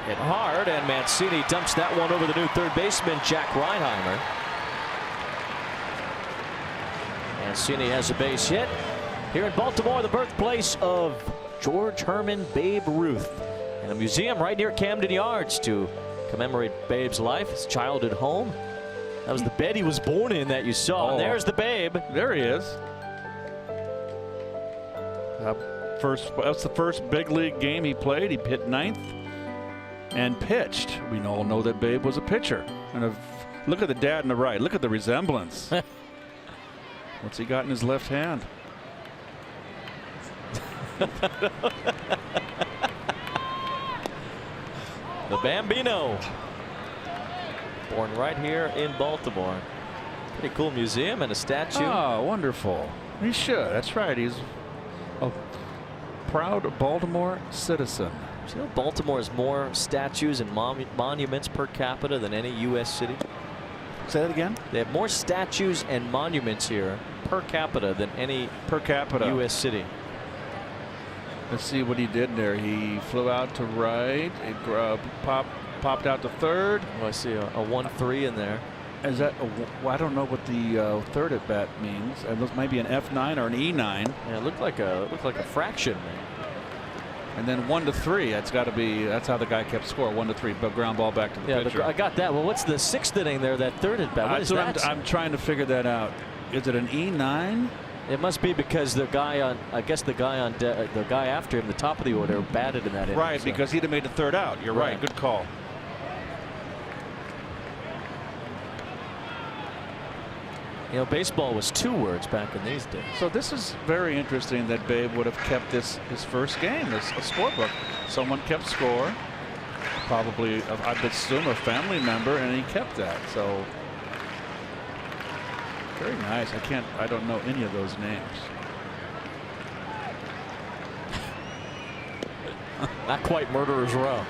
Hit hard, and Mancini dumps that one over the new third baseman, Jack Reinheimer. Mancini has a base hit here in Baltimore, the birthplace of George Herman Babe Ruth, and a museum right near Camden Yards to commemorate Babe's life, his childhood home. That was the bed he was born in that you saw. And there's the Babe. There he is. That's the first big league game he played. He hit 9th and pitched. We all know that Babe was a pitcher. And look at the dad in the right. Look at the resemblance. What's he got in his left hand? The Bambino, born right here in Baltimore. Pretty cool museum and a statue. Oh, wonderful. He should. That's right. He's a proud Baltimore citizen. You know, Baltimore has more statues and monuments per capita than any U.S. city. Say that again? They have more statues and monuments here per capita than any U.S. city. Let's see what he did there. He flew out to right. It popped out to third. Well, I see a 1-3 in there. Is that well, I don't know what the third at bat means. It was maybe an F9 or an E9. Yeah, it looked like a fraction. And then 1-3. That's got to be. That's how the guy kept score. 1-3. But ground ball back to the pitcher. I got that. Well, what's the 6th inning there? That third at bat. What is that? I'm trying to figure that out. Is it an E9? It must be because the guy on, I guess the guy after him, the top of the order, batted in that inning. Right, because he'd have made the third out. You're right. Good call. You know, baseball was 2 words back in these days. So this is very interesting that Babe would have kept his first game as a scorebook. Someone kept score, probably I would assume a family member, and he kept that. So very nice. I don't know any of those names. Not quite Murderer's Row.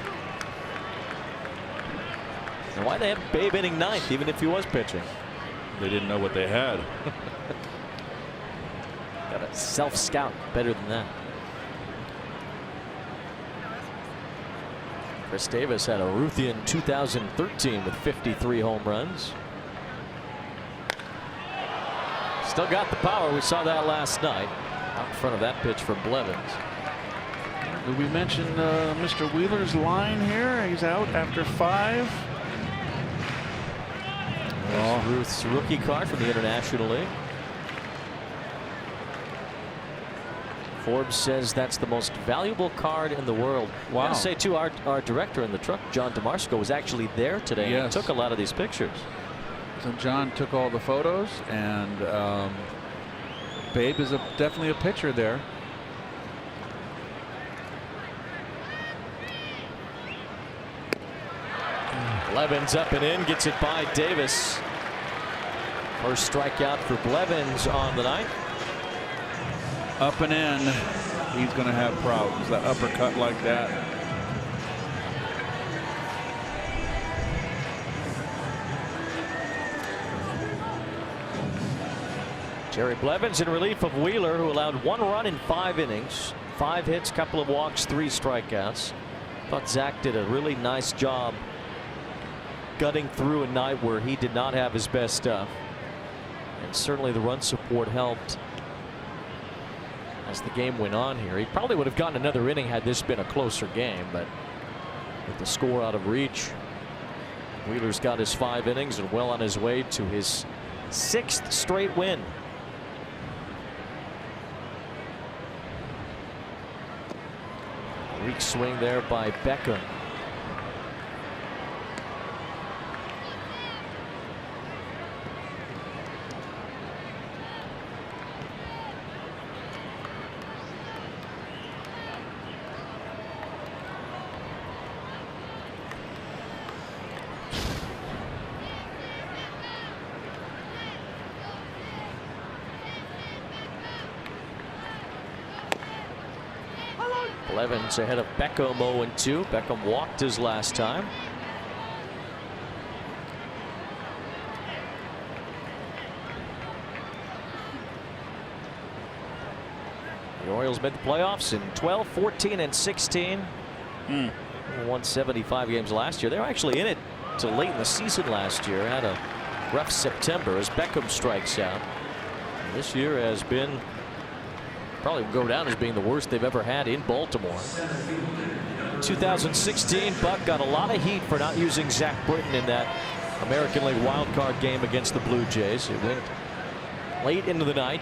And why they have Babe inning 9th, even if he was pitching? They didn't know what they had. Got a self-scout better than that. Chris Davis had a Ruthian 2013 with 53 home runs. Still got the power. We saw that last night out in front of that pitch from Blevins. Did we mention Mr. Wheeler's line here? He's out after 5. There's Ruth's rookie card from the International League. Forbes says that's the most valuable card in the world. Wow. I gotta say too, our director in the truck, John DeMarsco, was actually there today. Yes. And took a lot of these pictures. So John took all the photos, and Babe is definitely a pitcher there. Blevins up and in, gets it by Davis. First strikeout for Blevins on the night. Up and in, he's going to have problems. That uppercut like that. Jerry Blevins in relief of Wheeler, who allowed 1 run in 5 innings, 5 hits, couple of walks, 3 strikeouts. Thought Zach did a really nice job gutting through a night where he did not have his best stuff. And certainly the run support helped as the game went on here. He probably would have gotten another inning had this been a closer game, but with the score out of reach, Wheeler's got his 5 innings and well on his way to his 6th straight win. Weak swing there by Becker. Blevins ahead of Beckham 0-2. Beckham walked his last time. The Orioles made the playoffs in 12, 14, and 16. Won 75 games last year. They were actually in it till late in the season last year. Had a rough September as Beckham strikes out. And this year has been probably go down as being the worst they've ever had in Baltimore. 2016, Buck got a lot of heat for not using Zach Britton in that American League wild card game against the Blue Jays. It went late into the night.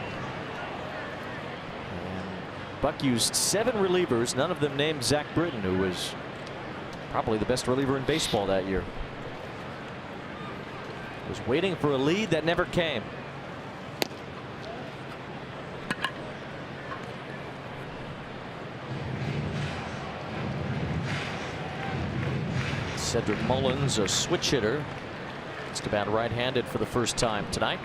Buck used 7 relievers, none of them named Zach Britton, who was probably the best reliever in baseball that year. Was waiting for a lead that never came. Cedric Mullins, a switch hitter, just about right-handed for the first time tonight.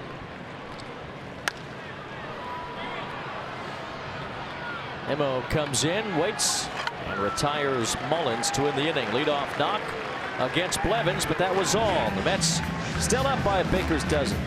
Nimmo comes in, waits, and retires Mullins to end the inning. Leadoff knock against Blevins, but that was all. The Mets still up by a baker's dozen.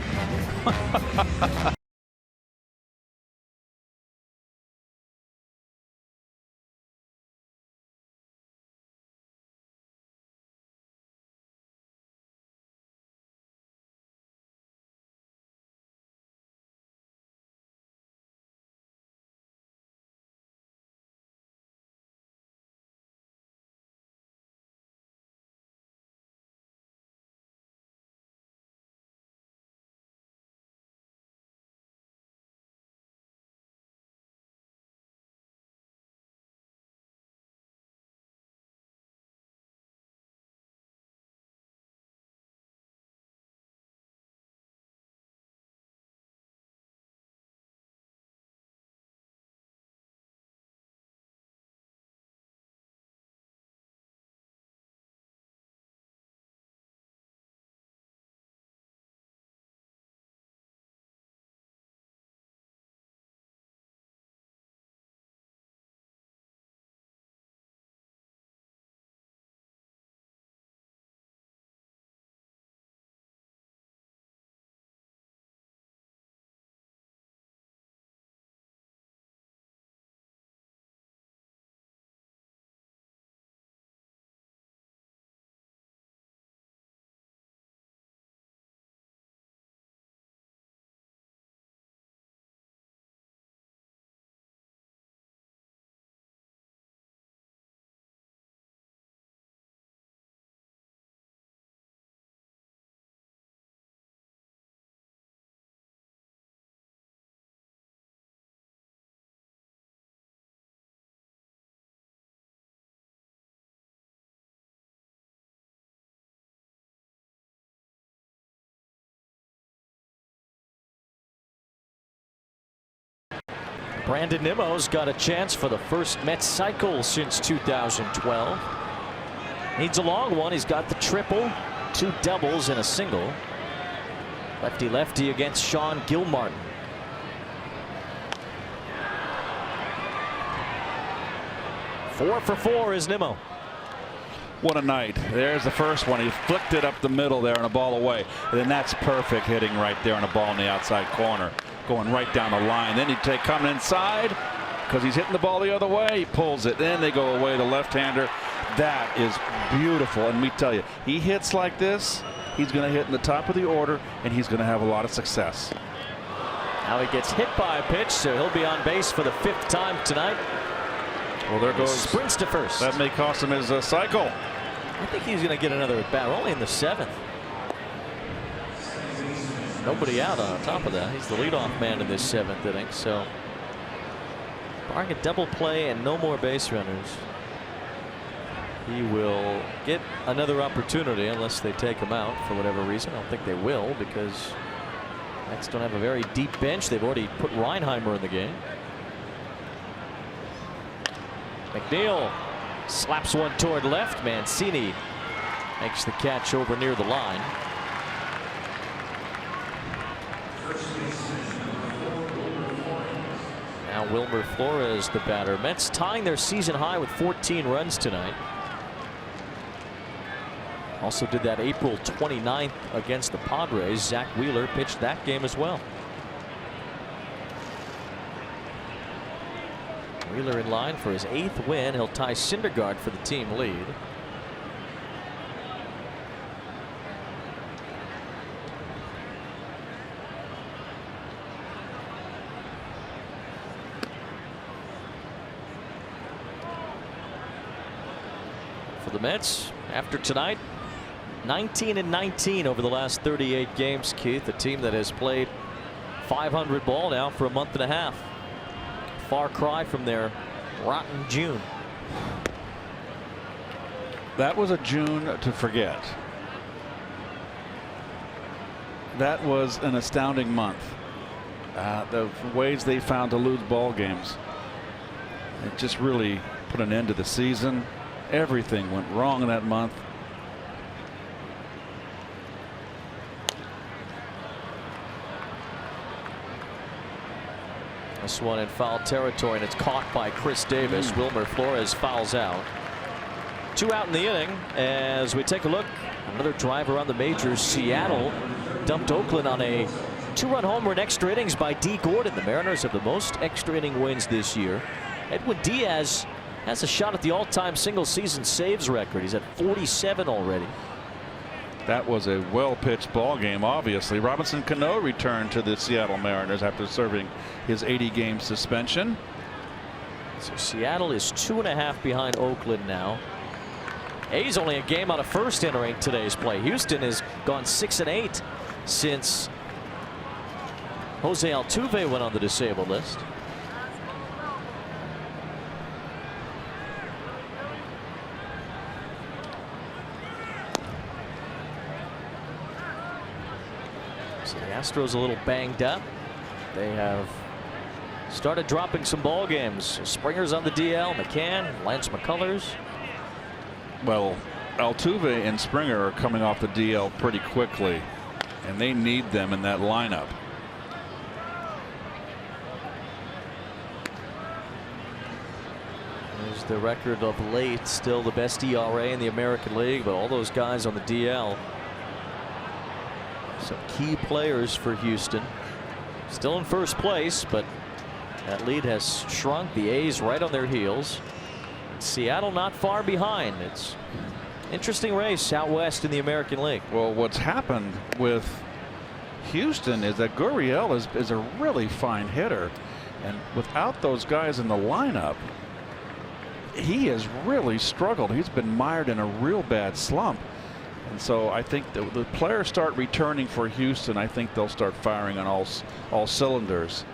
Brandon Nimmo's got a chance for the first Mets cycle since 2012. Needs a long one. He's got the triple, 2 doubles, and a single. Lefty-lefty against Sean Gilmartin. Four for 4 is Nimmo. What a night. There's the first one. He flicked it up the middle there and a ball away. And then that's perfect hitting right there on a ball in the outside corner. Going right down the line. Then he'd coming inside because he's hitting the ball the other way. He pulls it. Then they go away. The left-hander. That is beautiful. And we tell you, he hits like this, he's going to hit in the top of the order, and he's going to have a lot of success. Now he gets hit by a pitch, so he'll be on base for the 5th time tonight. Well, there goes. Sprints to first. That may cost him his cycle. I think he's going to get another at bat. We're only in the 7th. Nobody out on top of that. He's the leadoff man in this 7th inning. So, barring a double play and no more base runners, he will get another opportunity unless they take him out for whatever reason. I don't think they will because Mets don't have a very deep bench. They've already put Reinheimer in the game. McNeil slaps one toward left. Mancini makes the catch over near the line. Now now Wilmer Flores, the batter. Mets tying their season high with 14 runs tonight. Also did that April 29th against the Padres. Zach Wheeler pitched that game as well. Wheeler in line for his 8th win. He'll tie Syndergaard for the team lead. For the Mets, after tonight, 19-19 over the last 38 games, Keith. A team that has played 500 ball now for a month and a half. Far cry from their rotten June. That was a June to forget. That was an astounding month. The ways they found to lose ball games. It just really put an end to the season. Everything went wrong in that month. This one in foul territory, and it's caught by Chris Davis. Wilmer Flores fouls out. 2 out in the inning as we take a look. Another drive around the majors. Seattle dumped Oakland on a 2-run homer in extra innings by D. Gordon. The Mariners have the most extra inning wins this year. Edwin Diaz has a shot at the all-time single season saves record. He's at 47 already. That was a well-pitched ball game, obviously. Robinson Cano returned to the Seattle Mariners after serving his 80-game suspension. So Seattle is 2.5 behind Oakland now. A's only a game out of first entering today's play. Houston has gone 6-8 since Jose Altuve went on the disabled list. So the Astros a little banged up. They have started dropping some ball games. Springer's on the DL. McCann, Lance McCullers. Well, Altuve and Springer are coming off the DL pretty quickly, and they need them in that lineup. There's the record of late. Still the best ERA in the American League, but all those guys on the DL. Some key players for Houston. Still in first place, but that lead has shrunk. The A's right on their heels. Seattle not far behind. It's interesting race out west in the American League. Well, what's happened with Houston is that Gurriel is a really fine hitter, and without those guys in the lineup, he has really struggled. He's been mired in a real bad slump. And so I think the players start returning for Houston. I think they'll start firing on all cylinders.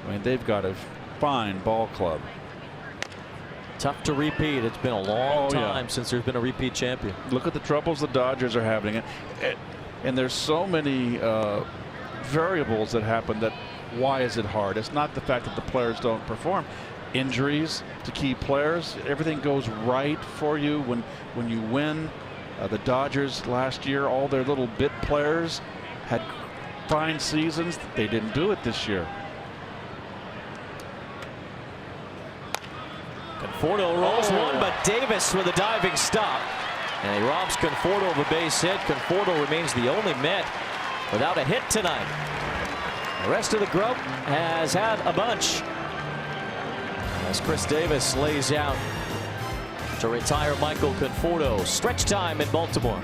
I mean, they've got a fine ball club. Tough to repeat. It's been a long time since there's been a repeat champion. Look at the troubles the Dodgers are having. And there's so many variables that happen that why is it hard? It's not the fact that the players don't perform. Injuries to key players. Everything goes right for you when you win. The Dodgers last year, all their little bit players had fine seasons. They didn't do it this year. Conforto rolls one, but Davis with a diving stop. And he robs Conforto of a base hit. Conforto remains the only Met without a hit tonight. The rest of the group has had a bunch. As Chris Davis lays out to retire Michael Conforto. Stretch time in Baltimore.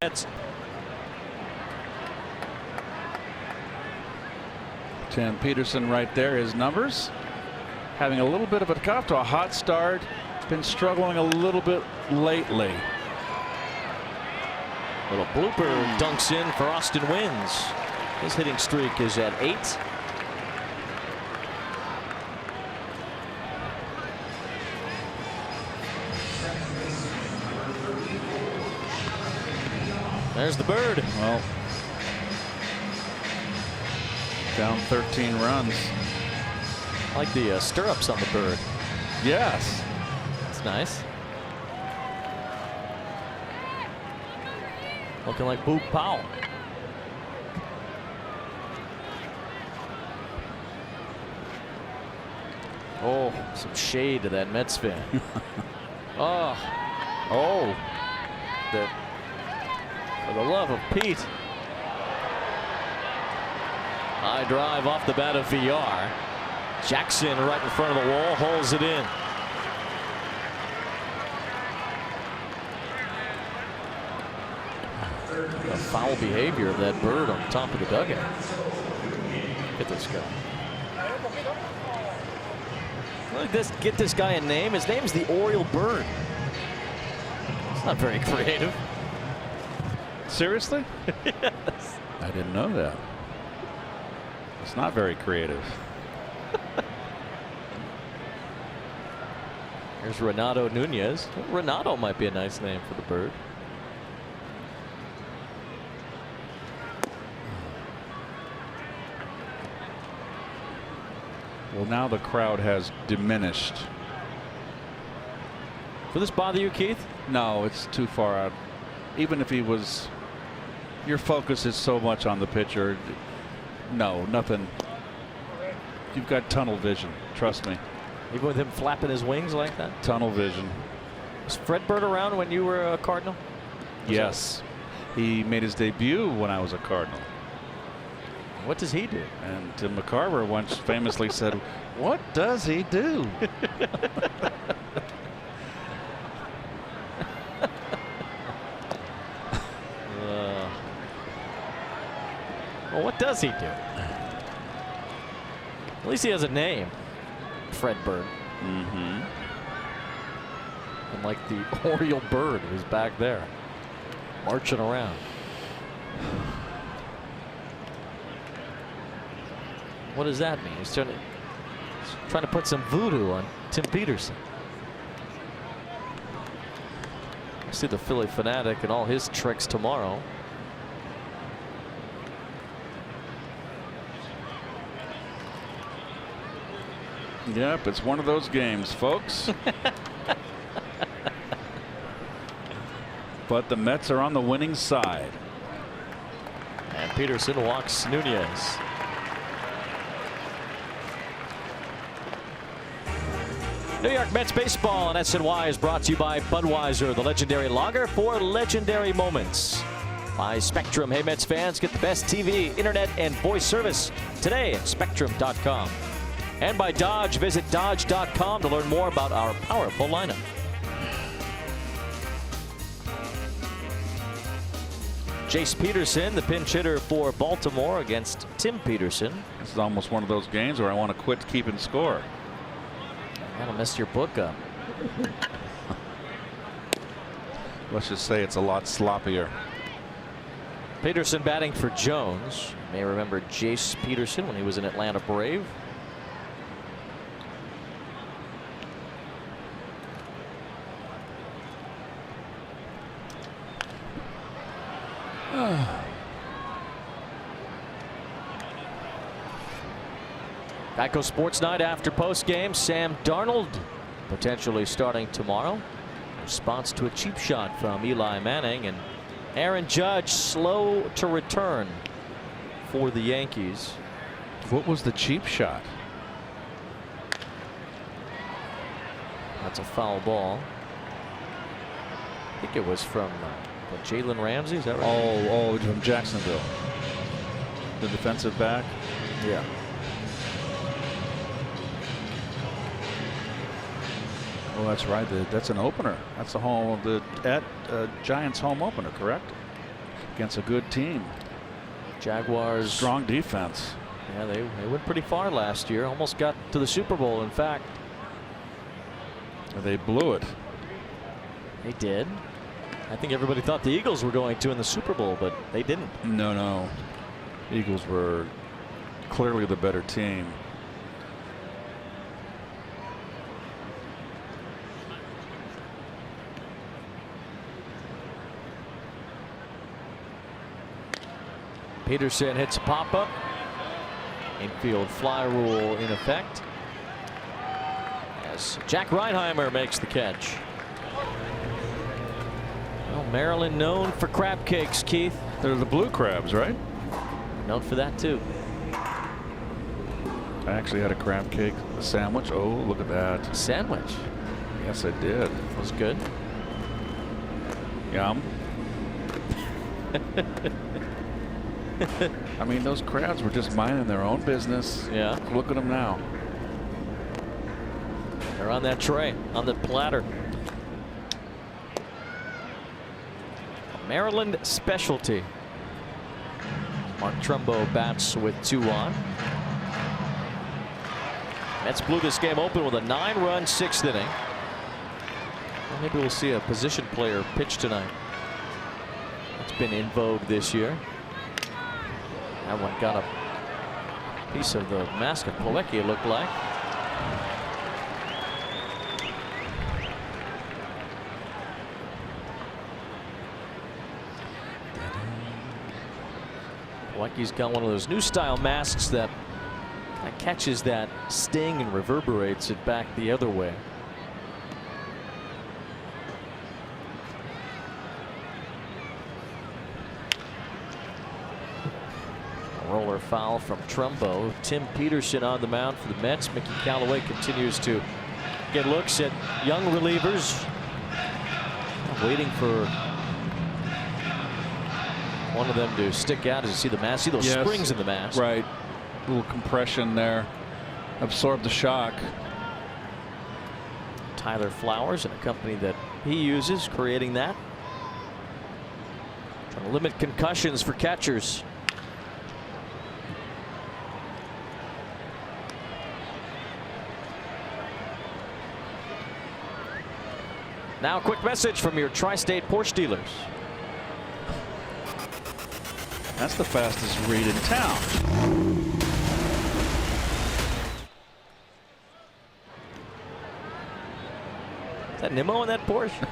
Mets. Tim Peterson right there, his numbers. Having a little bit of off to a hot start. Been struggling a little bit lately. Little blooper dunks in for Austin Wins. His hitting streak is at 8. There's the bird. Well, down 13 runs. I like the stirrups on the bird. Yes. That's nice. Looking like Boop Powell. Oh, some shade to that Mets fan. Oh. For the love of Pete. High drive off the bat of VR. Jackson right in front of the wall, holds it in. The foul behavior of that bird on top of the dugout. Look at this guy. Look at this. Get this guy a name. His name's the Oriole Bird. It's not very creative. Seriously? Yes. I didn't know that. It's not very creative. Here's Renato Nunez. Renato might be a nice name for the bird. Well, now the crowd has diminished. Will this bother you, Keith? No, it's too far out. Even if he was, your focus is so much on the pitcher. No, nothing. You've got tunnel vision. Trust me. Even with him flapping his wings like that? Tunnel vision. Was Fred Bird around when you were a Cardinal? Yes. He made his debut when I was a Cardinal. What does he do? And Tim McCarver once famously said, "What does he do?" Well, what does he do? At least he has a name. Fred Bird. Mm-hmm. And like the Oriole Bird who's back there marching around. What does that mean? He's trying to put some voodoo on Tim Peterson. See the Philly fanatic and all his tricks tomorrow. Yep, it's one of those games, folks. But the Mets are on the winning side. And Peterson walks Nunez. New York Mets baseball on SNY is brought to you by Budweiser, the legendary lager for legendary moments. By Spectrum. Hey, Mets fans, get the best TV, internet, and voice service today at Spectrum.com. And by Dodge. Visit Dodge.com to learn more about our powerful lineup. Jace Peterson, the pinch hitter for Baltimore against Tim Peterson. This is almost one of those games where I want to quit keeping score. That'll mess your book up. Let's just say it's a lot sloppier. Peterson batting for Jones. You may remember Jace Peterson when he was an Atlanta Brave. Geico Sports Night after post game. Sam Darnold potentially starting tomorrow. Response to a cheap shot from Eli Manning, and Aaron Judge slow to return for the Yankees. What was the cheap shot? That's a foul ball. I think it was from Jalen Ramsey. Is that right? Oh, from Jacksonville. The defensive back. Yeah. Oh, that's right. That's an opener. That's the home of the Giants home opener, correct? against a good team. Jaguars. Strong defense. Yeah, they went pretty far last year. Almost got to the Super Bowl, in fact. They blew it. They did. I think everybody thought the Eagles were going to in the Super Bowl, but they didn't. No. Eagles were clearly the better team. Peterson hits a pop-up. Infield fly rule in effect as Jack Reinheimer makes the catch. Well, Maryland known for crab cakes, Keith. They're the blue crabs, right? Known for that too. I actually had a crab cake sandwich. Oh, look at that. Sandwich. Yes, I did. Was good. Yum. I mean, those crabs were just minding their own business. Yeah. Look at them now. They're on that tray, on the platter. A Maryland specialty. Mark Trumbo bats with 2 on. Mets blew this game open with a 9-run 6th inning. Well, maybe we'll see a position player pitch tonight. It's been in vogue this year. That one got a piece of the mask of Plawecki, it looked like. Plawecki's got one of those new style masks that catches that sting and reverberates it back the other way. Roller foul from Trumbo. Tim Peterson on the mound for the Mets. Mickey Callaway continues to get looks at young relievers. Waiting for one of them to stick out as you see the mask. See those springs in the mask. Right. A little compression there. Absorb the shock. Tyler Flowers and a company that he uses creating that. Trying to limit concussions for catchers. Now a quick message from your Tri-State Porsche dealers. That's the fastest read in town. Is that Nimmo in that Porsche?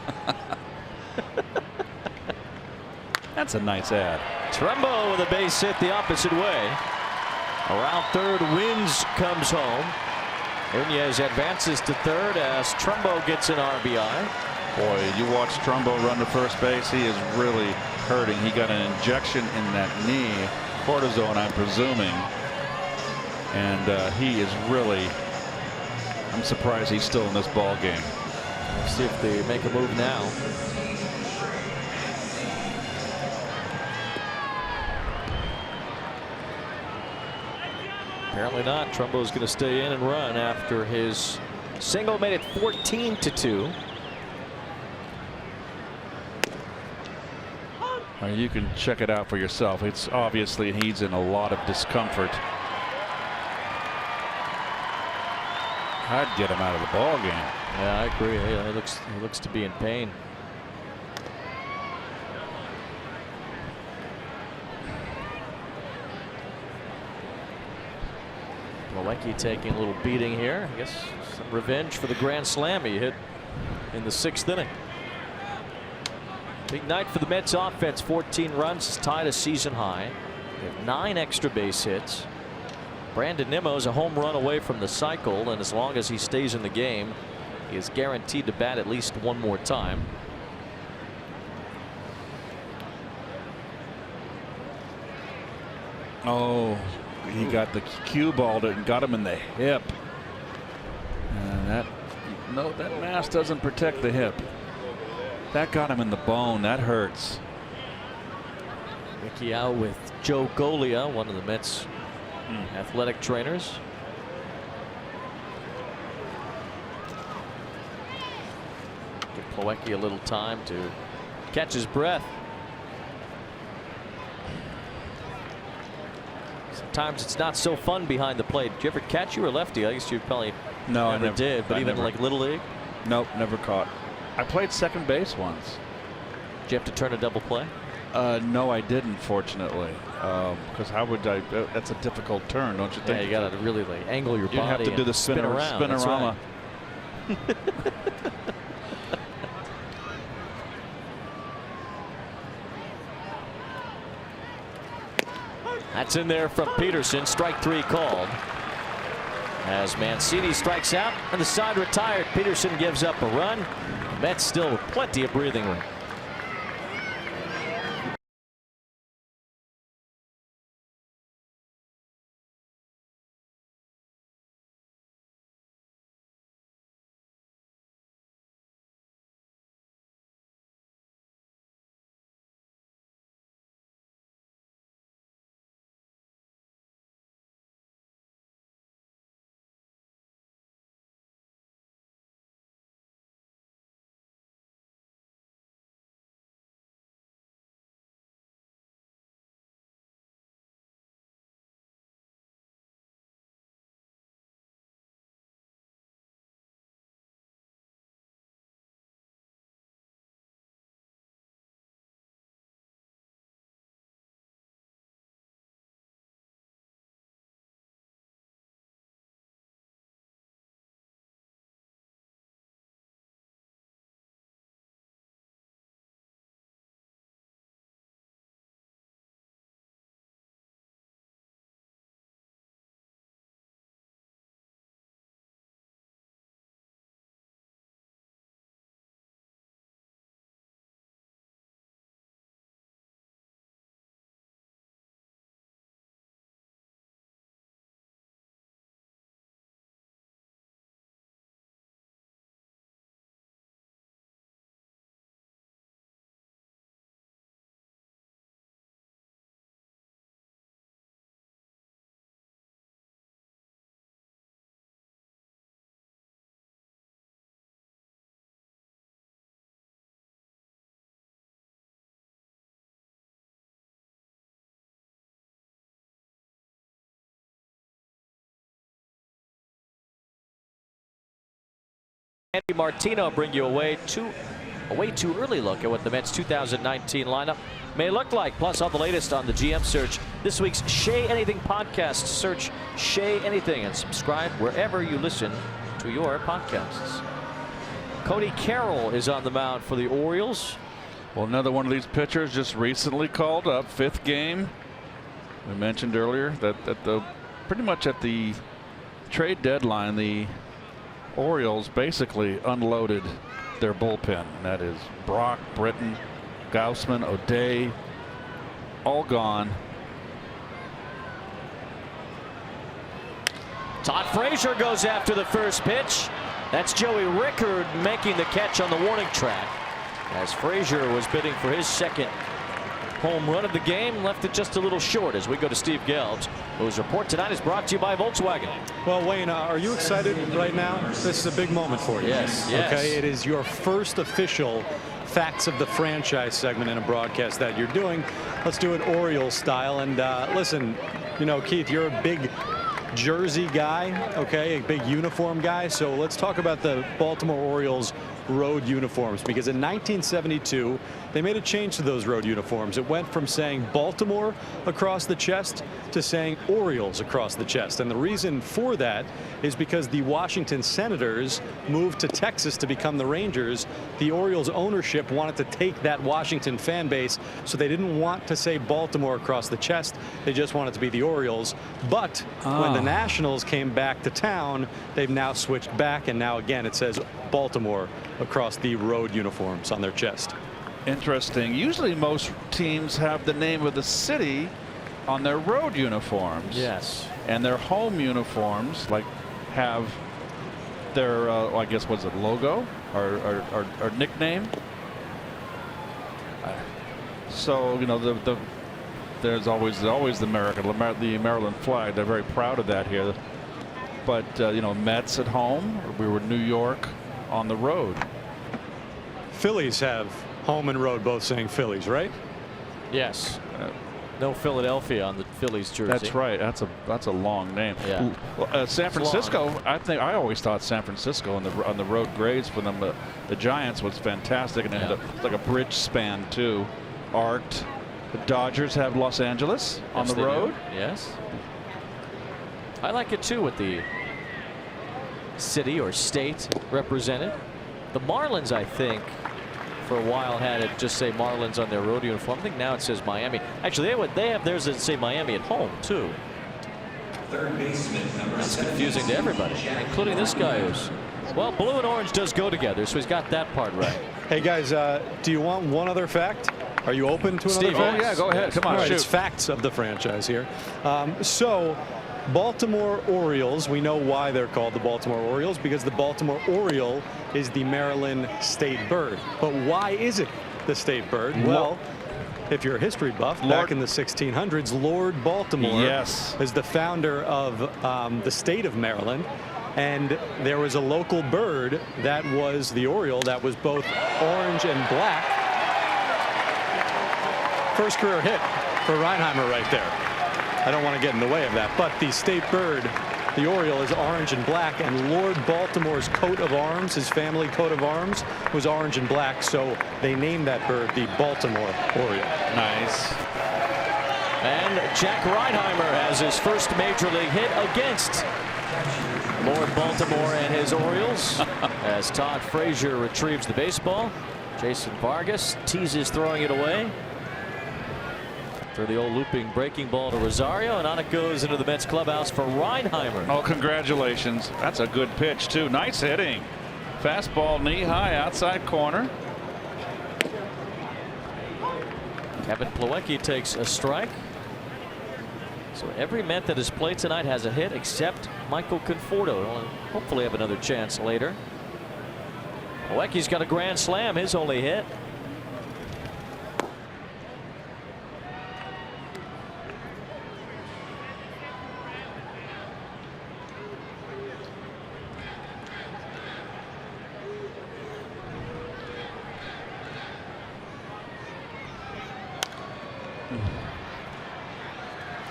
That's a nice ad. Trumbo with a base hit the opposite way. Around third, Wins comes home. Nunez advances to third as Trumbo gets an RBI. Boy, you watch Trumbo run to first base. He is really hurting. He got an injection in that knee, cortisone, I'm presuming, and he is really. I'm surprised he's still in this ball game. Let's see if they make a move now. Apparently not. Trumbo's going to stay in and run after his single made it 14-2. You can check it out for yourself. It's obviously he's in a lot of discomfort. I'd get him out of the ball game. Yeah, I agree. He looks to be in pain. Plawecki taking a little beating here. I guess some revenge for the grand slam he hit in the 6th inning. Big night for the Mets offense. 14 runs is tied a season high. They have 9 extra base hits. Brandon Nimmo is a home run away from the cycle, and as long as he stays in the game, he is guaranteed to bat at least one more time. Oh, he got the cue ball and got him in the hip. And that mask doesn't protect the hip. That got him in the bone. That hurts. Mickey out with Joe Golia, one of the Mets athletic trainers. Give Plawecki a little time to catch his breath. Sometimes it's not so fun behind the plate. Did you ever catch? You were lefty. I guess you probably No, never I never did. But I even never, like Little League? Nope, never caught. I played second base once. Did you have to turn a double play? No, I didn't, fortunately. Because how would I? That's a difficult turn, don't you think? Yeah, you got to really like angle your You'd body. have to do the spin around. That's spinorama. right. That's in there from Peterson. Strike 3 called. As Mancini strikes out and the side retired. Peterson gives up a run. Mets still with plenty of breathing room. Andy Martino bring you a way too early look at what the Mets 2019 lineup may look like. Plus all the latest on the GM search. This week's Shea Anything podcast. Search Shea Anything and subscribe wherever you listen to your podcasts. Cody Carroll is on the mound for the Orioles. Well, another one of these pitchers just recently called up, 5th game. We mentioned earlier that pretty much at the trade deadline, the Orioles basically unloaded their bullpen. And that is Brock, Britton, Gaussman, O'Day, all gone. Todd Frazier goes after the first pitch. That's Joey Rickard making the catch on the warning track, as Frazier was bidding for his second home run of the game, left it just a little short. As we go to Steve Gelbs, whose report tonight is brought to you by Volkswagen. Well, Wayne, are you excited right now? This is a big moment for you. Yes, yes. Okay, it is your first official Facts of the Franchise segment in a broadcast that you're doing. Let's do it Orioles style. And listen, you know, Keith, you're a big jersey guy, okay, a big uniform guy. So let's talk about the Baltimore Orioles road uniforms, because in 1972 they made a change to those road uniforms. It went from saying Baltimore across the chest to saying Orioles across the chest. And the reason for that is because the Washington Senators moved to Texas to become the Rangers. The Orioles ownership wanted to take that Washington fan base, so they didn't want to say Baltimore across the chest. They just wanted to be the Orioles. But when the Nationals came back to town, they've now switched back, and now again it says Baltimore across the road uniforms on their chest. Interesting. Usually most teams have the name of the city on their road uniforms. Yes. And their home uniforms like have their I guess what's it, logo or nickname. So you know there's always the Maryland flag. They're very proud of that here. But you know, Mets at home. We were New York on the road. Phillies have home and road both saying Phillies, right? Yes. No Philadelphia on the Phillies jersey. That's right. That's a long name. Yeah. San Francisco. I always thought San Francisco on the road grades for them. The Giants was fantastic, and it had like a bridge span too, arced. The Dodgers have Los Angeles on the road. Do. Yes. I like it too with the city or state represented. The Marlins, I think, for a while had it just say Marlins on their road uniform. I think now it says Miami. Actually, they have theirs that say Miami at home too. That's confusing to everybody, including this guy who's, well, blue and orange does go together, so he's got that part right. Hey guys, do you want one other fact? Are you open to another Steve, fact? Oh yeah, go ahead. Come on, All right, shoot. it's facts of the franchise here. So Baltimore Orioles, we know why they're called the Baltimore Orioles, because the Baltimore Oriole is the Maryland state bird. But why is it the state bird? Well, if you're a history buff, back in the 1600s, Lord Baltimore is the founder of the state of Maryland. And there was a local bird that was the Oriole that was both orange and black. First career hit for Reinheimer right there. I don't want to get in the way of that, but the state bird, the Oriole, is orange and black, and Lord Baltimore's coat of arms, his family coat of arms, was orange and black, so they named that bird the Baltimore Oriole. Nice. And Jack Reinheimer has his first major league hit against Lord Baltimore and his Orioles as Todd Frazier retrieves the baseball. Jason Vargas teases throwing it away. For the old looping breaking ball to Rosario, and on it goes into the Mets clubhouse for Reinheimer. Oh, congratulations. That's a good pitch too. Nice hitting. Fastball knee high outside corner. Kevin Plawecki takes a strike. So every Met that has played tonight has a hit except Michael Conforto. He'll hopefully have another chance later. Plawecki's got a grand slam, his only hit.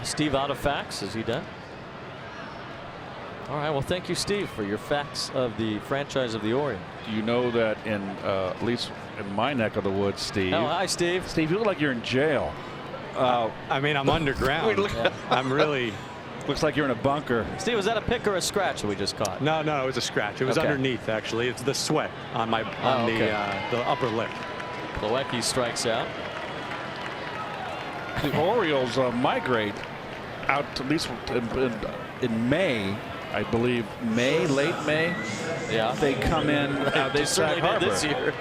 Steve out of facts. Is he done? All right. Well, thank you, Steve, for your facts of the franchise of the Orioles. Do you know that in at least in my neck of the woods, Steve? Oh, hi, Steve. Steve, you look like you're in jail. I mean, I'm underground. I'm really. Looks like you're in a bunker. Steve, was that a pick or a scratch that we just caught? No, it was a scratch. It was underneath, actually. It's the sweat on my the upper lip. Plawecki strikes out. The Orioles migrate out at least in May, I believe. Late May. Yeah. They come in out to Sag Harbor this year.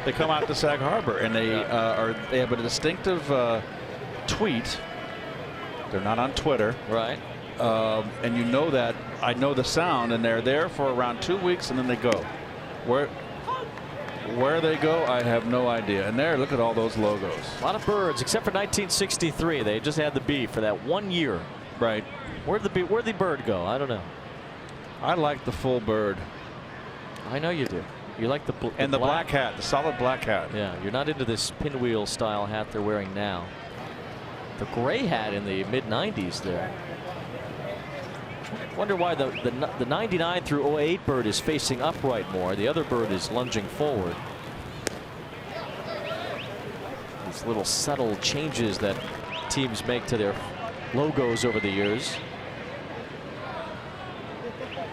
They come out to Sag Harbor, and they have a distinctive tweet. They're not on Twitter, right? And you know that. I know the sound, and they're there for around 2 weeks, and then they go. Where they go, I have no idea. And there, look at all those logos. A lot of birds, except for 1963. They just had the bee for that 1 year. Right. Where'd the bird go? I don't know. I like the full bird. I know you do. You like the black hat, the solid black hat. Yeah, you're not into this pinwheel style hat they're wearing now. The gray hat in the mid-90s there. Wonder why the 99 through 08 bird is facing upright more. The other bird is lunging forward. These little subtle changes that teams make to their logos over the years.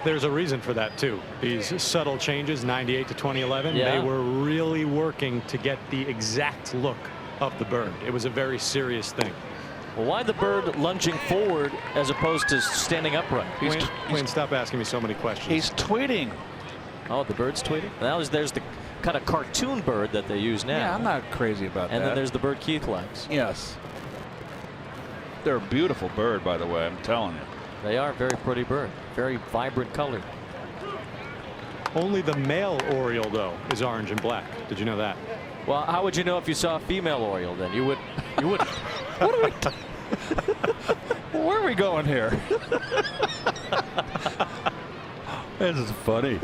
There's a reason for that too. These subtle changes, 98 to 2011, yeah. They were really working to get the exact look of the bird. It was a very serious thing. Well, why the bird lunging forward as opposed to standing upright? Wayne, stop asking me so many questions. He's tweeting. Oh, the bird's tweeting? There's the kind of cartoon bird that they use now. Yeah, I'm not crazy about that. And then there's the bird Keith likes. Yes. They're a beautiful bird, by the way, I'm telling you. They are a very pretty bird. Very vibrant color. Only the male Oriole, though, is orange and black. Did you know that? Well, how would you know if you saw a female Oriole then? You wouldn't. What are we Where are we going here? This is funny.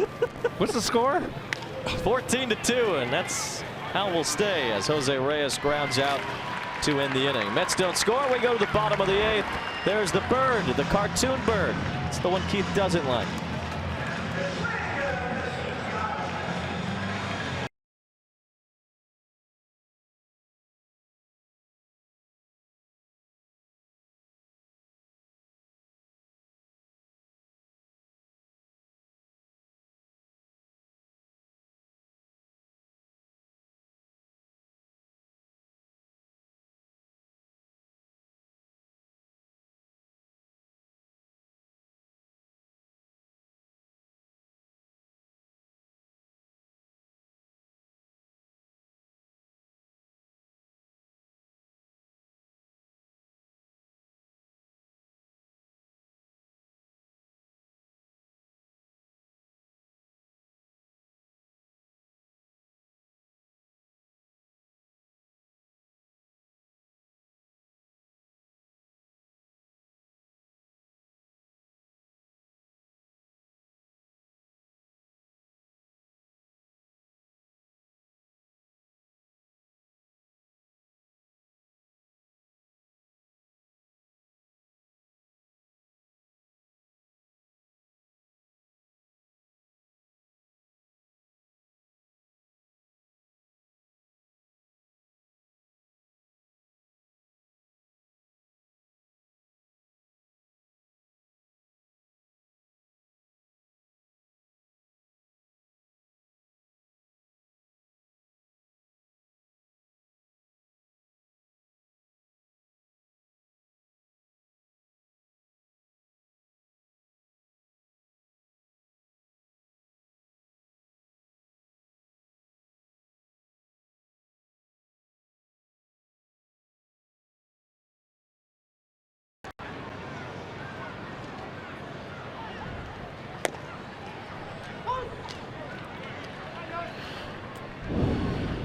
What's the score? 14-2, and that's how we'll stay as Jose Reyes grounds out to end the inning. Mets don't score. We go to the bottom of the 8th. There's the bird, the cartoon bird. It's the one Keith doesn't like.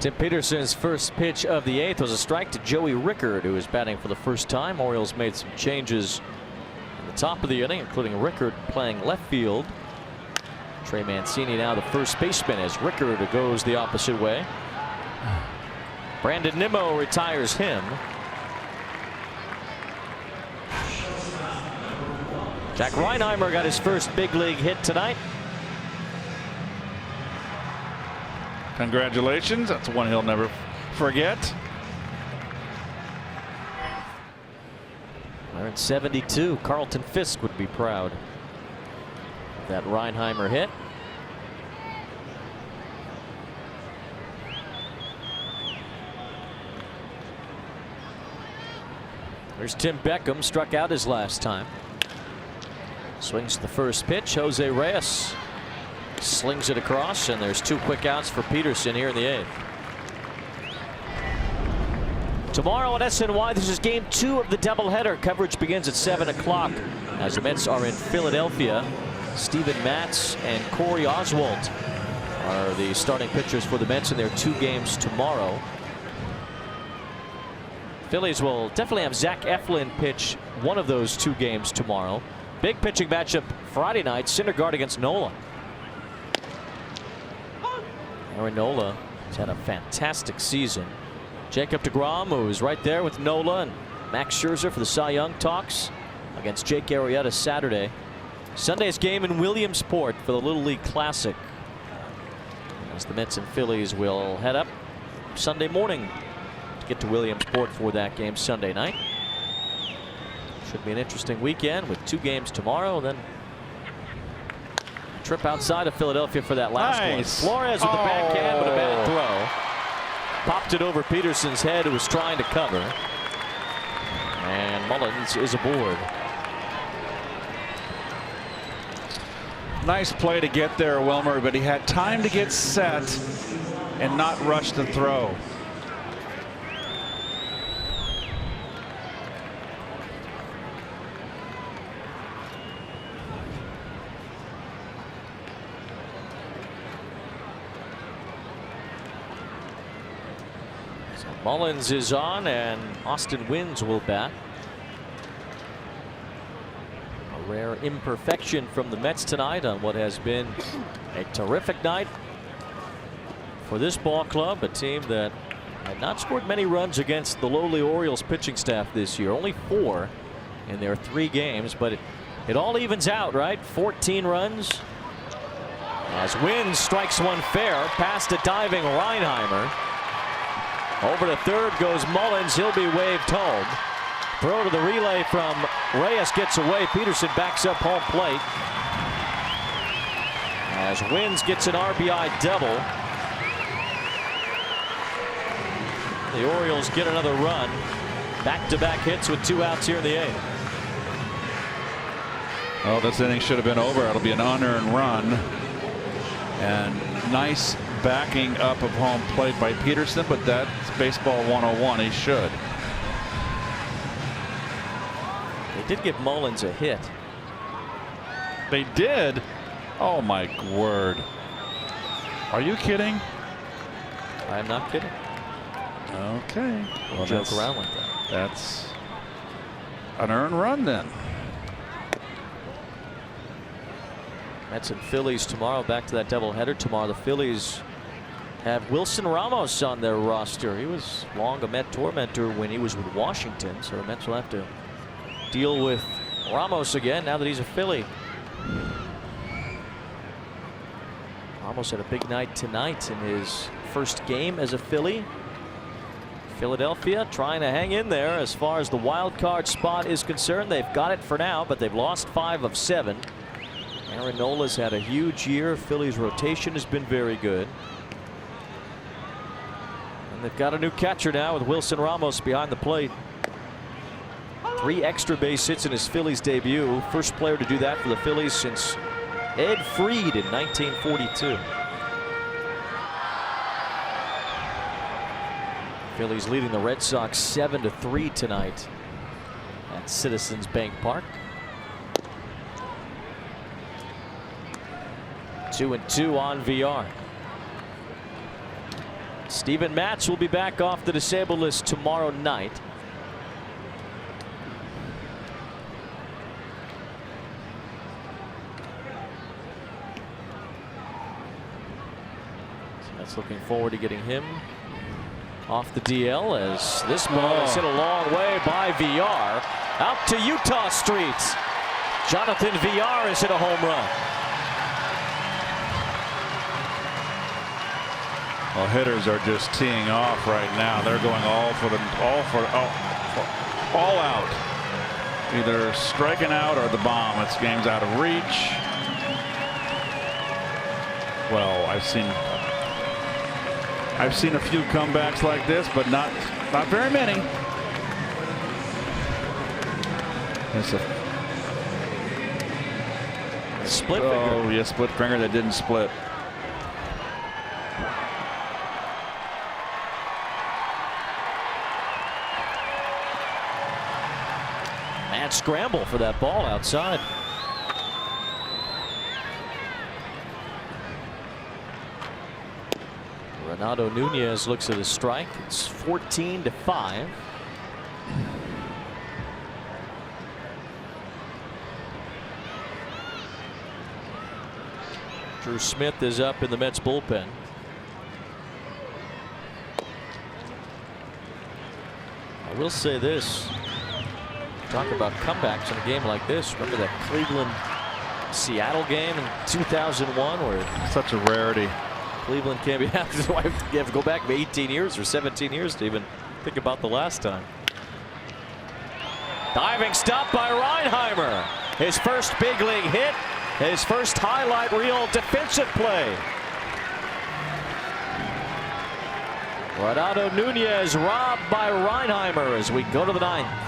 Tim Peterson's first pitch of the 8th was a strike to Joey Rickard, who is batting for the first time. Orioles made some changes in the top of the inning, including Rickard playing left field. Trey Mancini now the first baseman as Rickard goes the opposite way. Brandon Nimmo retires him. Jack Reinheimer got his first big league hit tonight. Congratulations. That's one he'll never forget. They're at 72. Carlton Fisk would be proud of that Reinheimer hit. There's Tim Beckham, struck out his last time. Swings the first pitch. Jose Reyes slings it across, and there's 2 quick outs for Peterson here in the 8th. Tomorrow at SNY, this is game 2 of the doubleheader. Coverage begins at 7 o'clock as the Mets are in Philadelphia. Steven Matz and Corey Oswalt are the starting pitchers for the Mets in their 2 games tomorrow. Phillies will definitely have Zach Eflin pitch one of those 2 games tomorrow. Big pitching matchup Friday night, Syndergaard against Nola. Aaron Nola has had a fantastic season. Jacob deGrom, who is right there with Nola, and Max Scherzer for the Cy Young talks against Jake Arrieta Saturday. Sunday's game in Williamsport for the Little League Classic, as the Mets and Phillies will head up Sunday morning to get to Williamsport for that game Sunday night. Should be an interesting weekend with 2 games tomorrow, and then trip outside of Philadelphia for that last one. Flores with the backhand, but a bad throw. Popped it over Peterson's head, who was trying to cover. And Mullins is aboard. Nice play to get there, Wilmer, but he had time to get set and not rush the throw. Mullins is on, and Austin Wynns will bat. A rare imperfection from the Mets tonight on what has been a terrific night for this ball club, a team that Had not scored many runs against the lowly Orioles pitching staff this year. Only 4 in their 3 games, but it all evens out, right? 14 runs. As Wynn strikes one fair past a diving Reinheimer. Over to third goes Mullins. He'll be waved home. Throw to the relay from Reyes gets away. Peterson backs up home plate. As Wynn gets an RBI double. The Orioles get another run. Back-to-back hits with 2 outs here in the 8th. Oh, this inning should have been over. It'll be an unearned run. And nice backing up of home plate by Peterson, but that's baseball 101. He should. They did give Mullins a hit. They did? Oh, my word. Are you kidding? I am not kidding. Okay. Well, Joke around like that. That's an earned run then. Mets and Phillies tomorrow. Back to that doubleheader tomorrow. The Phillies have Wilson Ramos on their roster. He was long a Met tormentor when he was with Washington, so the Mets will have to deal with Ramos again now that he's a Philly. Ramos had a big night tonight in his first game as a Philly. Philadelphia trying to hang in there as far as the wild card spot is concerned. They've got it for now, but they've lost 5 of 7. Aaron Nola's had a huge year. Phillies rotation has been very good. And they've got a new catcher now with Wilson Ramos behind the plate. 3 extra base hits in his Phillies debut. First player to do that for the Phillies since Ed Freed in 1942. Phillies leading the Red Sox 7-3 tonight at Citizens Bank Park. 2-2 on VR. Steven Matz will be back off the disabled list tomorrow night. So that's looking forward to getting him off the DL as this ball is hit a long way by VR out to Utah streets. Jonathan VR has hit a home run. Well, hitters are just teeing off right now. They're going all out. Either striking out or the bomb. This game's out of reach. Well, I've seen a few comebacks like this, but not very many. It's a split finger. Oh, yeah, split finger that didn't split. Mad scramble for that ball outside. Renato Nunez looks at a strike. It's 14-5. Drew Smith is up in the Mets bullpen. I will say this. Talk about comebacks in a game like this. Remember that Cleveland-Seattle game in 2001 where such a rarity. Cleveland can't be happy. You have to go back 18 years or 17 years to even think about the last time. Diving stop by Reinheimer. His first big league hit. His first highlight reel defensive play. Renato Nunez robbed by Reinheimer as we go to the 9th.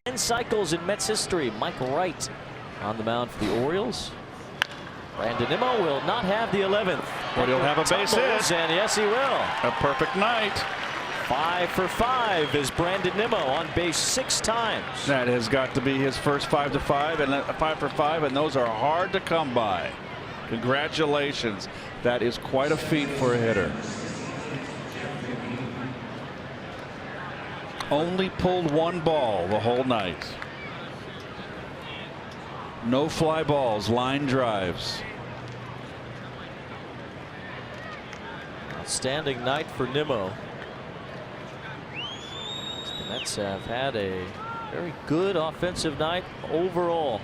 10 cycles in Mets history. Mike Wright on the mound for the Orioles. Brandon Nimmo will not have the 11th. But he'll have a base hit. And yes, he will. A perfect night. 5 for 5 is Brandon Nimmo on base 6 times. That has got to be his first 5 for 5, and those are hard to come by. Congratulations. That is quite a feat for a hitter. Only pulled 1 ball the whole night. No fly balls, line drives. Outstanding night for Nimmo. The Mets have had a very good offensive night overall.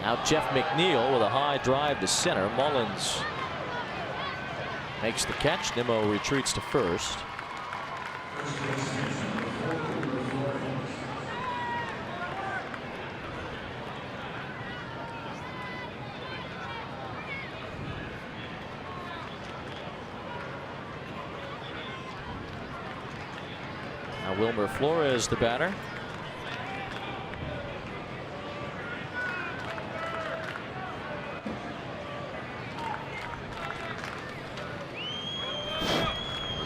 Now Jeff McNeil with a high drive to center. Mullins makes the catch. Nimmo retreats to first. Now Wilmer Flores, the batter.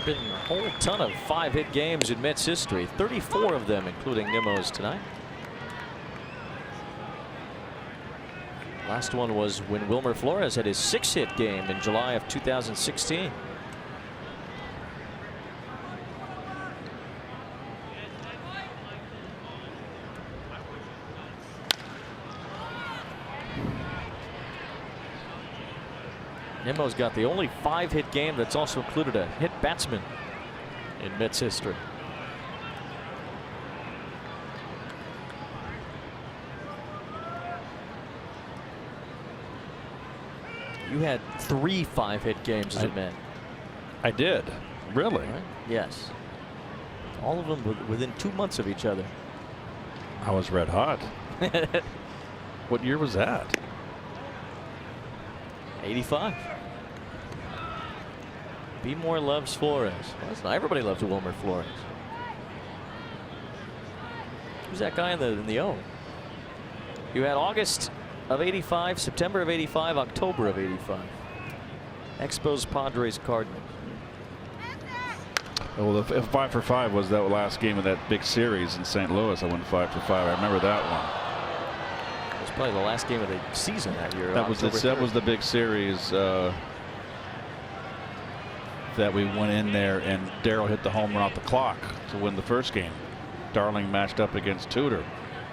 Been a whole ton of 5-hit games in Mets history, 34 of them, including Nimmo's tonight. Last one was when Wilmer Flores had his 6-hit game in July of 2016. Nimmo's got the only 5-hit game that's also included a hit batsman in Mets history. You had 3 5-hit games as a Met. I did. Really? Right? Yes. All of them within 2 months of each other. I was red hot. What year was that? 85. Be More loves Flores. Well, not everybody loves Wilmer Flores. Who's that guy in the O? You had August of 85, September of 85, October of 85. Expos, Padres, Cardinals. Well, if 5 for 5 was that last game of that big series in St. Louis, I went 5 for 5. I remember that one. It was probably the last game of the season that year. That was the big series that we went in there, and Darryl hit the home run off the clock to win the first game. Darling matched up against Tudor.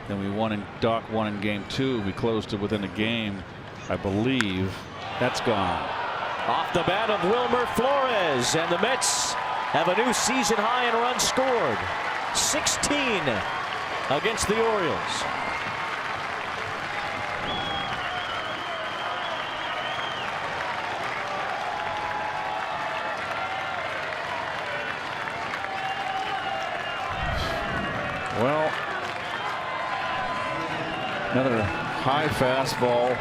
Then we won, Doc won in game 2. We closed it within a game, I believe. That's gone. Off the bat of Wilmer Flores, and the Mets have a new season high in runs scored. 16 against the Orioles. Well, another high fastball,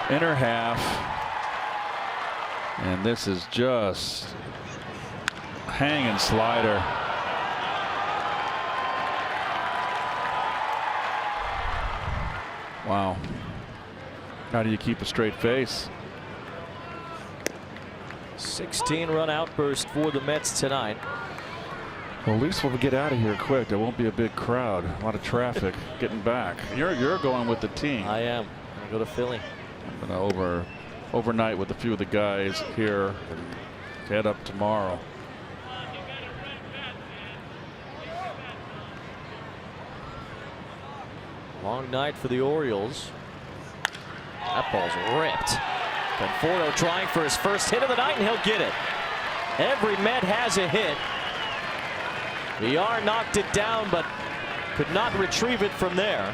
inner half, and this is just hanging slider. Wow. How do you keep a straight face? 16-run outburst for the Mets tonight. Well, at least we'll get out of here quick. There won't be a big crowd. A lot of traffic getting back. You're going with the team. I am. I go to Philly. I'm gonna overnight with a few of the guys here and head up tomorrow. Long night for the Orioles. That ball's ripped. Conforto trying for his first hit of the night, and he'll get it. Every Met has a hit. VR knocked it down, but could not retrieve it from there.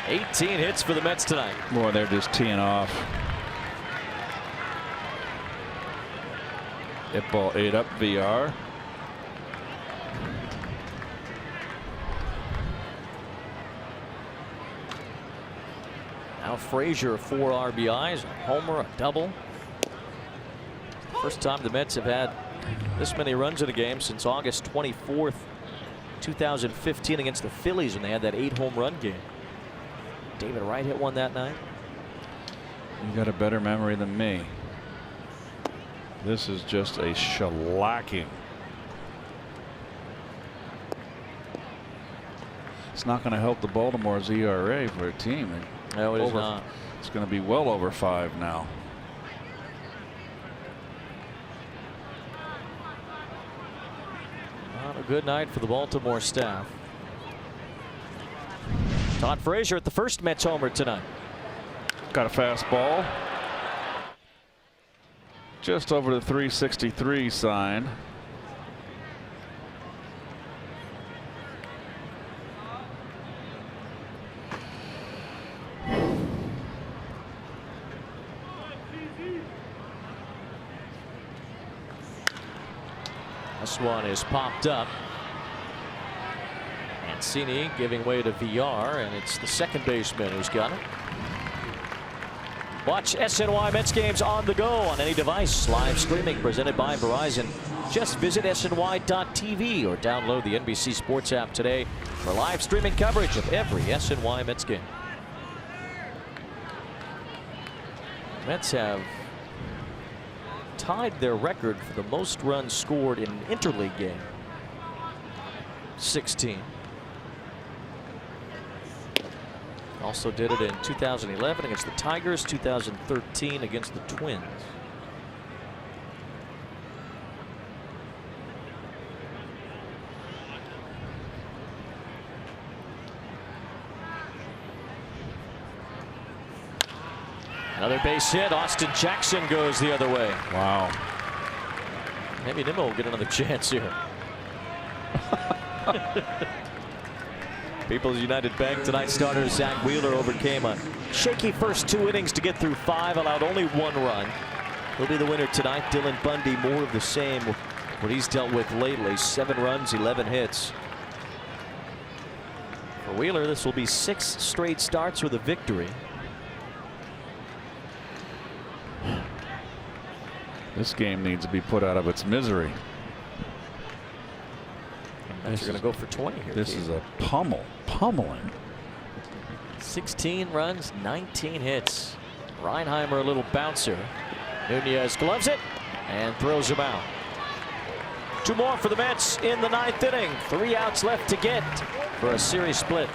$18 hits for the Mets tonight. Boy, they're just teeing off. Hit ball 8 up, VR. Now Frazier, 4 RBIs, a homer, a double. First time the Mets have had this many runs in a game since August 24th, 2015 against the Phillies when they had that 8-home run game. David Wright hit one that night. You got a better memory than me. This is just a shellacking. It's not going to help the Baltimore's ERA for a team. No, it is not. It's going to be well over 5 now. Not a good night for the Baltimore staff. Todd Frazier at the first Mets homer tonight. Got a fastball. Just over the 363 sign. This one is popped up. Mancini giving way to VR, and it's the second baseman who's got it. Watch SNY Mets games on the go on any device. Live streaming presented by Verizon. Just visit SNY.TV or download the NBC Sports app today for live streaming coverage of every SNY Mets game. Mets have tied their record for the most runs scored in an interleague game. 16. Also did it in 2011 against the Tigers, 2013 against the Twins. Another base hit. Austin Jackson goes the other way. Wow. Maybe Nimmo will get another chance here. People's United Bank tonight starter Zach Wheeler overcame a shaky first 2 innings to get through 5, allowed only 1 run. He'll be the winner tonight. Dylan Bundy, more of the same with what he's dealt with lately. 7 runs, 11 hits. For Wheeler, this will be 6 straight starts with a victory. This game needs to be put out of its misery. You're going to go for 20 here. This is a pummeling. 16 runs, 19 hits. Reinheimer a little bouncer. Nunez gloves it and throws him out. 2 more for the Mets in the 9th inning. 3 outs left to get for a series split.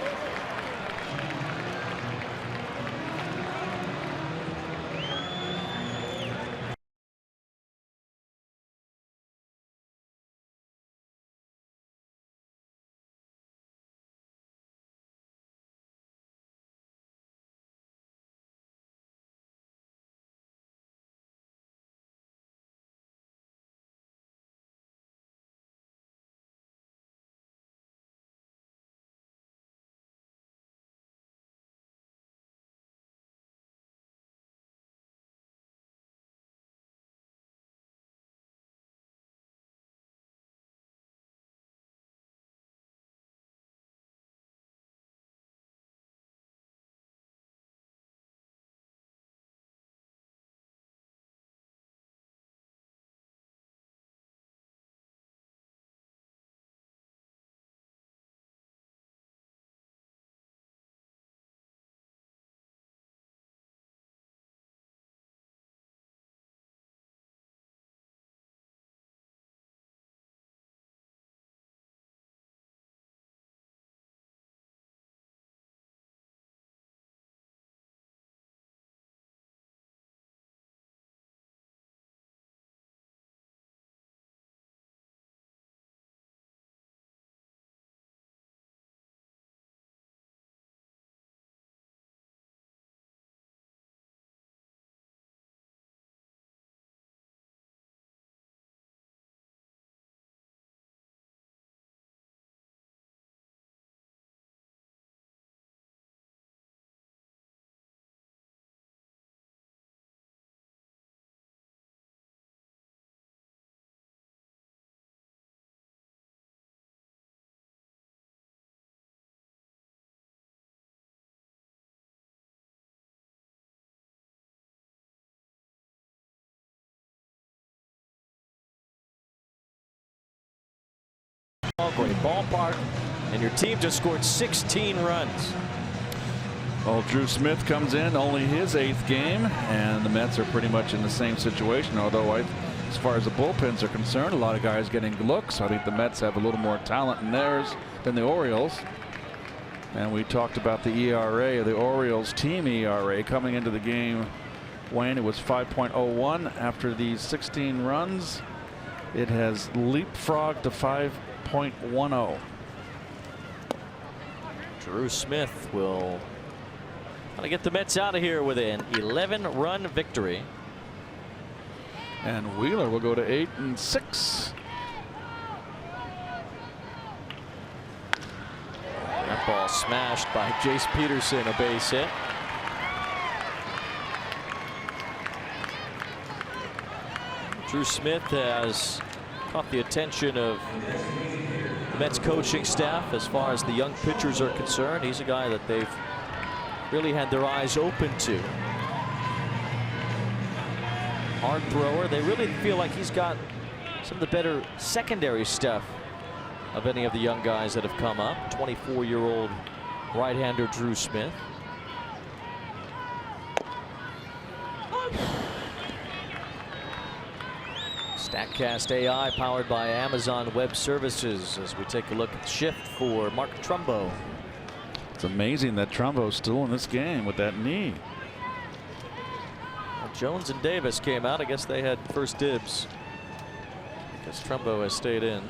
Great ballpark, and your team just scored 16 runs. Well, Drew Smith comes in, only his 8th game, and the Mets are pretty much in the same situation. Although, as far as the bullpens are concerned, a lot of guys getting looks. I think the Mets have a little more talent in theirs than the Orioles. And we talked about the ERA of the Orioles team ERA coming into the game. Wayne, it was 5.01 after these 16 runs. It has leapfrogged to 5.10. Drew Smith will get the Mets out of here with an 11-run victory. And Wheeler will go to 8-6. That ball smashed by Jace Peterson, a base hit. Drew Smith has caught the attention of the Mets coaching staff as far as the young pitchers are concerned. He's a guy that they've really had their eyes open to. Hard thrower. They really feel like he's got some of the better secondary stuff of any of the young guys that have come up. 24-year-old right-hander Drew Smith. StatCast AI powered by Amazon Web Services as we take a look at the shift for Mark Trumbo. It's amazing that Trumbo's still in this game with that knee. Well, Jones and Davis came out. I guess they had first dibs because Trumbo has stayed in.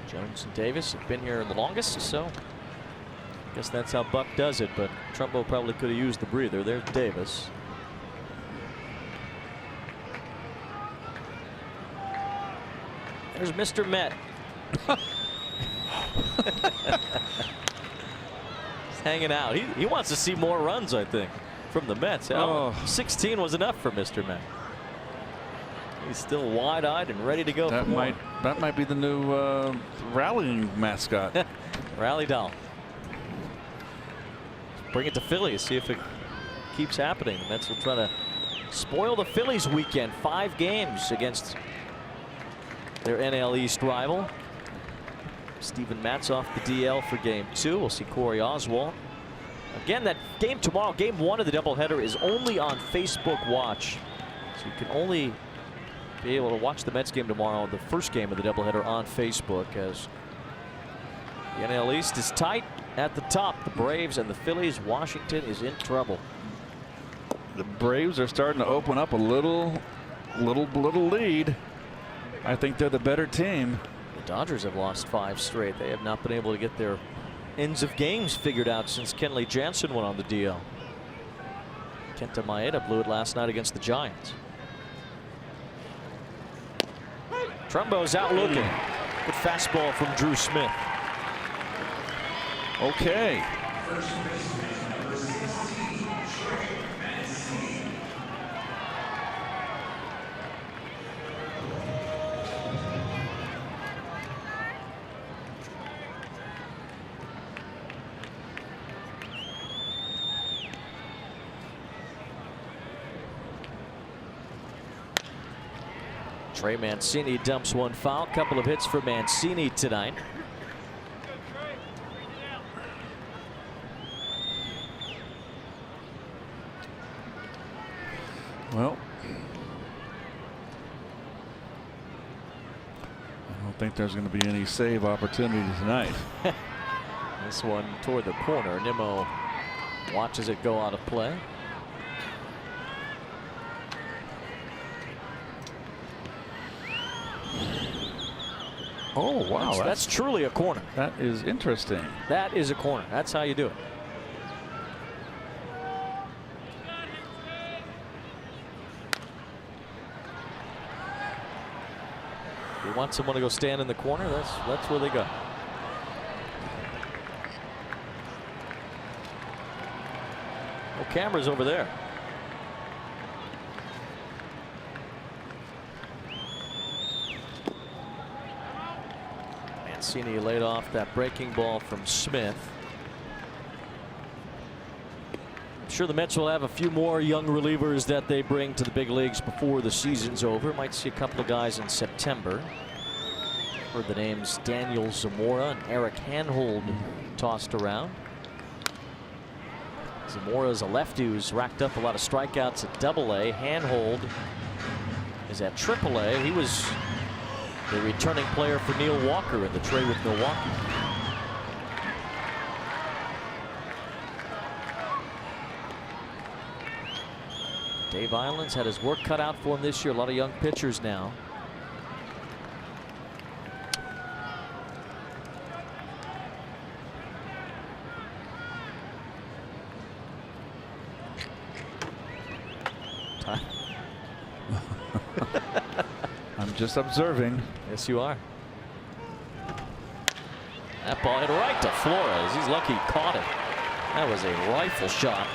Jones and Davis have been here the longest, so I guess that's how Buck does it. But Trumbo probably could have used the breather. There's Davis. There's Mr. Met. He's hanging out. He wants to see more runs, I think, from the Mets. Oh. 16 was enough for Mr. Met. He's still wide-eyed and ready to go. That might be the new rallying mascot. Rally doll. Bring it to Philly. See if it keeps happening. The Mets will try to spoil the Phillies weekend. 5 games against their NL East rival. Steven Matz off the DL for game 2. We'll see Corey Oswalt. Again, that game tomorrow, game 1 of the doubleheader, is only on Facebook Watch. So you can only be able to watch the Mets game tomorrow, the first game of the doubleheader, on Facebook, as the NL East is tight at the top. The Braves and the Phillies. Washington is in trouble. The Braves are starting to open up a little lead. I think they're the better team. The Dodgers have lost 5 straight. They have not been able to get their ends of games figured out since Kenley Jansen went on the DL. Kenta Maeda blew it last night against the Giants. Trumbo's out looking. Good fastball from Drew Smith. Okay. Trey Mancini dumps one foul. Couple of hits for Mancini tonight. Well, I don't think there's going to be any save opportunity tonight. This one toward the corner. Nimmo watches it go out of play. Oh, wow. That's truly a corner. That is interesting. That is a corner. That's how you do it. You want someone to go stand in the corner, that's where they go. No cameras over there. Mancini laid off that breaking ball from Smith. I'm sure the Mets will have a few more young relievers that they bring to the big leagues before the season's over. Might see a couple of guys in September. Heard the names Daniel Zamora and Eric Hanhold tossed around. Zamora's a lefty who's racked up a lot of strikeouts at Double-A. Hanhold is at Triple-A. He was the returning player for Neil Walker in the trade with Milwaukee. Dave Island's had his work cut out for him this year. A lot of young pitchers now. I'm just observing. Yes, you are. That ball hit right to Flores. He's lucky he caught it. That was a rifle shot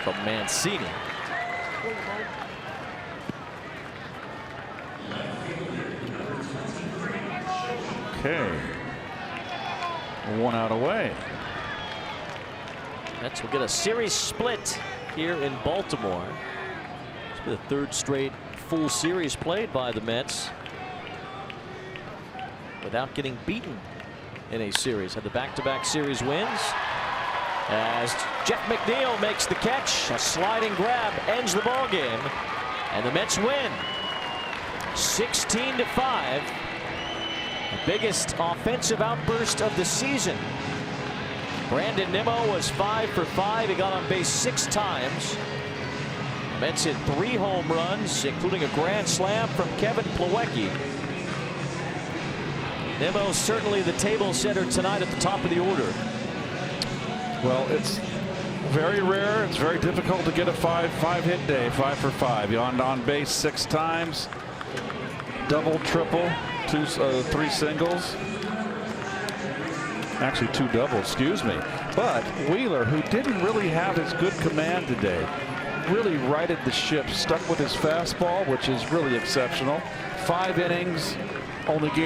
from Mancini. Okay. 1 out away. Mets will get a series split here in Baltimore. It's the third straight full series played by the Mets without getting beaten in a series. Had the back-to-back series wins as Jeff McNeil makes the catch. A sliding grab ends the ball game, and the Mets win 16-5. The biggest offensive outburst of the season. Brandon Nimmo was 5 for 5. He got on base 6 times. The Mets hit 3 home runs, including a grand slam from Kevin Plawecki. Nimmo certainly the table setter tonight at the top of the order. Well, it's very rare. It's very difficult to get a five hit day. 5 for 5. You're on base 6 times. Double, triple, 3 singles. Actually 2 doubles, excuse me. But Wheeler, who didn't really have his good command today, really righted the ship, stuck with his fastball, which is really exceptional. 5 innings, only gave